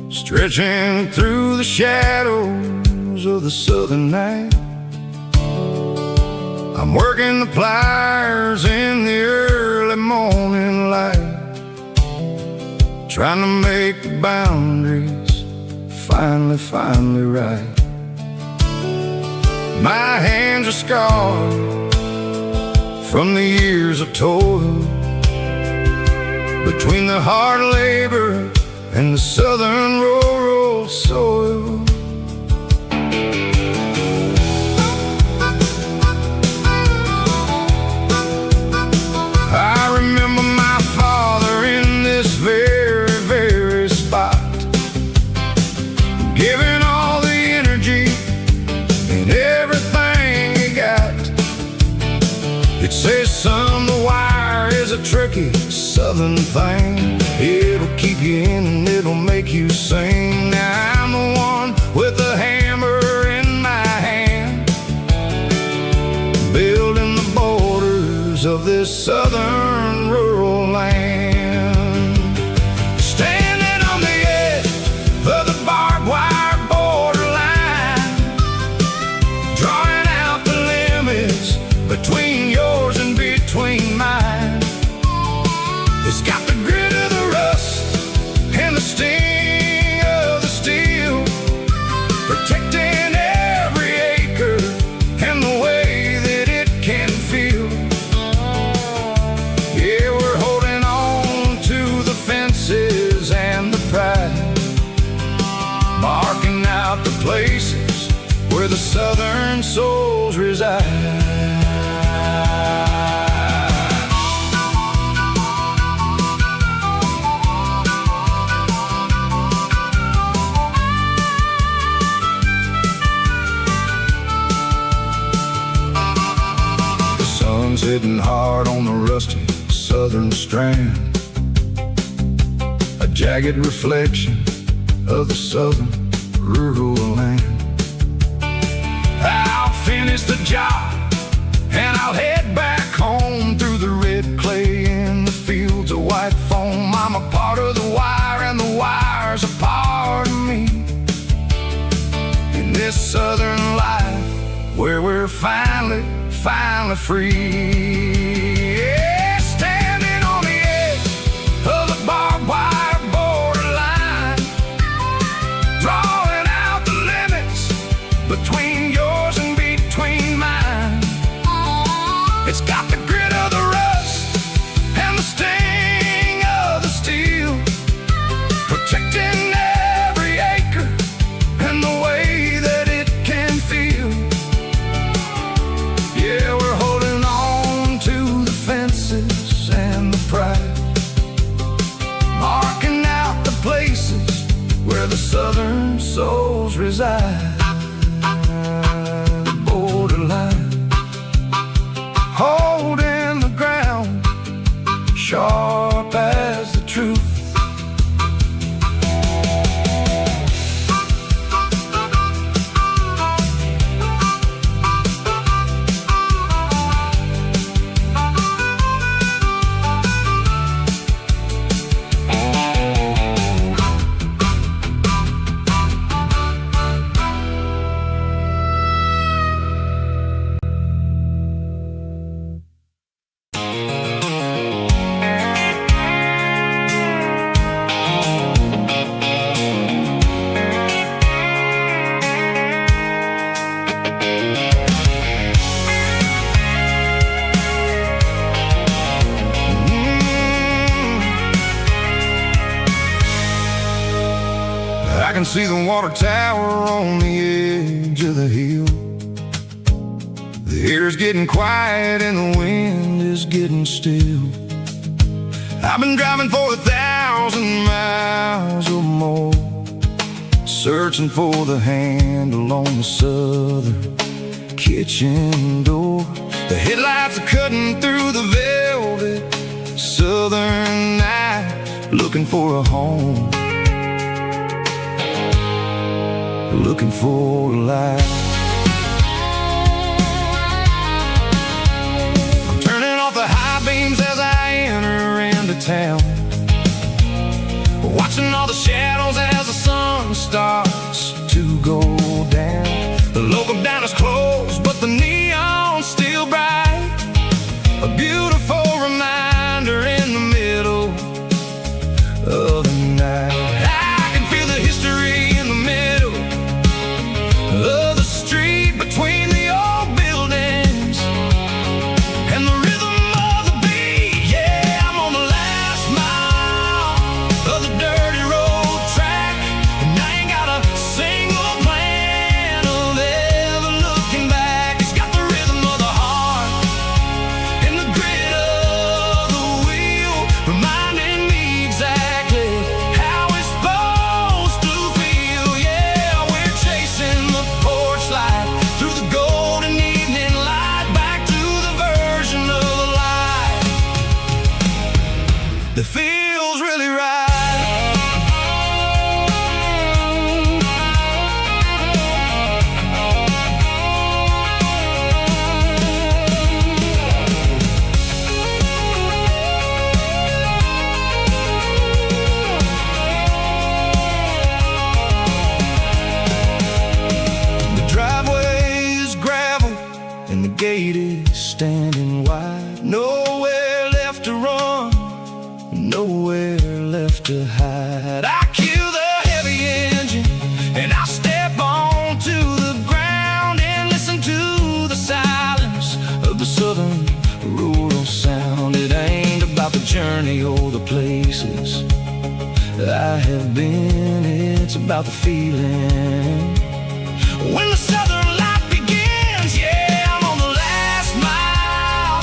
stretching through the shadows of the southern night. I'm working the pliers in the early morning light, trying to make the boundaries finally right. My hands are scarred from the years of toil, between the hard labor and the southern rural soil. tricky southern thing. It'll keep you in and it'll make you sing. Now I'm the one with the hammer in my hand, building the borders of this southern rural land. Standing on the edge of the barbed wire borderline, drawing out the limits between yours and between mine. It's got the grit of the rust and the sting of the steel, protecting every acre and the way that it can feel. Yeah, we're holding on to the fences and the pride, marking out the places where the southern souls reside. Hitting hard on the rusty southern strand, a jagged reflection of the southern rural land. I'll finish the job and I'll head back home through the red clay in the fields of white foam. I'm a part of the wire and the wire's a part of me, in this southern life where we're finally free. Yeah, standing on the edge of the barbed wire borderline, drawing out the limits between yours and between mine. It's got the grit of the rust and the sting of the steel, protecting every acre and the way that it can feel. Yeah, we're holding on to the fences and the pride, marking out the places where the southern souls reside. The borderline, holding the ground, sharp as the truth. I can see the water tower on the edge of the hill. The air's getting quiet and the wind is getting still. I've been driving for 1,000 miles or more, searching for the handle on the southern kitchen door. The headlights are cutting through the velvet southern night, looking for a home, looking for a life. I'm turning off the high beams as I enter into town, watching all the shadows as the sun starts to go down. The local diner's closed, but the neon's still bright, a beautiful reminder in the middle of the night. I can feel the history in the middle of the and the gate is standing wide. Nowhere left to run, nowhere left to hide. I kill the heavy engine and I step onto the ground and listen to the silence of the southern rural sound. It ain't about the journey or the places I have been, it's about the feeling. When the southern life begins, yeah, I'm on the last mile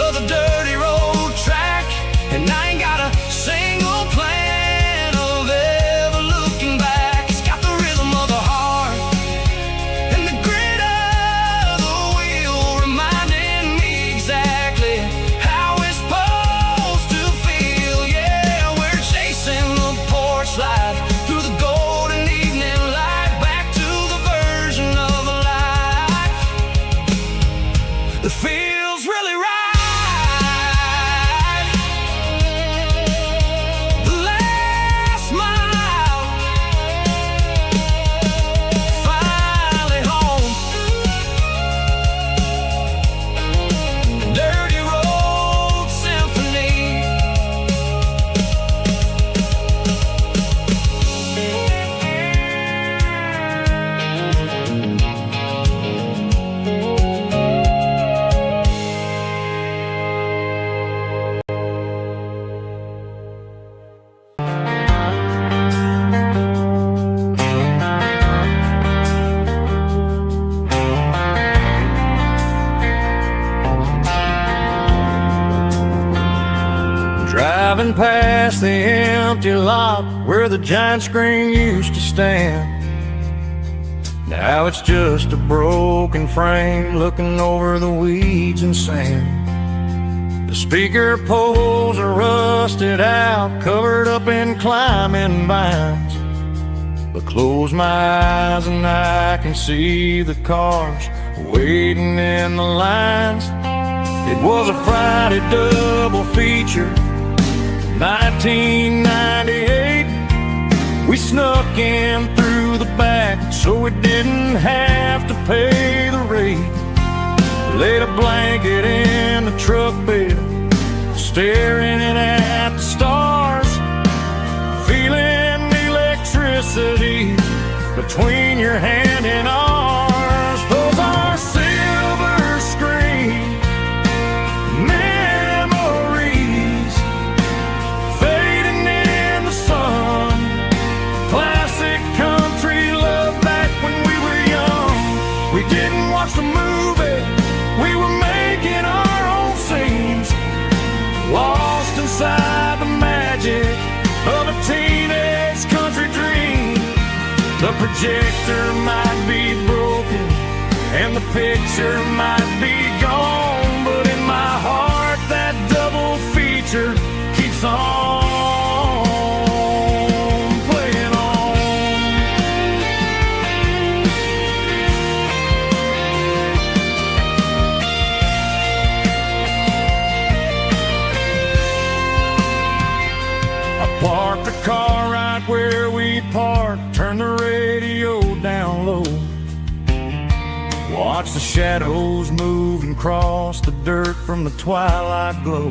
of the dirty road track, and I ain't got a single plan of ever looking back. It's got the rhythm of the heart and the grit of the wheel, reminding me exactly how it's supposed to feel. Yeah, we're chasing the porch light through the golden evening light, back to the version of a life that feels really right. The last mile, finally home. Dirty road symphony. Driving past the empty lot where the giant screen used to stand. Now it's just a broken frame looking over the weeds and sand. The speaker poles are rusted out, covered up in climbing vines. But close my eyes and I can see the cars waiting in the lines. It was a Friday double feature, 1998. We snuck in through the back so we didn't have to pay the rate. Laid a blanket in the truck bed, staring at the stars, feeling the electricity between your hand and ours. Those are silver screen memories fading in the sun. Classic country love back when we were young. We didn't watch the movie, we were making our own scenes, lost inside the magic of a teenage country dream. The projector might be broken and the picture might be gone, but in my heart that double feature keeps on playing on. I parked the car right where we parked, turned the radio down low, watch the shadows move and cross the dirt from the twilight glow.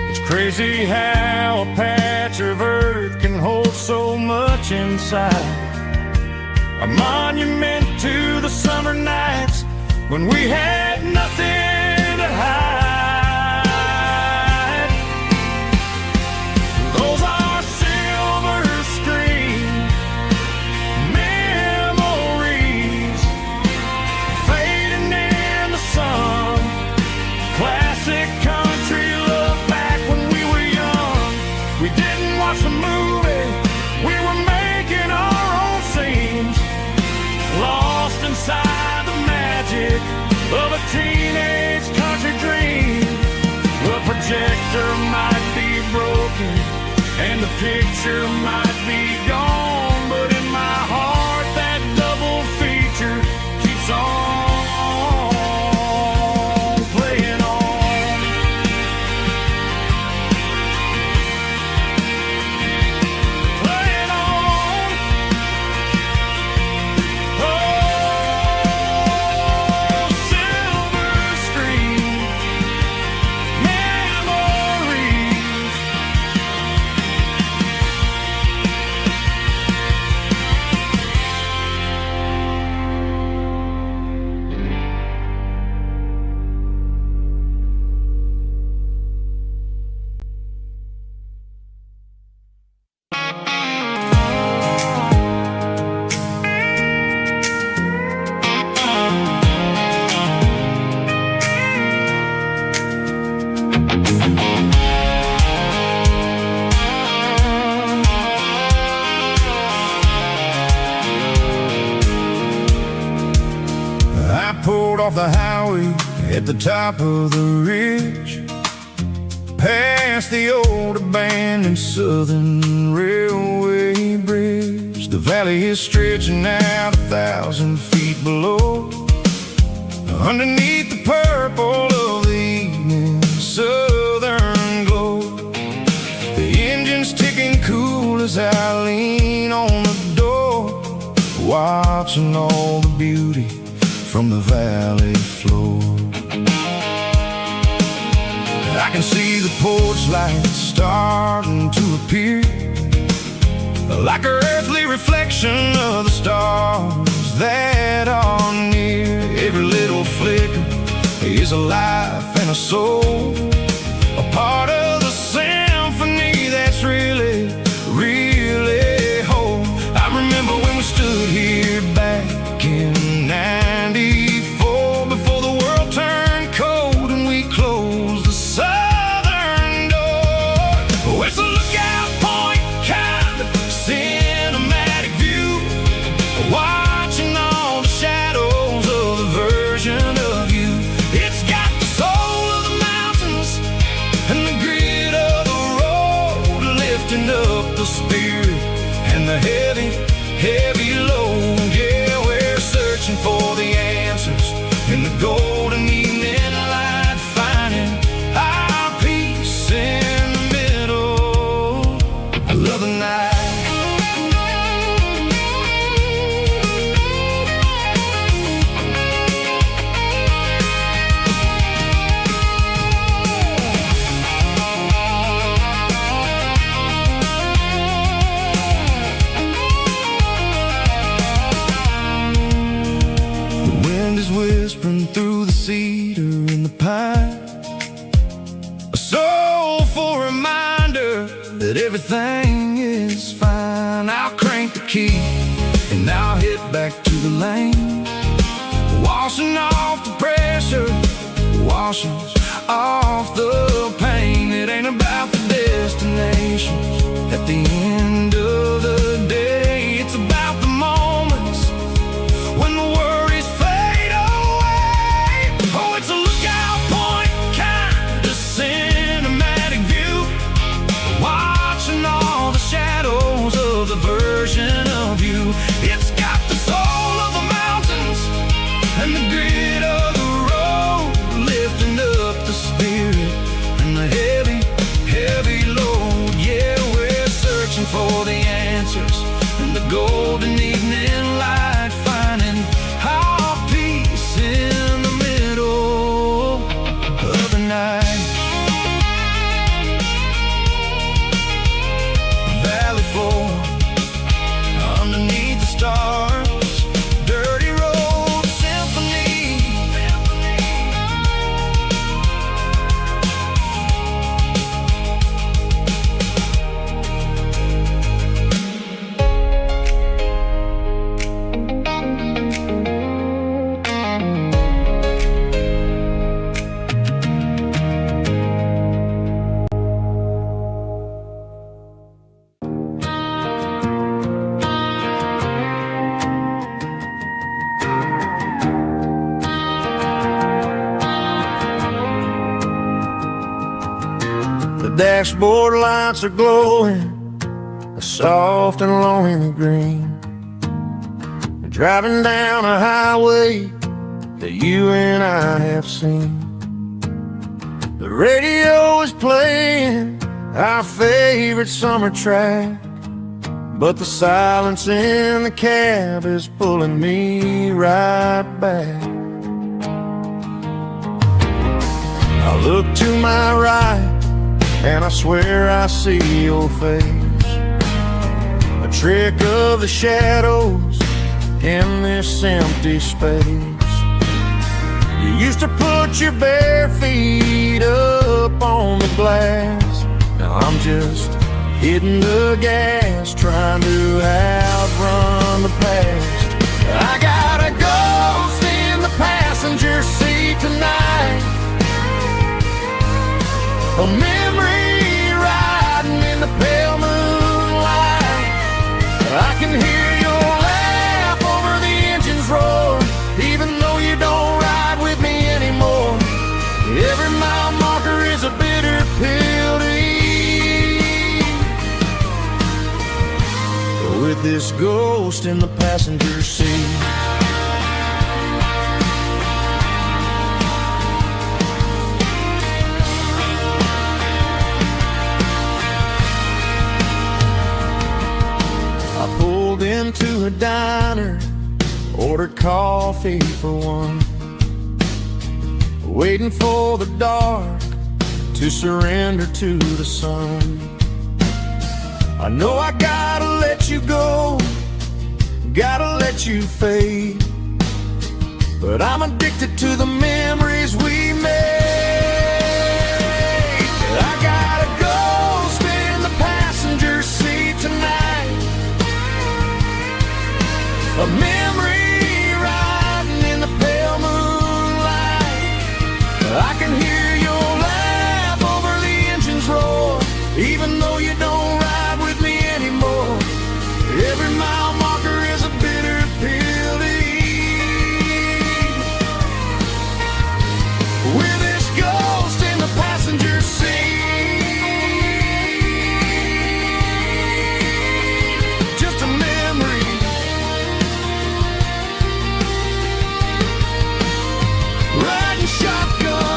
It's crazy how a patch of earth can hold so much inside. A monument to the summer nights when we had nothing to hide. Those are silver screen memories fading in the sun. Classic country love back when we were young. We didn't watch the movie, we were making our own scenes, lost inside the magic of a teenage country dream. The projector might be broken and the picture might be gone, but in my heart that double feature keeps on playing on. Playing on. Oh, silver the highway at the top of the ridge, past the old abandoned Southern Railway bridge. The valley is stretching out 1,000 feet below, underneath the purple of the evening southern glow. The engine's ticking cool as I lean on the door, watching all the beauty from the valley floor. I can see the porch lights starting to appear, like an earthly reflection of the stars that are near. Every little flicker is a life and a soul, a part of the symphony that's really, really whole. I remember when we stood here back in '94, before the world turned cold and we closed the southern door. Oh, it's a lookout point, kind of cinematic view, watching all the shadows of the version of you. It's got the soul of the mountains and the grit of the road, lifting up the spirit and the heavy, heavy load. Yeah, we're searching for the answers in the golden evening light, finding our peace in the middle of the night. The wind is whispering through the cedar and the pine, a soulful reminder that everything is fine. I'll crank the key and I'll hit back to the lane, washing off the pressure, washing off the pain. It ain't about the destination at the end of the day, it's about the moments when the worries fade away. Oh, it's a lookout point, kind of cinematic view, watching all the shadows of the version of you. It's got the soul of the mountains and the grit of the road, lifting up the spirit and the heavy, heavy load. Yeah, we're searching for the answers in the golden evening light, finding our peace in the middle of the night. Valley floor, underneath the stars, dirty road symphony. The dashboard lights are glowing, a soft and lonely green. Driving down a highway that you and I have seen. The radio is playing our favorite summer track, but the silence in the cab is pulling me right back. I look to my right and I swear I see your face, a trick of the shadows in this empty space. You used to put your bare feet up on the glass, now I'm just hitting the gas, trying to outrun the past. I got a ghost in the passenger seat tonight, a memory riding in the pale moonlight. I can hear your laugh over the engine's roar, even though you don't ride with this ghost in the passenger seat. I pulled into a diner, ordered coffee for one, waiting for the dark to surrender to the sun. I know I gotta let you go, gotta let you fade, but I'm addicted to the memories we made. I got a ghost in the passenger seat tonight, a memory riding in the pale moonlight. I can hear your laugh over the engine's roar, even though you don't ride with me anymore. Every mile marker is a bitter pill to eat. With this ghost in the passenger seat, just a memory, riding shotgun.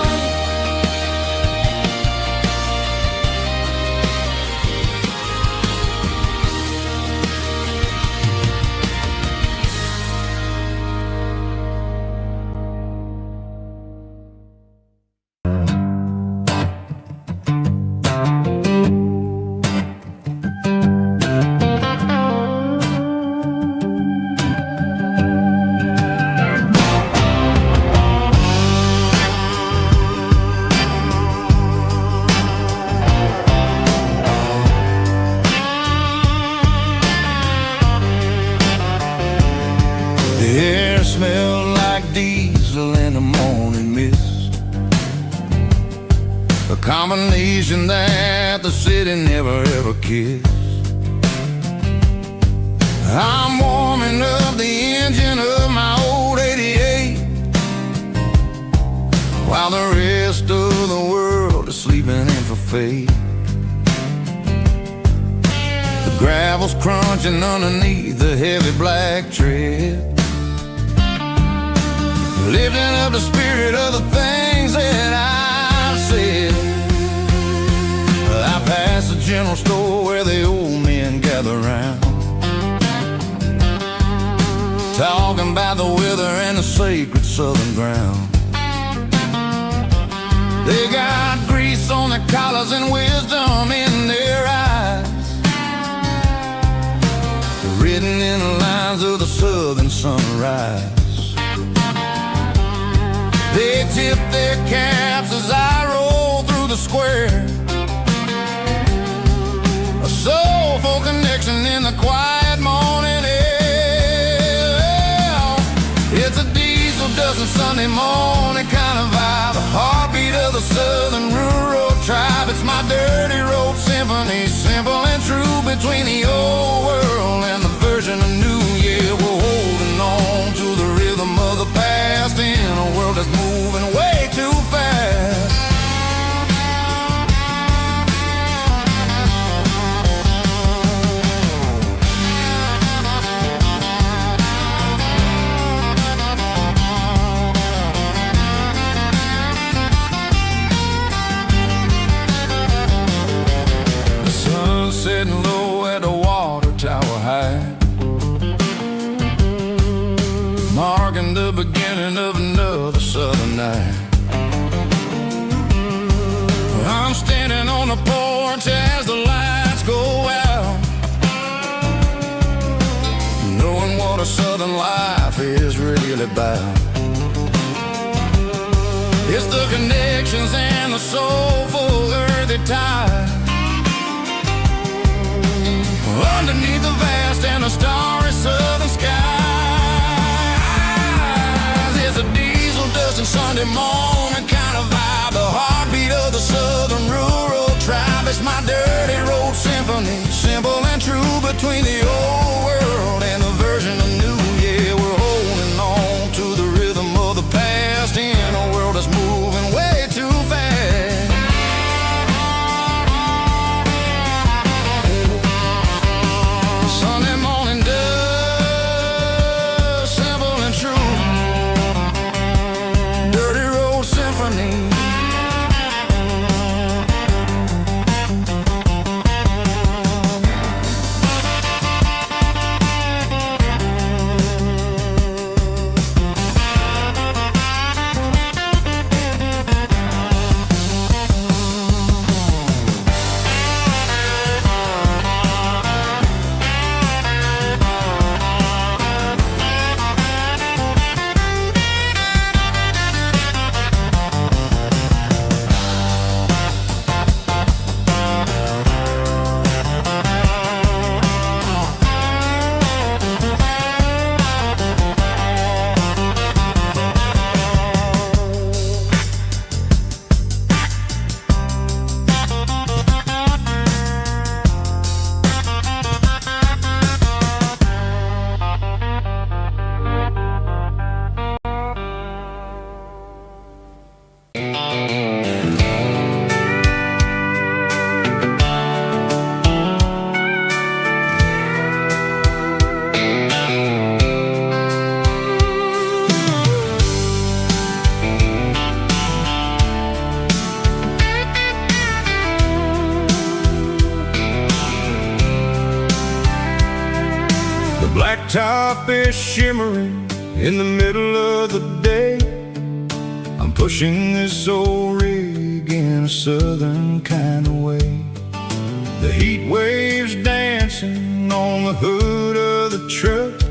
The air smelled like diesel in the morning mist, a combination that the city never ever kissed. I'm warming up the engine of my old 88, while the rest of the world is sleeping in for fate. The gravel's crunching underneath the heavy black tread, lifting up the spirit of the things that I've said. I passed the general store where the old men gather round, talking about the weather and the sacred southern ground. They got grease on their collars and wisdom in their eyes, written in the lines of the southern sunrise. They tip their caps as I roll through the square, a soulful connection in the quiet morning air. It's a diesel dozen Sunday morning kind of vibe, the heartbeat of the southern rural tribe. It's my dirty road symphony, simple and true, between the old world and the version of new. Yeah, we're holding on to the rhythm of the past in a world that's moving way too fast. The sun's setting low at the water tower high, marking the beginning of another southern night. I'm standing on the porch as the lights go out, knowing what a southern life is really about. It's the connections and the soulful earthy tide, underneath the vast and the starry southern skies. It's a diesel dusting Sunday morning kind of vibe, the heartbeat of the southern rural tribe. It's my dirty road symphony, simple and true, between the old world and the version of new. Yeah, we're holding on to the rhythm of the past in a world that's moving way too fast. Sunday morning blacktop is shimmering in the middle of the day. I'm pushing this old rig in a southern kind of way. The heat waves dancing on the hood of the truck,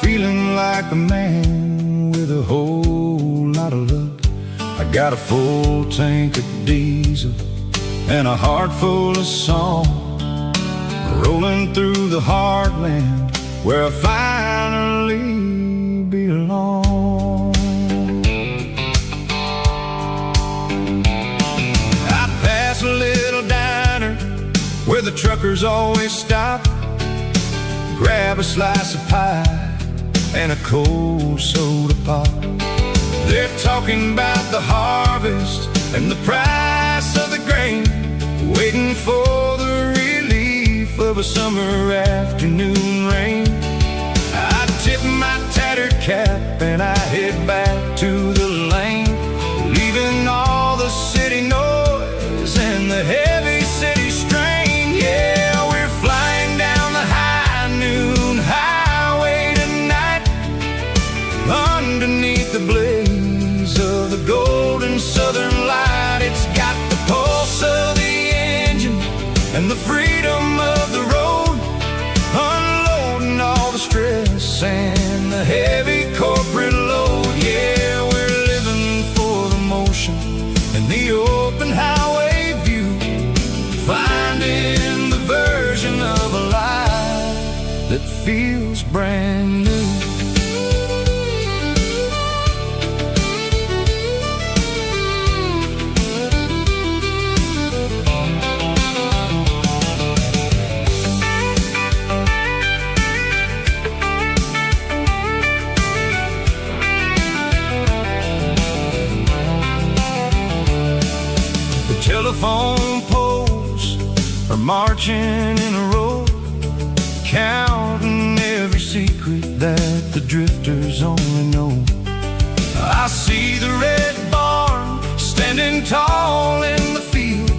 feeling like a man with a whole lot of luck. I got a full tank of diesel and a heart full of song, rolling through the heartland where I finally belong. I pass a little diner where the truckers always stop, grab a slice of pie and a cold soda pop. They're talking about the harvest and the price of the grain, waiting for the relief of a summer afternoon rain. I tip my tattered cap and I head back to the lane, leaving all the city noise and the heavy city strain. Yeah, we're flying down the high noon highway tonight, underneath the blaze of the golden southern light. It's got the pulse of the engine and the freedom of the road, unloading all the stress and the heavy corporate load. Yeah, we're living for the motion and the open highway view, finding the version of a life that feels brand new. Telephone poles are marching in a row, counting every secret that the drifters only know. I see the red barn standing tall in the field,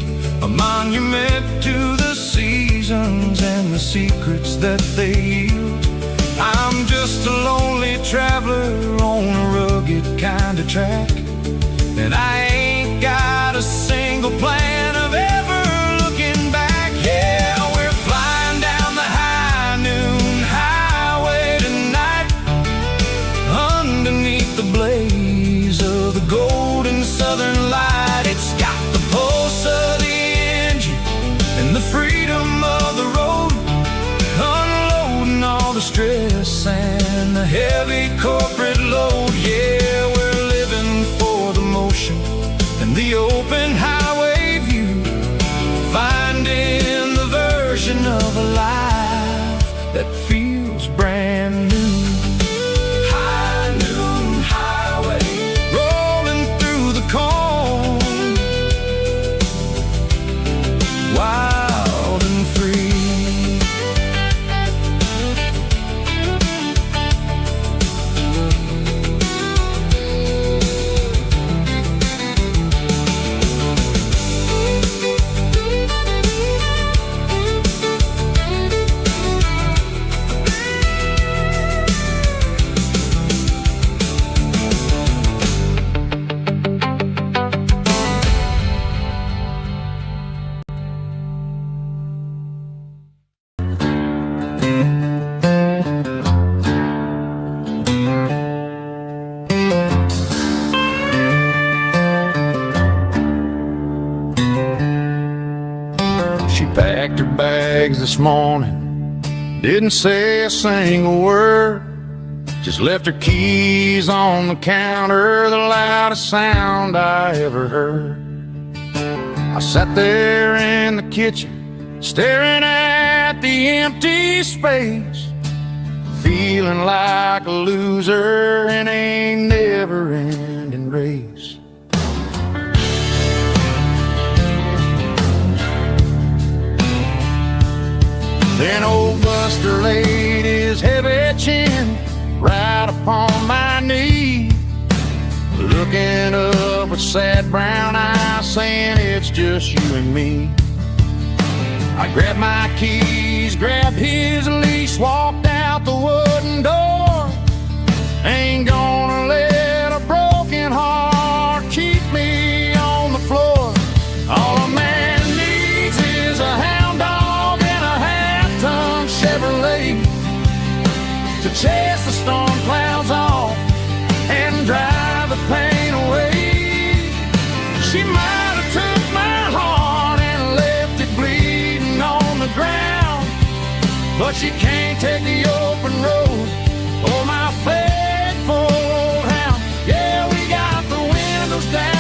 a monument to the seasons and the secrets that they yield. I'm just a lonely traveler on a rugged kind of track, and I ain't got a single plan of ever looking back. Yeah, we're flying down the high noon highway tonight, underneath the blaze of the golden southern light. It's got the pulse of the engine and the freedom of the road, unloading all the stress and the heavy corporate load. Yeah, we're living for the motion and the open highway view, finding the version of a life that feels brand new. High noon highway, rolling through the corn, wild and free. Packed her bags this morning, didn't say a single word, just left her keys on the counter, the loudest sound I ever heard. I sat there in the kitchen, staring at the empty space, feeling like a loser in a never-ending race. Then old Buster laid his heavy chin right upon my knee, looking up with sad brown eyes, saying it's just you and me. I grabbed my keys, grabbed his leash, walked out out the wooden door. Ain't gonna let a broken heart keep me on the floor. All a man needs is a hound dog and a half-ton Chevrolet to chase the storm clouds off and drive the pain away. She might have took my heart and left it bleeding on the ground, but she can't take the open road or my faithful old hound. Yeah, we got the windows down,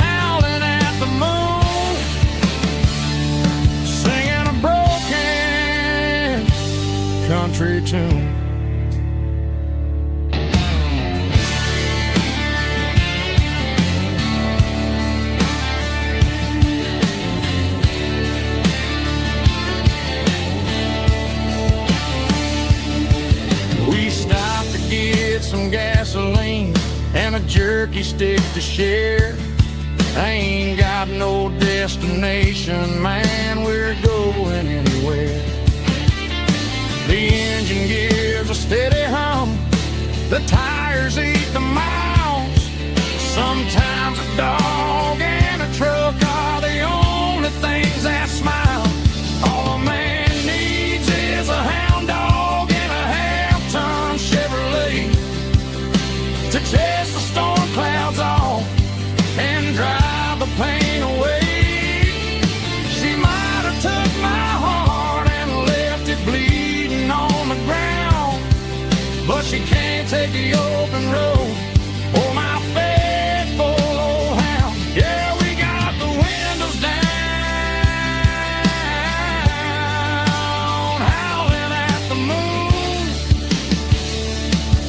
howling at the moon, singing a broken country tune. Some gasoline and a jerky stick to share. I ain't got no destination, man, we're going anywhere. The engine gives a steady hum, the tires eat the miles. Sometimes a dog and a truck are the only things that smile. All a man needs is a hound dog and a half-ton Chevrolet to chase the storm clouds off and drive the pain away. She might have took my heart and left it bleeding on the ground, but she can't take the open road or my faithful old hound. Yeah, we got the windows down, howling at the moon,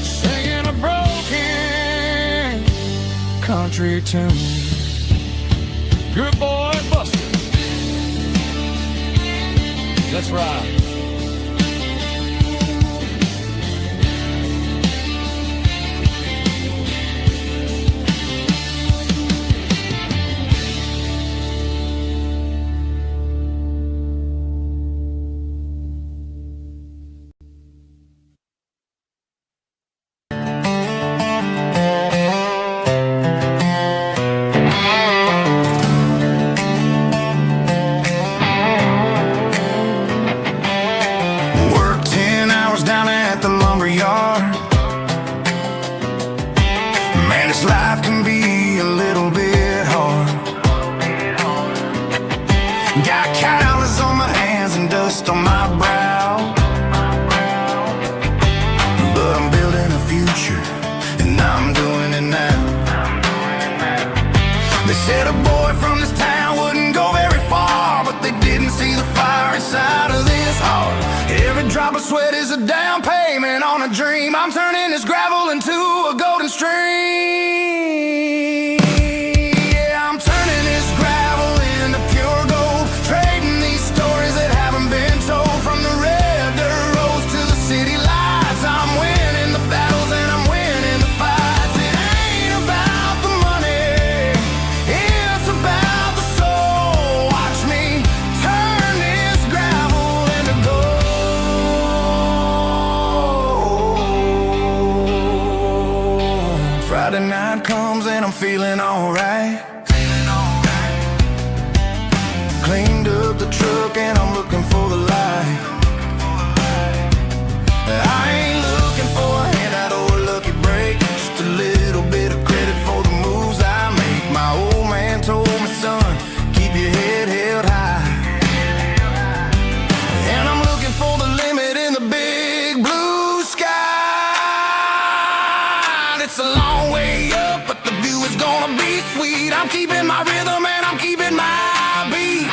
singing a broken country tune. Good boy, Buster. Let's ride. I'm turning this gravel into a golden stream. Yeah, I'm turning this gravel into pure gold, trading these stories that haven't been told. From the red dirt roads to the city lights, I'm winning the battles and I'm winning the fights. It ain't about the money, it's about the soul. Watch me turn this gravel into gold. Friday night comes and I'm feeling alright. Cleaned up the truck and I'm looking for the light. I ain't looking for a handout or a lucky break, just a little bit of credit for the moves I make. My old man told me, son, keep your head held high. And I'm looking for the limit in the big blue sky. It's a long way up, but the view is gonna be sweet. I'm keeping my rhythm and I'm keeping my beat.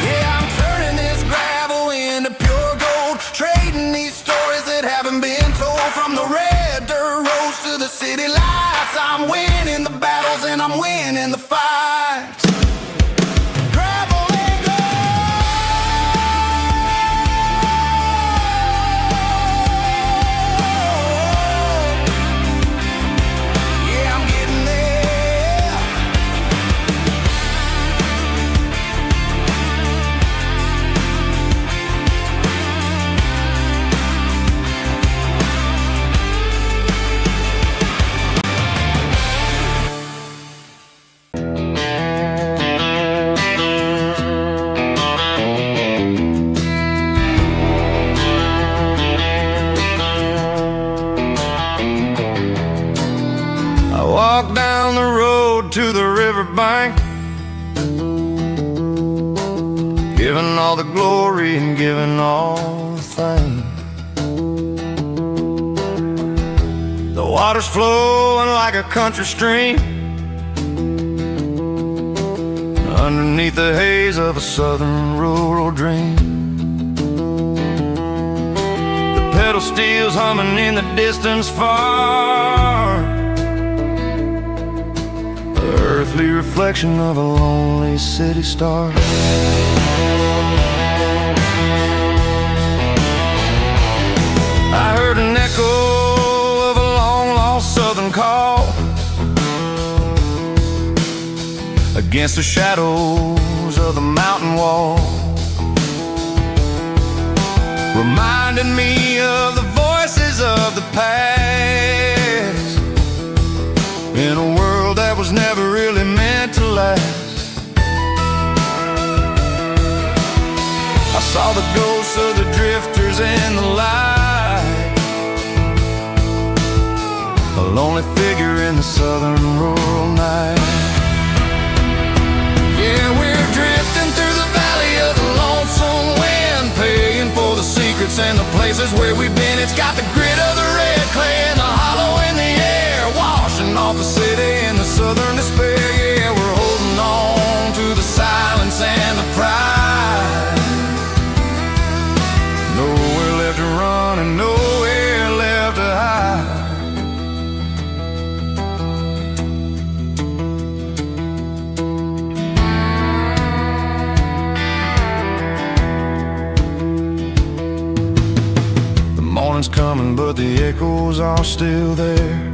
Yeah, I'm turning this lights. Gravel and gold. Yeah, I'm getting there. I walk down the road to the riverbank, giving all the glory and giving all the thanks. The water's flowing like a country stream underneath the haze of a southern rural dream. The pedal steel's humming in the distance far, the earthly reflection of a lonely city star. I heard an echo of a long-lost southern call against the shadows of the mountain wall, reminding me of the voices of the past in a world that was never really meant to last. I saw the ghosts of the drifters in the light, a lonely figure in the southern rural night. Yeah, we're drifting through the valley of the lonesome wind, paying for the secrets and the places where we've been. It's got the grit of the red clay and the hollow in the air, washing off the city and the southern despair. Yeah, we're holding on to the silence and the pride. Nowhere left to run and nowhere left to hide. The morning's coming, but the echoes are still there.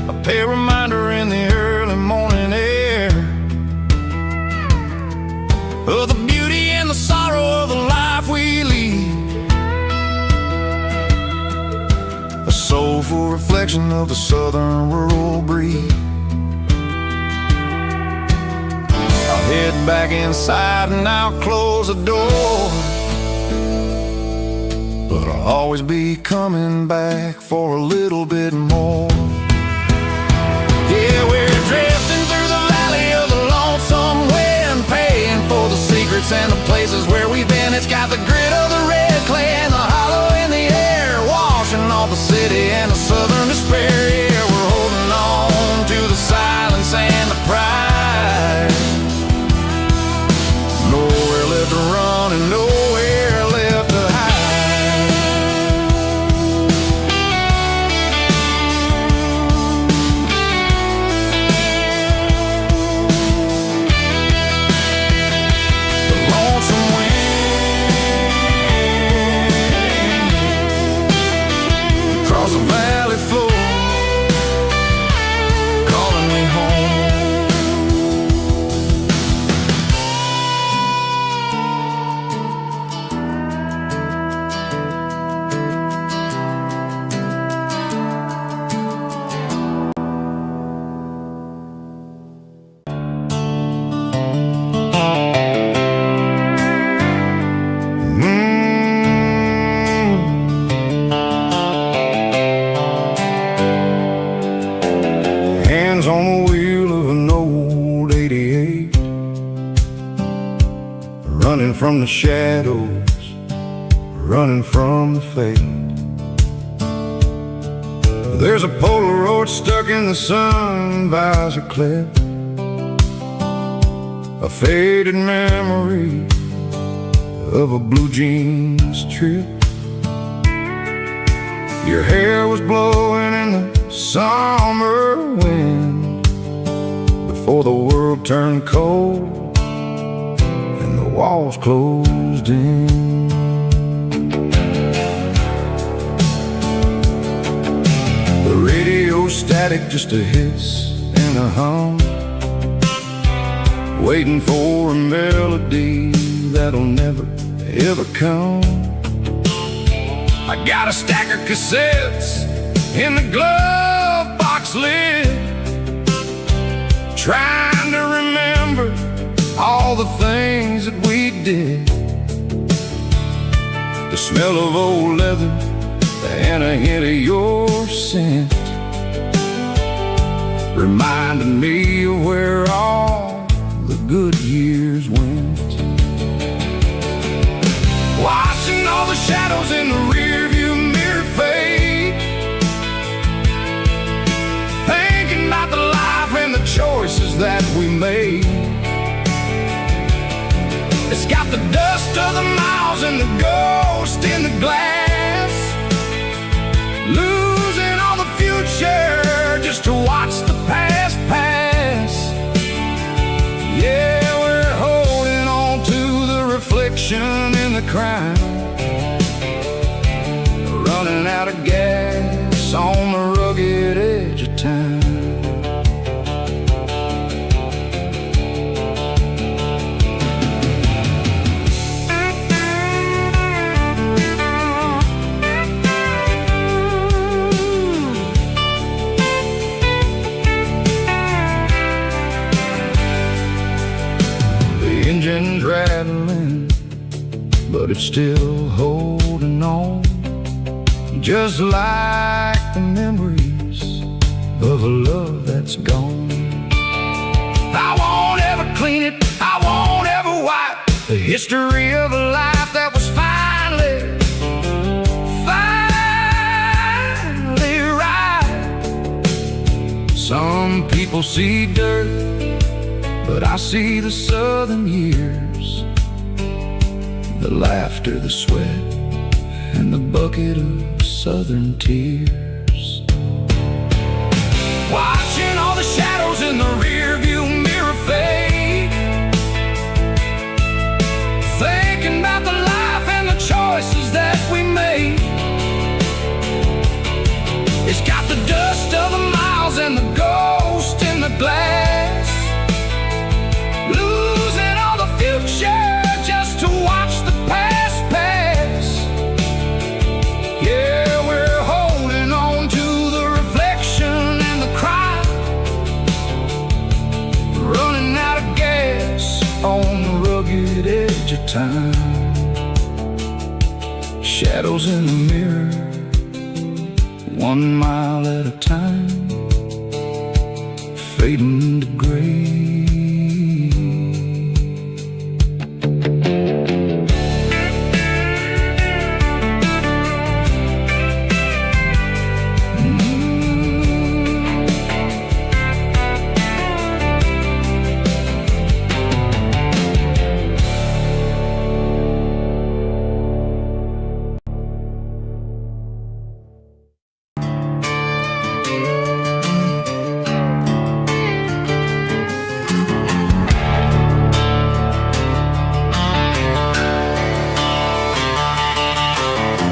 A pale reminder in the early morning air of the beauty and the sorrow of the life we lead, a soulful reflection of the southern rural breed. I'll head back inside and I'll close the door, but I'll always be coming back for a little bit more. Yeah, we're drifting through the valley of the lonesome wind, paying for the secrets and the places where we've been. It's got the grit of the red clay and the hollow in the air, washing off the city and the southern despair. Yeah, we're holding on to the silence and the pride. Nowhere left to run and nowhere left to hide. The lonesome wind across the valley floor, calling me home. Hands on the wheel of an old 88, running from the shadows, running from the fate. There's a Polaroid stuck in the sun visor clip, a faded memory of a blue jeans trip. Your hair was blowing in the summer wind, before the world turned cold and the walls closed in. The radio static, just a hiss and a hum, waiting for a melody that'll never ever come. I got a stack of cassettes in the glove box lid, trying to remember all the things that we did. The smell of old leather and a hint of your scent reminded me of where all the good years went. Watching all the shadows in the rearview mirror fade, thinking about the life and the choices that we made. It's got the dust of the miles and the ghost in the glass, losing all the future just to watch the past pass. Yeah, we're holding on to the reflection in the crowd, running out of gas on the rugged edge of town. Engine's rattling, but it's still holding on, just like the memories of a love that's gone. I won't ever clean it, I won't ever wipe the history of a life that was finally right. Some people see dirt, but I see the southern years, the laughter, the sweat, and the bucket of southern tears. Watching all the shadows in the rearview mirror fade, thinking about the life and the choices that we made. It's got the dust of the miles and the ghost in the glass, losing all the future just to watch the past pass. Yeah, we're holding on to the reflection and the crowd, running out of gas on the rugged edge of time. Shadows in the mirror, 1 mile at a time, fading to gray.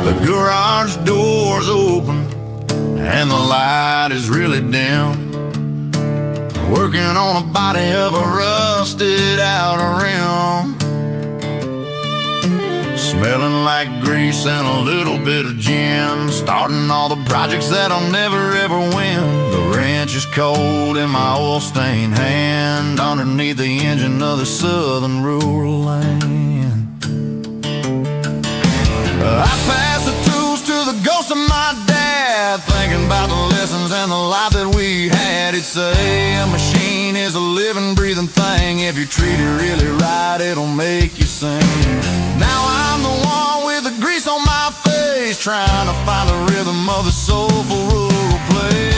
The garage door's open and the light is really dim, working on a body of a rusted out rim, smelling like grease and a little bit of gin, starting all the projects that I'll never ever win. The wrench is cold in my oil-stained hand, underneath the engine of the southern rural land. I pass the tools to the ghost of my dad, thinking about the lessons and the life that we had. He'd say a machine is a living, breathing thing. If you treat it really right, it'll make you sing. Now I'm the one with the grease on my face, trying to find the rhythm of the soulful rural place.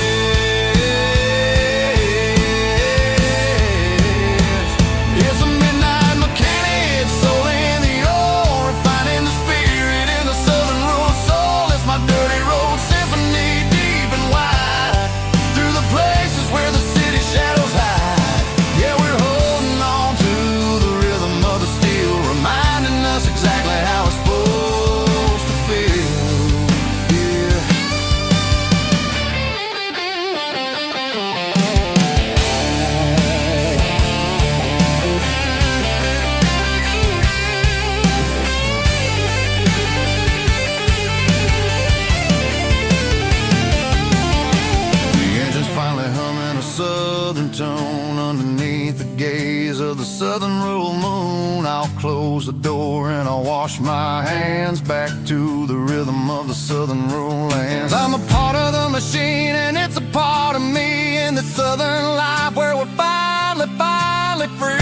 It's a midnight mechanic, soul in the ore, refining the spirit in the southern rural soul. It's my dirty road symphony, deep and wide, through the places where the city shadows hide. southern tone underneath the gaze of the southern rural moon. I'll close the door and I'll wash my hands back to the rhythm of the southern rural lands. I'm a part of the machine and it's a part of me in the southern life where we're finally free.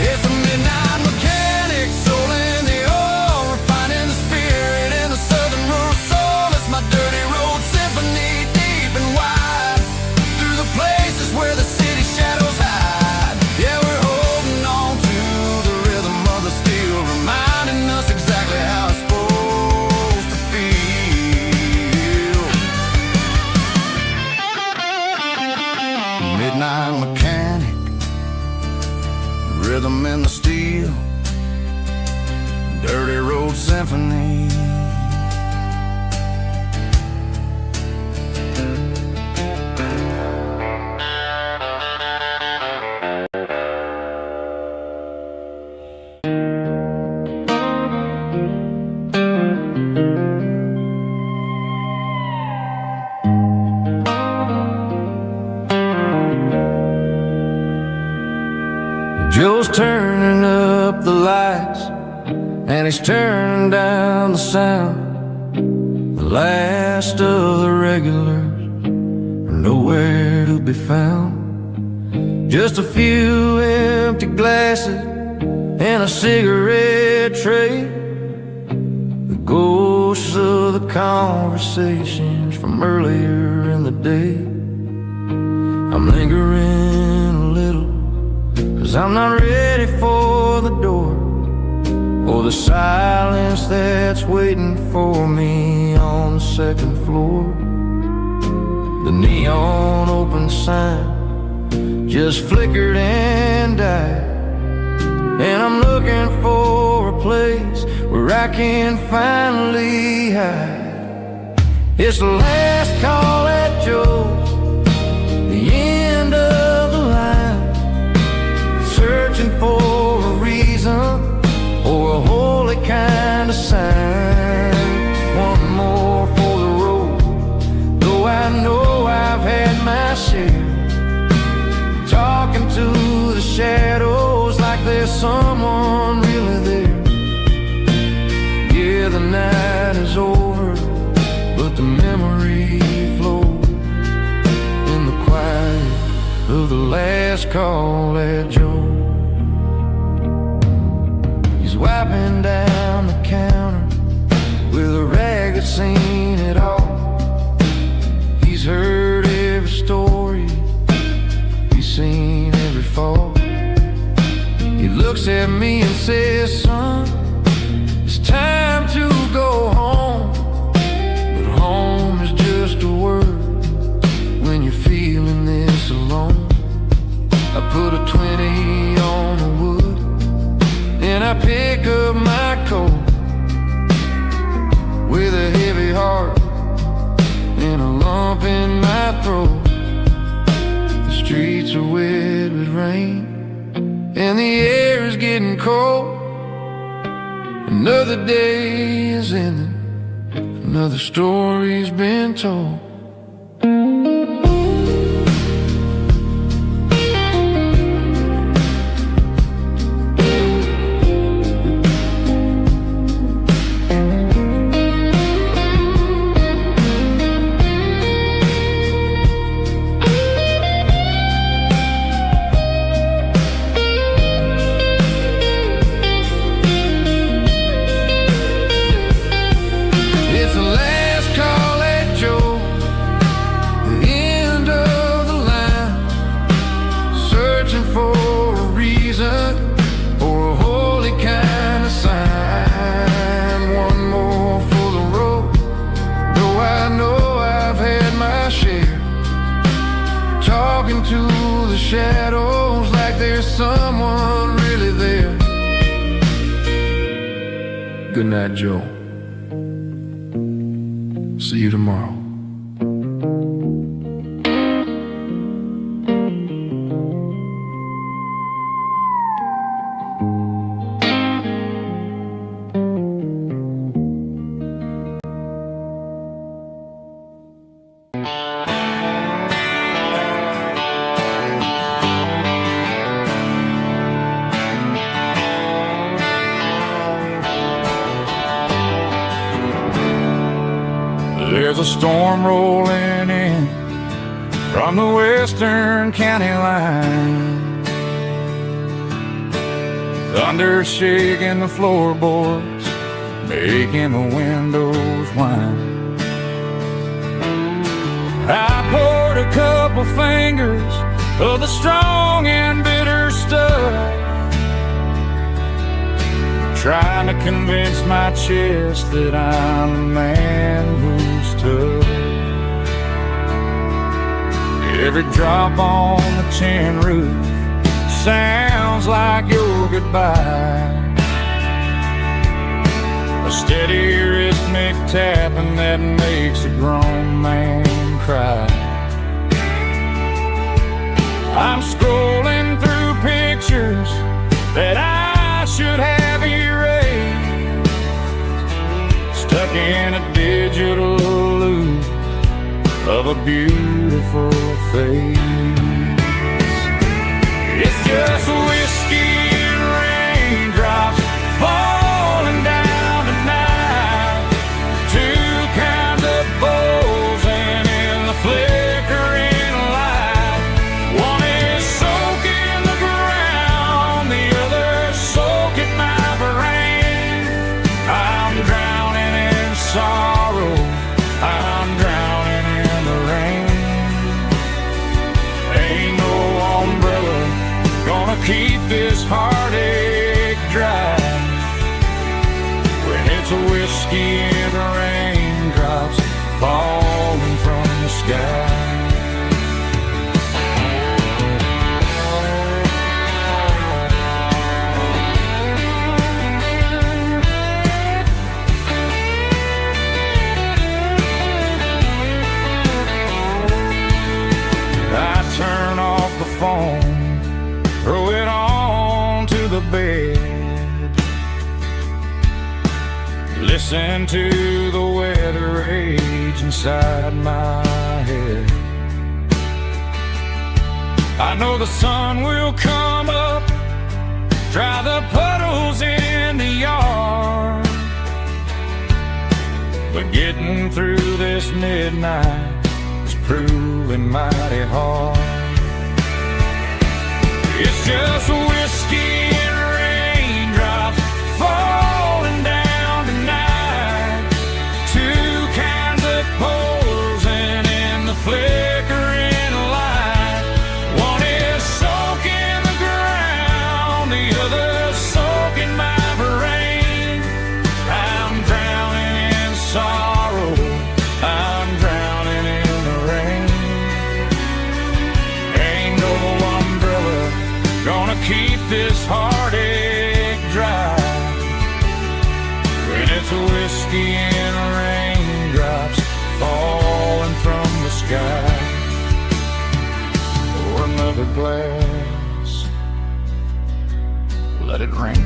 It's a midnight mechanic, soul in the oil, refining the spirit in the southern rural soul. It's my dirty road symphony, deep and wide, through the places where the city shadows hide. Yeah, we're holding on to the rhythm of the steel, reminding us exactly how it's supposed to feel. Midnight mechanic, rhythm in the steel, dirty road symphony. Joe's turning up the lights and he's turning down the sound. The last of the regulars are nowhere to be found. Just a few empty glasses and a cigarette tray, the ghosts of the conversations from earlier in the day. I'm lingering a little, 'cause I'm not ready for the door, or the silence that's waiting for me on the second floor. The neon open sign just flickered and died, and I'm looking for a place where I can finally hide. It's the last call at Joe's, the end of the line, searching for a reason or a holy kind of sign. One more for the road, though I know I've had my share, talking to the shadows like there's someone really there. Yeah, the night is over, but the memory flows in the quiet of the last call at Joe. He's wiping down the counter with a rag that's seen it all. He's heard every story, he's seen every fall. He looks at me and says, son, it's time to go home. But home is just a word when you're feeling this alone. I put a 20 on the wood and I pick up my coat with a heavy heart and a lump in my throat. The streets are wet with rain and the air is getting cold. Another day is ending, another story's been told. Shadows like there's someone really there. Good night, Joe. See you tomorrow. There's a storm rolling in from the western county line. Thunder shaking the floorboards, making the windows whine. I poured a couple fingers of the strong and bitter stuff, trying to convince my chest that I'm a man who's tough. Every drop on the tin roof sounds like your goodbye, a steady rhythmic tapping that makes a grown man cry. I'm scrolling through pictures that I should have erased, stuck in a digital loop of a beautiful face. It's just whiskey and raindrops falling down tonight, two kinds of bowls and in the flickering light. One is soaking the ground, the other soaking my brain. I'm drowning in sorrow, I'm drowning in the rain. Ain't no umbrella gonna keep this heartache dry when it's a whiskey and raindrops falling from the sky. I turn off the phone, throw it on to the bed, listen to the weather rage inside my head. I know the sun will come up, dry the puddles in the yard, but getting through this midnight is proving mighty hard. It's just whiskey and raindrops falling down tonight, two kinds of poles and in the flickering light. One is soaking the ground, the other soaking my brain. I'm drowning in sorrow, I'm drowning in the rain. Ain't no umbrella gonna keep this heartache dry when it's a whiskey and raindrops falling from the sky. Pour another glass, let it rain.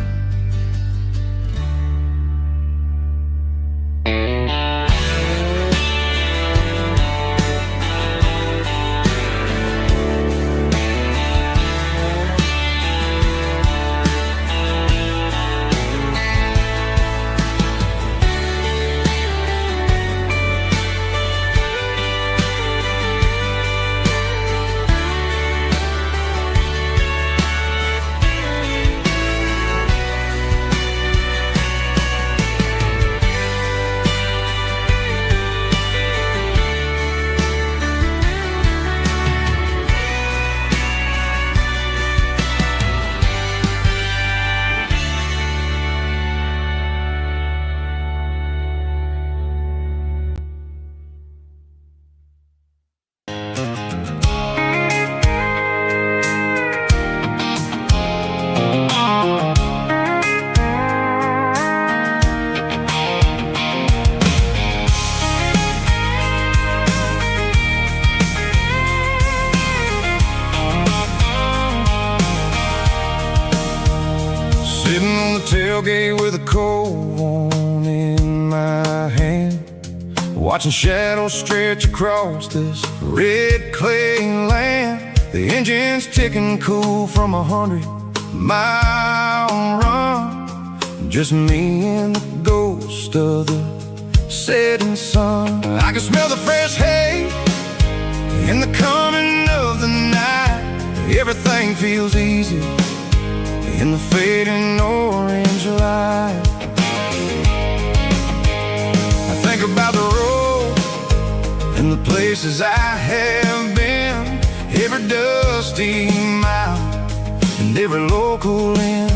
tailgate with a cold one in my hand, watching shadows stretch across this red clay land. The engine's ticking cool from 100-mile run. Just me and the ghost of the setting sun. I can smell the fresh hay in the coming of the night. Everything feels easy in the fading orange light. I think about the road and the places I have been, every dusty mile and every local inn.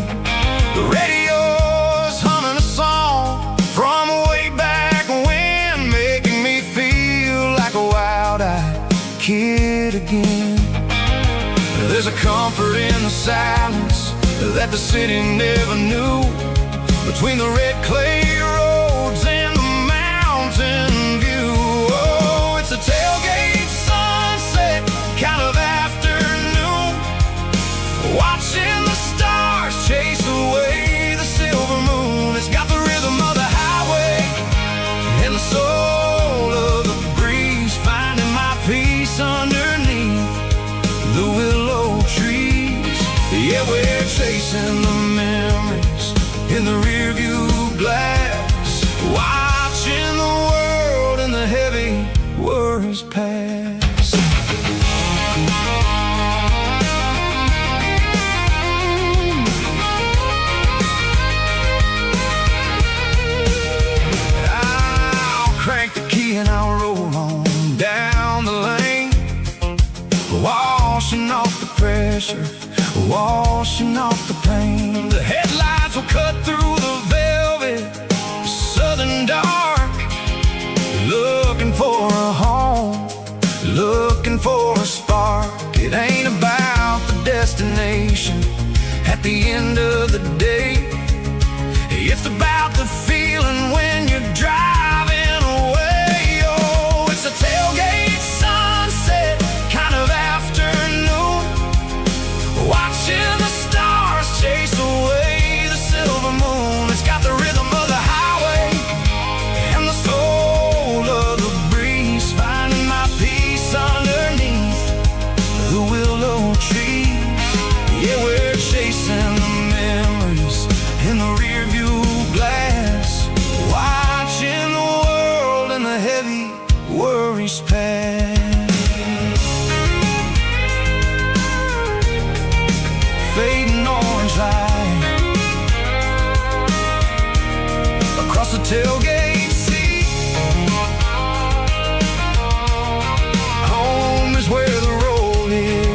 The radio's humming a song from way back when, making me feel like a wild-eyed kid again. There's a comfort in the silence that the city never knew, between the red clay roads and the mountain view. Oh, it's a tailgate sunset kind of afternoon, watching the stars chase away the silver moon. It's got the rhythm of the highway and the soul of the breeze, finding my peace underneath the willow trees. Yeah, we're chasing the memories in the rearview glass, watching the world and the heavy worries pass. I'll crank the key and I'll roll on down the lane, washing off the pressure, washing off the pain. The headlights will cut through the velvet southern dark, looking for a home, looking for a spark. It ain't about the destination at the end of the day, it's about the feeling when you're driving away. Oh, it's a tailgate sunset kind of afternoon, watching the stars chase away the silver moon. It's got the rhythm of the highway and the soul of the breeze, finding my peace underneath the willow trees. Yeah, we're chasing the memories in the rearview glass, watching the world and the heavy worries pass. Fading orange light across the tailgate seat. Home is where the road is.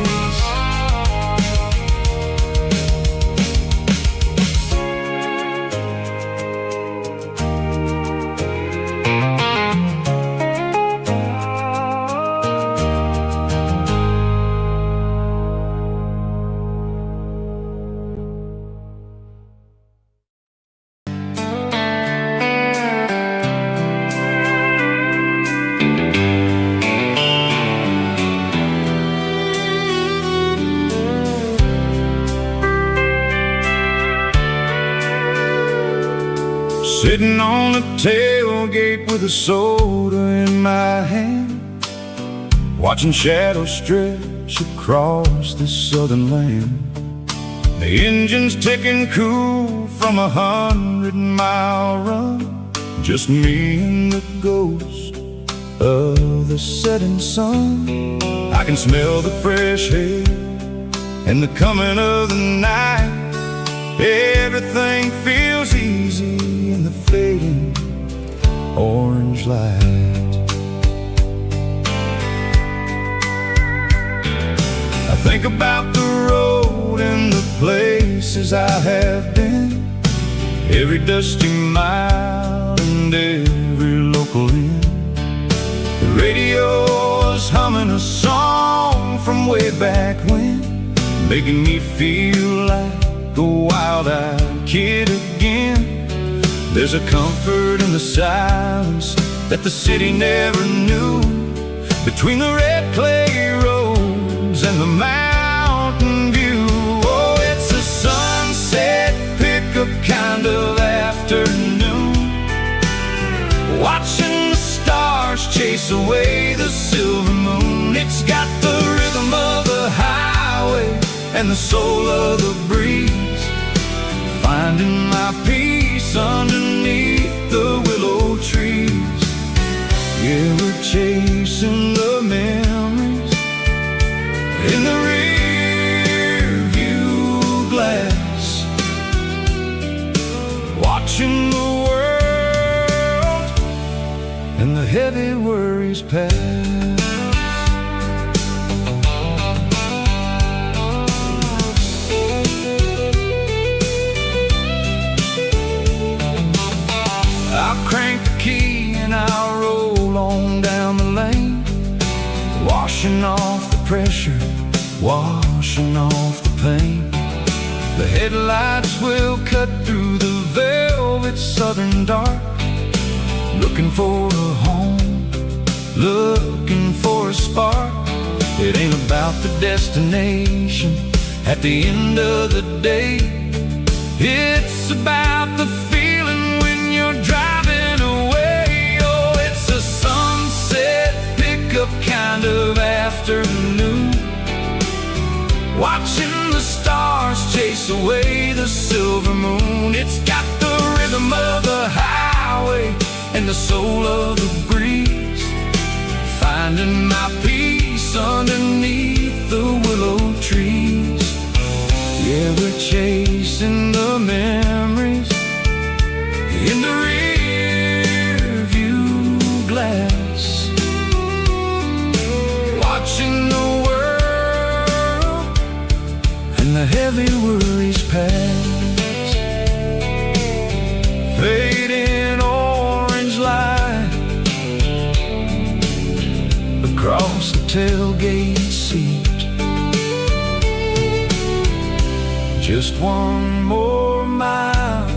Sitting on the tailgate with a soda in my hand, watching shadows stretch across this southern land. The engine's ticking cool from 100-mile run, just me and the ghost of the setting sun. I can smell the fresh hay and the coming of the night. Everything feels easy in the fading orange light. I think about the road and the places I have been, every dusty mile and every local inn. The radio is humming a song from way back when, making me feel like a wild-eyed kid again. There's a comfort in the silence that the city never knew, between the red clay roads and the mountain view. Oh, it's a sunset pickup kind of afternoon, watching the stars chase away the silver moon. It's got the rhythm of the highway and the soul of the breeze, finding my peace underneath the willow trees. past. I'll crank the key and I'll roll on down the lane, washing off the pressure, washing off the pain. The headlights will cut through the velvet southern dark, looking for a home, looking for a spark. It ain't about the destination at the end of the day. It's about the feeling when you're driving away. Oh, it's a sunset pickup kind of afternoon, watching the stars chase away the silver moon. It's got the rhythm of the highway and the soul of the breeze, finding my peace underneath the willow trees. Yeah, we're chasing the memories in the rear view glass, watching the world and the heavy worries pass. Fading orange light across the tailgate seat. Just one more mile,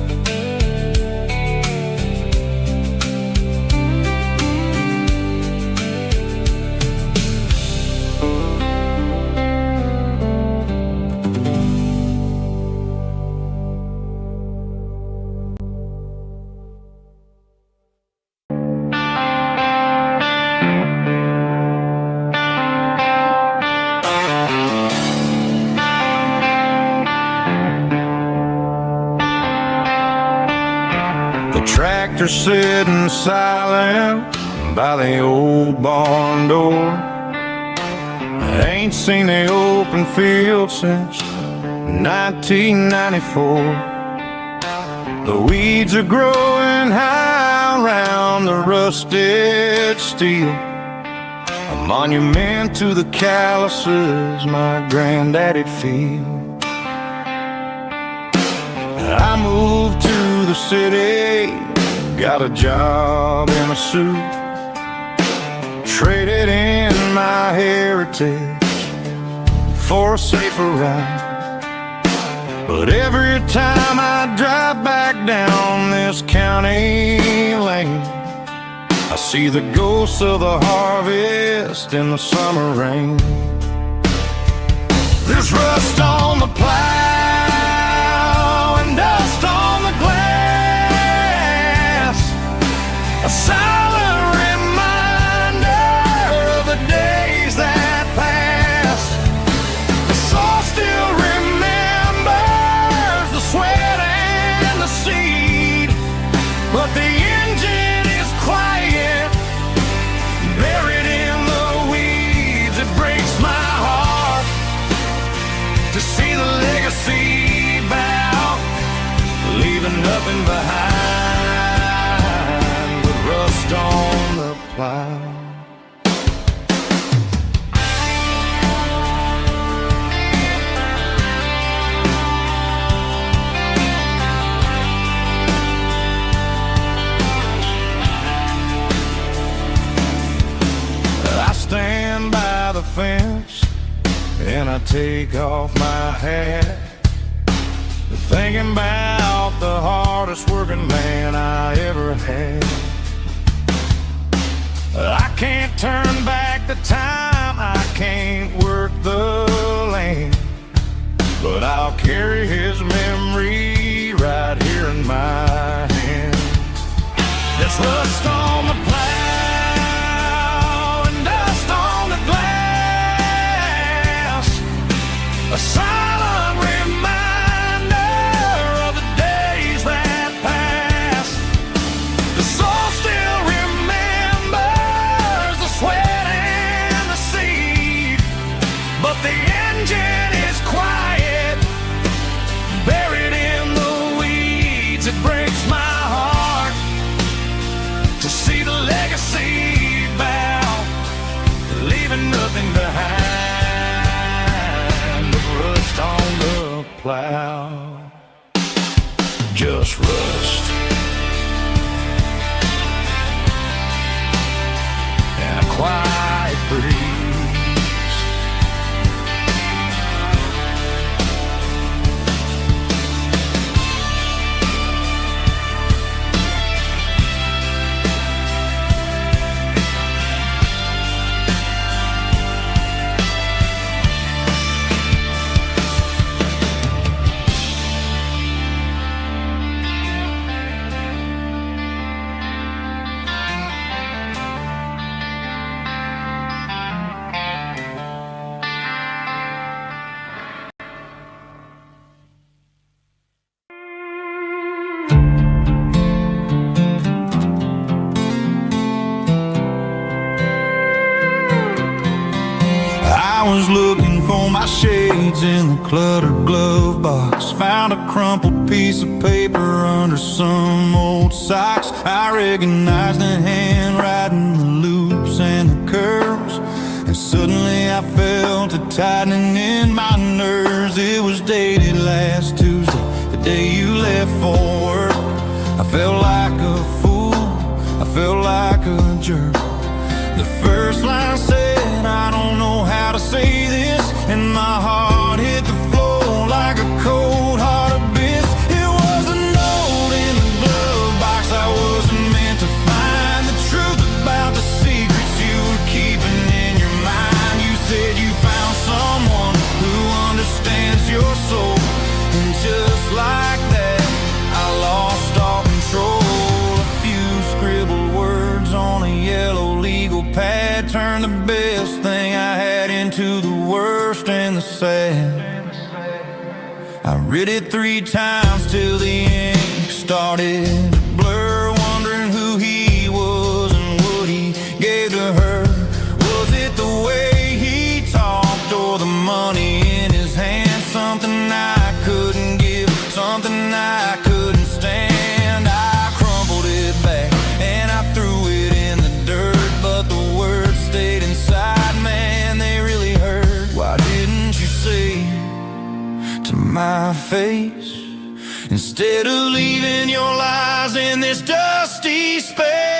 tractor sitting silent by the old barn door. I ain't seen the open field since 1994. The weeds are growing high around the rusted steel, a monument to the calluses my granddaddy'd feel. I moved to the city, got a job in a suit, traded in my heritage for a safer ride. But every time I drive back down this county lane, I see the ghosts of the harvest in the summer rain. There's rust on the plow and dust on the glass, a silent reminder of the days that passed. The soul still remembers the sweat and the seed, but the engine is quiet, buried in the weeds. It breaks my heart to see the legacy bow, leaving nothing behind but rust on the plow. I stand by the fence and I take off my hat, thinking about the hardest working man I ever had. I can't turn back the time, I can't work the land, but I'll carry his memory right here in my hand. There's rust on the plow and dust on the glass, a silent reminder of the days that passed. The soul still remembers the sweat plow. Just rust and a quiet breeze. I was looking for my shades in the cluttered glove box. Found a crumpled piece of paper under some old socks. I recognized the handwriting, the loops and the curves, and suddenly I felt a tightening in my nerves. It was dated last Tuesday, the day you left for work. I felt like a fool, I felt like a jerk. The first line said, I don't know how to say this, and my heart hit the floor like a cold heart abyss. It was a note in the glove box. I wasn't meant to find the truth about the secrets you were keeping in your mind. You said you found someone who understands your soul, and just like that, I lost all control. A few scribbled words on a yellow legal pad turned the best thing I had into the worst and the sad. I read it 3 times till the ink started to blur, wondering who he was and what he gave to her. Was it the way he talked or the money in his hand? Something I couldn't give, something I couldn't stand. I crumpled it back and I threw it in the dirt, but the words stayed inside, man, they really hurt. Why didn't you say to my face, instead of leaving your lies in this dusty space?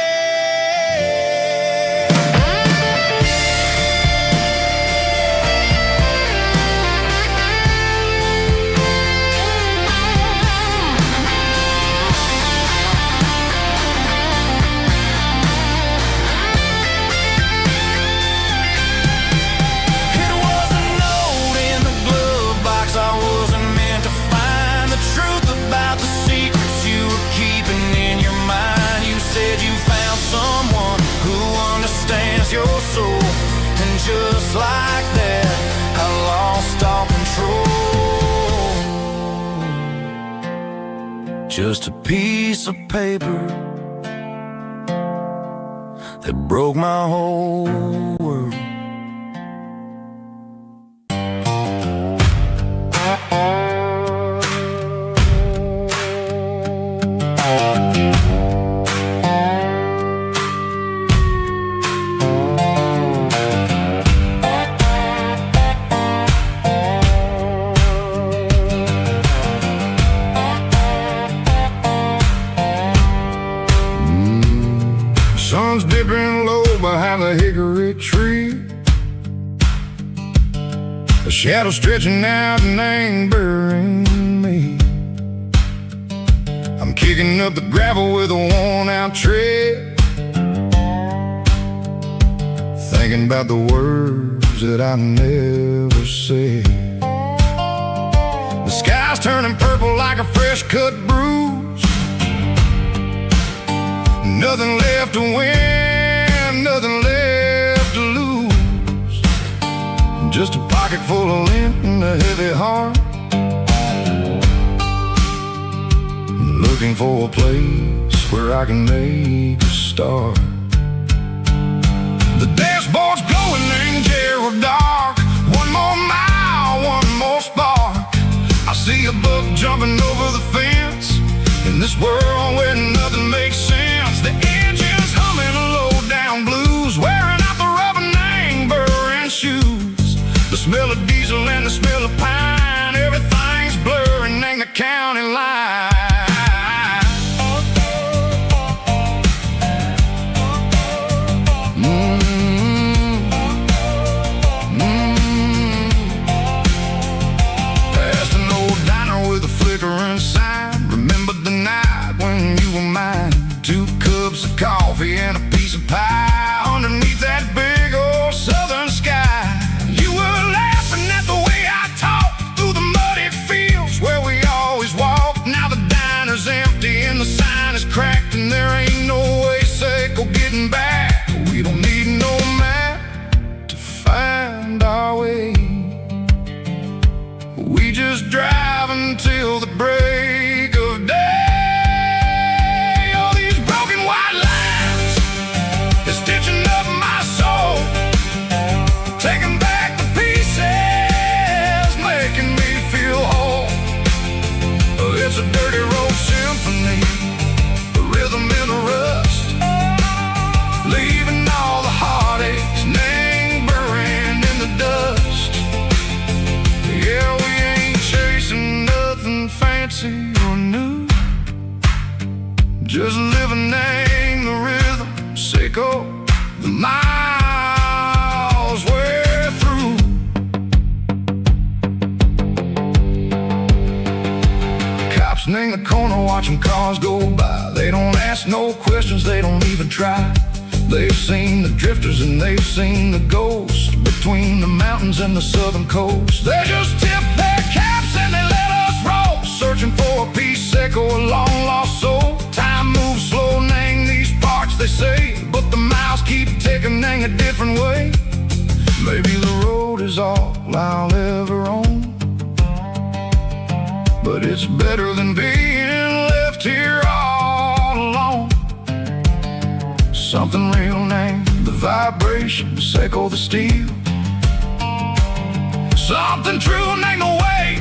Your soul, and just like that, I lost all control. Just a piece of paper that broke my whole world. Sun's dipping low behind the hickory tree. The shadow stretching out and ain't burying me. I'm kicking up the gravel with a worn-out tread, thinking about the words that I never said. The sky's turning purple like a fresh-cut bruise. Nothing left to win, nothing left to lose. Just a pocket full of lint and a heavy heart, looking for a place where I can make a start. The dashboard's glowing in Gerald dark. One more mile, one more spark. I see a buck jumping over the fence in this world where nothing makes sense. The engine's humming a low-down blues, wearing out the rubber name, burring shoes. The smell of diesel and the smell of pine, everything's blurred. county line. Past an old diner with a flickering sign. Remember the night when you were mine. 2 cups of coffee and a piece of pie underneath that big old southern sky. You were laughing at the way I talked through the muddy fields where we always walked. Now the diner's empty and the sign is cracked, and there ain't no way safe or getting back. We don't need no map to find our way. We just drive until the break of day. It's a dirty road symphony, a rhythm in the rust, leaving all the heartaches lingering in the dust. Yeah, we ain't chasing nothing fancy or new, just living in the rhythm, sicko, the miles we're through. In the corner watching cars go by. They don't ask no questions, they don't even try. They've seen the drifters and they've seen the ghosts between the mountains and the southern coast. They just tip their caps and they let us roll, searching for a piece echo, a long lost soul. Time moves slow, nang these parts they say, but the miles keep ticking, nang a different way. Maybe the road is all I'll ever own, but it's better than being left here all alone. Something real named the vibrations echo the steel. Something true named the way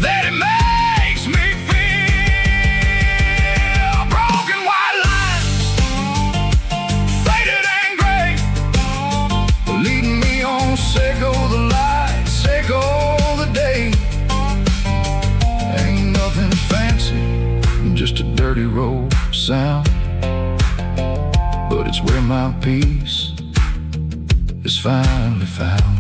that it makes me feel. Broken white lines, faded and gray, leading me on, Seco the light, Seco the day. Just a dirty road sound, but it's where my peace is finally found.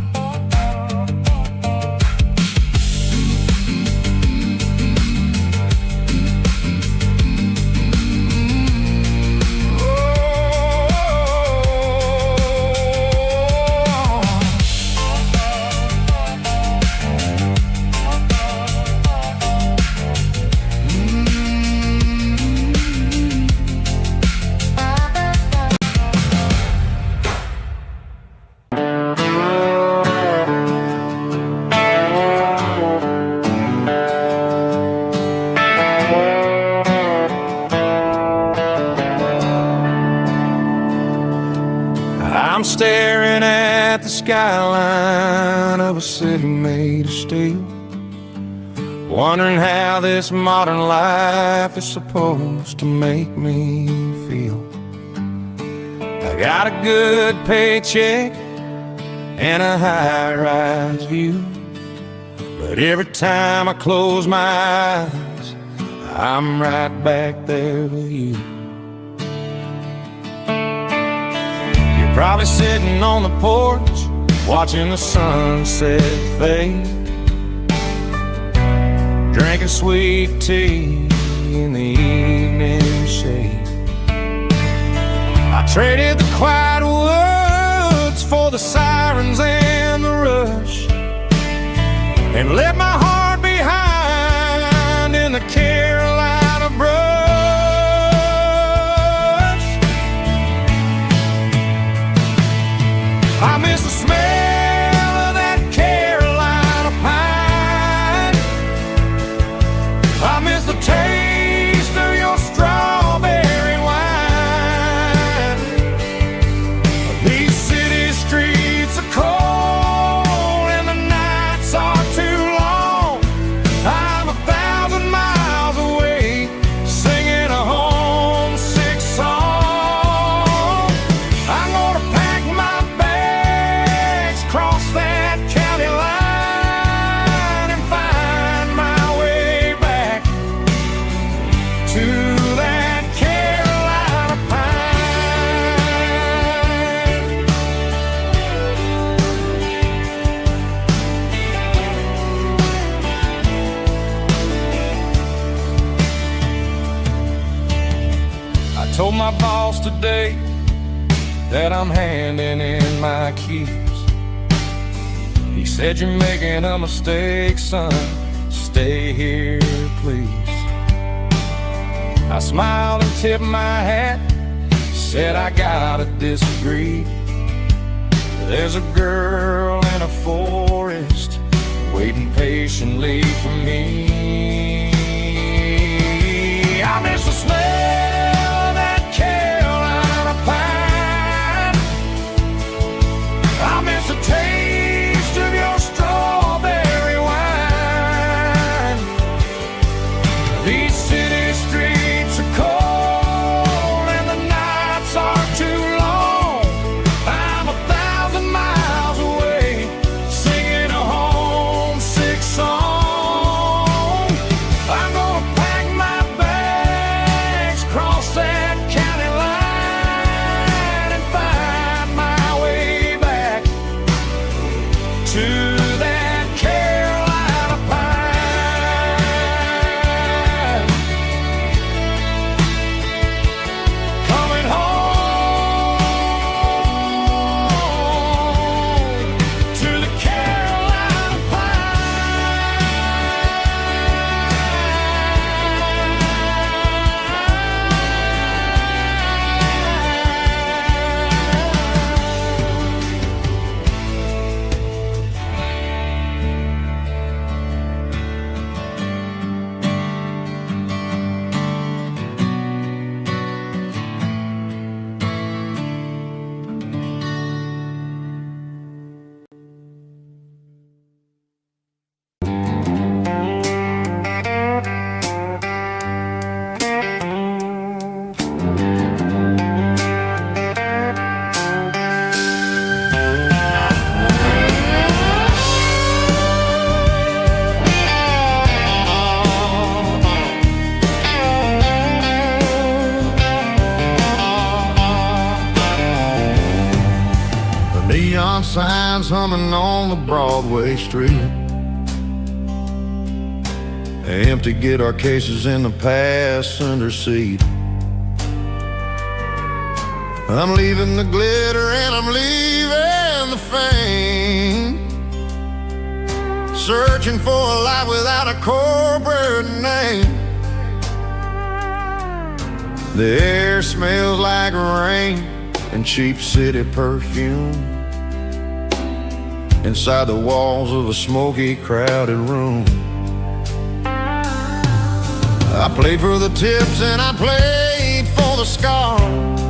I'm staring at the skyline of a city made of steel, wondering how this modern life is supposed to make me feel. I got a good paycheck and a high-rise view, but every time I close my eyes, I'm right back there with you. Probably sitting on the porch, watching the sunset fade, drinking sweet tea in the evening shade. I traded the quiet woods for the sirens and the rush, and left my heart behind in the Carolina brush. I miss the smell of that Carolina pine. I miss the taste of your strawberry wine. These city streets are cold and the nights are too long. my boss today that I'm handing in my keys. He said, "You're making a mistake, son. Stay here, please." I smiled and tipped my hat, said, "I gotta disagree. There's a girl in a forest waiting patiently for me. I miss the smell of that Carolina pine. I miss the taste of your strawberry wine. These city streets are cold and the nights are too long. I'm 1,000 miles away, singing a homesick song. I'm gonna pack my bags, cross that county line, and find my way back to that Carolina pine. Coming home to the Carolina Neon signs humming on the Broadway street. Empty guitar cases in the passenger seat. I'm leaving the glitter and I'm leaving the fame. Searching for a life without a corporate name. The air smells like rain and cheap city perfume. Inside the walls of a smoky, crowded room. I played for the tips and I played for the scars,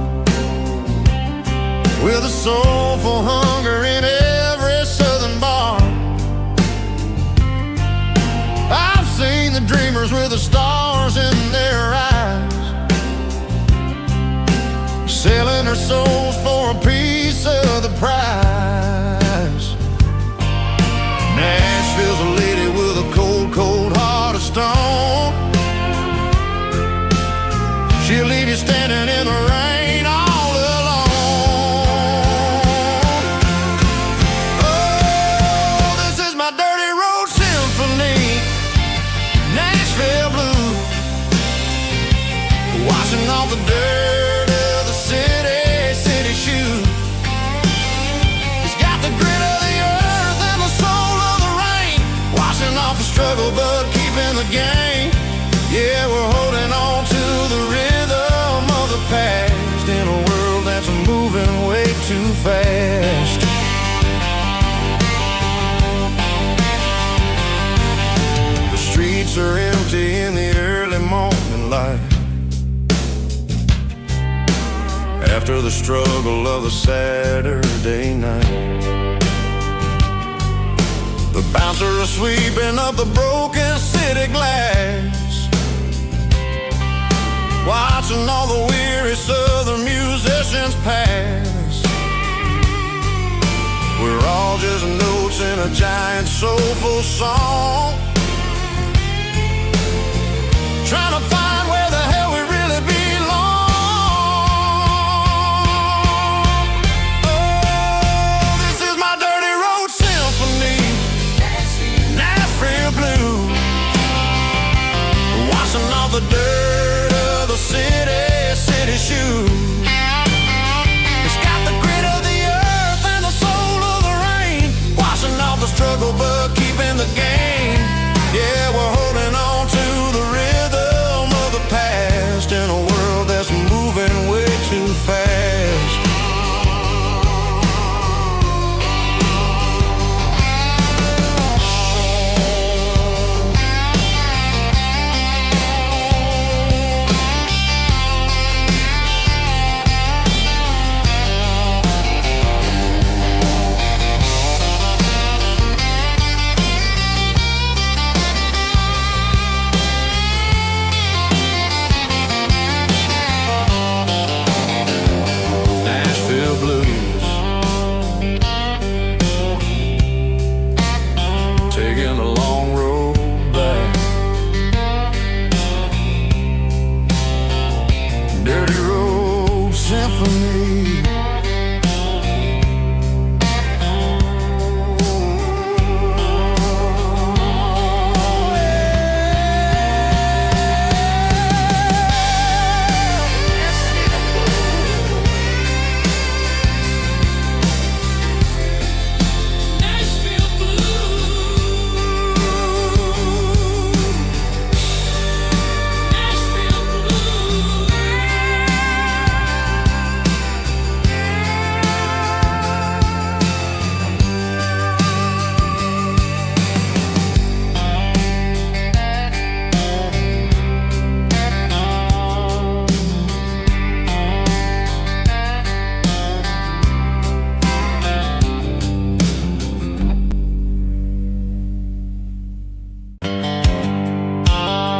with a soulful hunger in every southern bar. I've seen the dreamers with the stars in their eyes, selling their souls for a piece of the prize. Nashville's a lady with a cold, cold heart of stone. She'll leave you standing in the rain all alone. Oh, this is my dirty road symphony, Nashville blues, washing off the dirt of the city shoes. It's got the grit of the earth and the soul of the rain, washing off the struggle but keeping the game. Yeah, we're holding on to the rhythm of the past in a world that's moving way too fast. The streets are empty in the early morning light, after the struggle of the Saturday night. The bouncer is sweeping up the broken city glass, watching all the weary southern musicians pass. We're all just notes in a giant soulful song, trying to find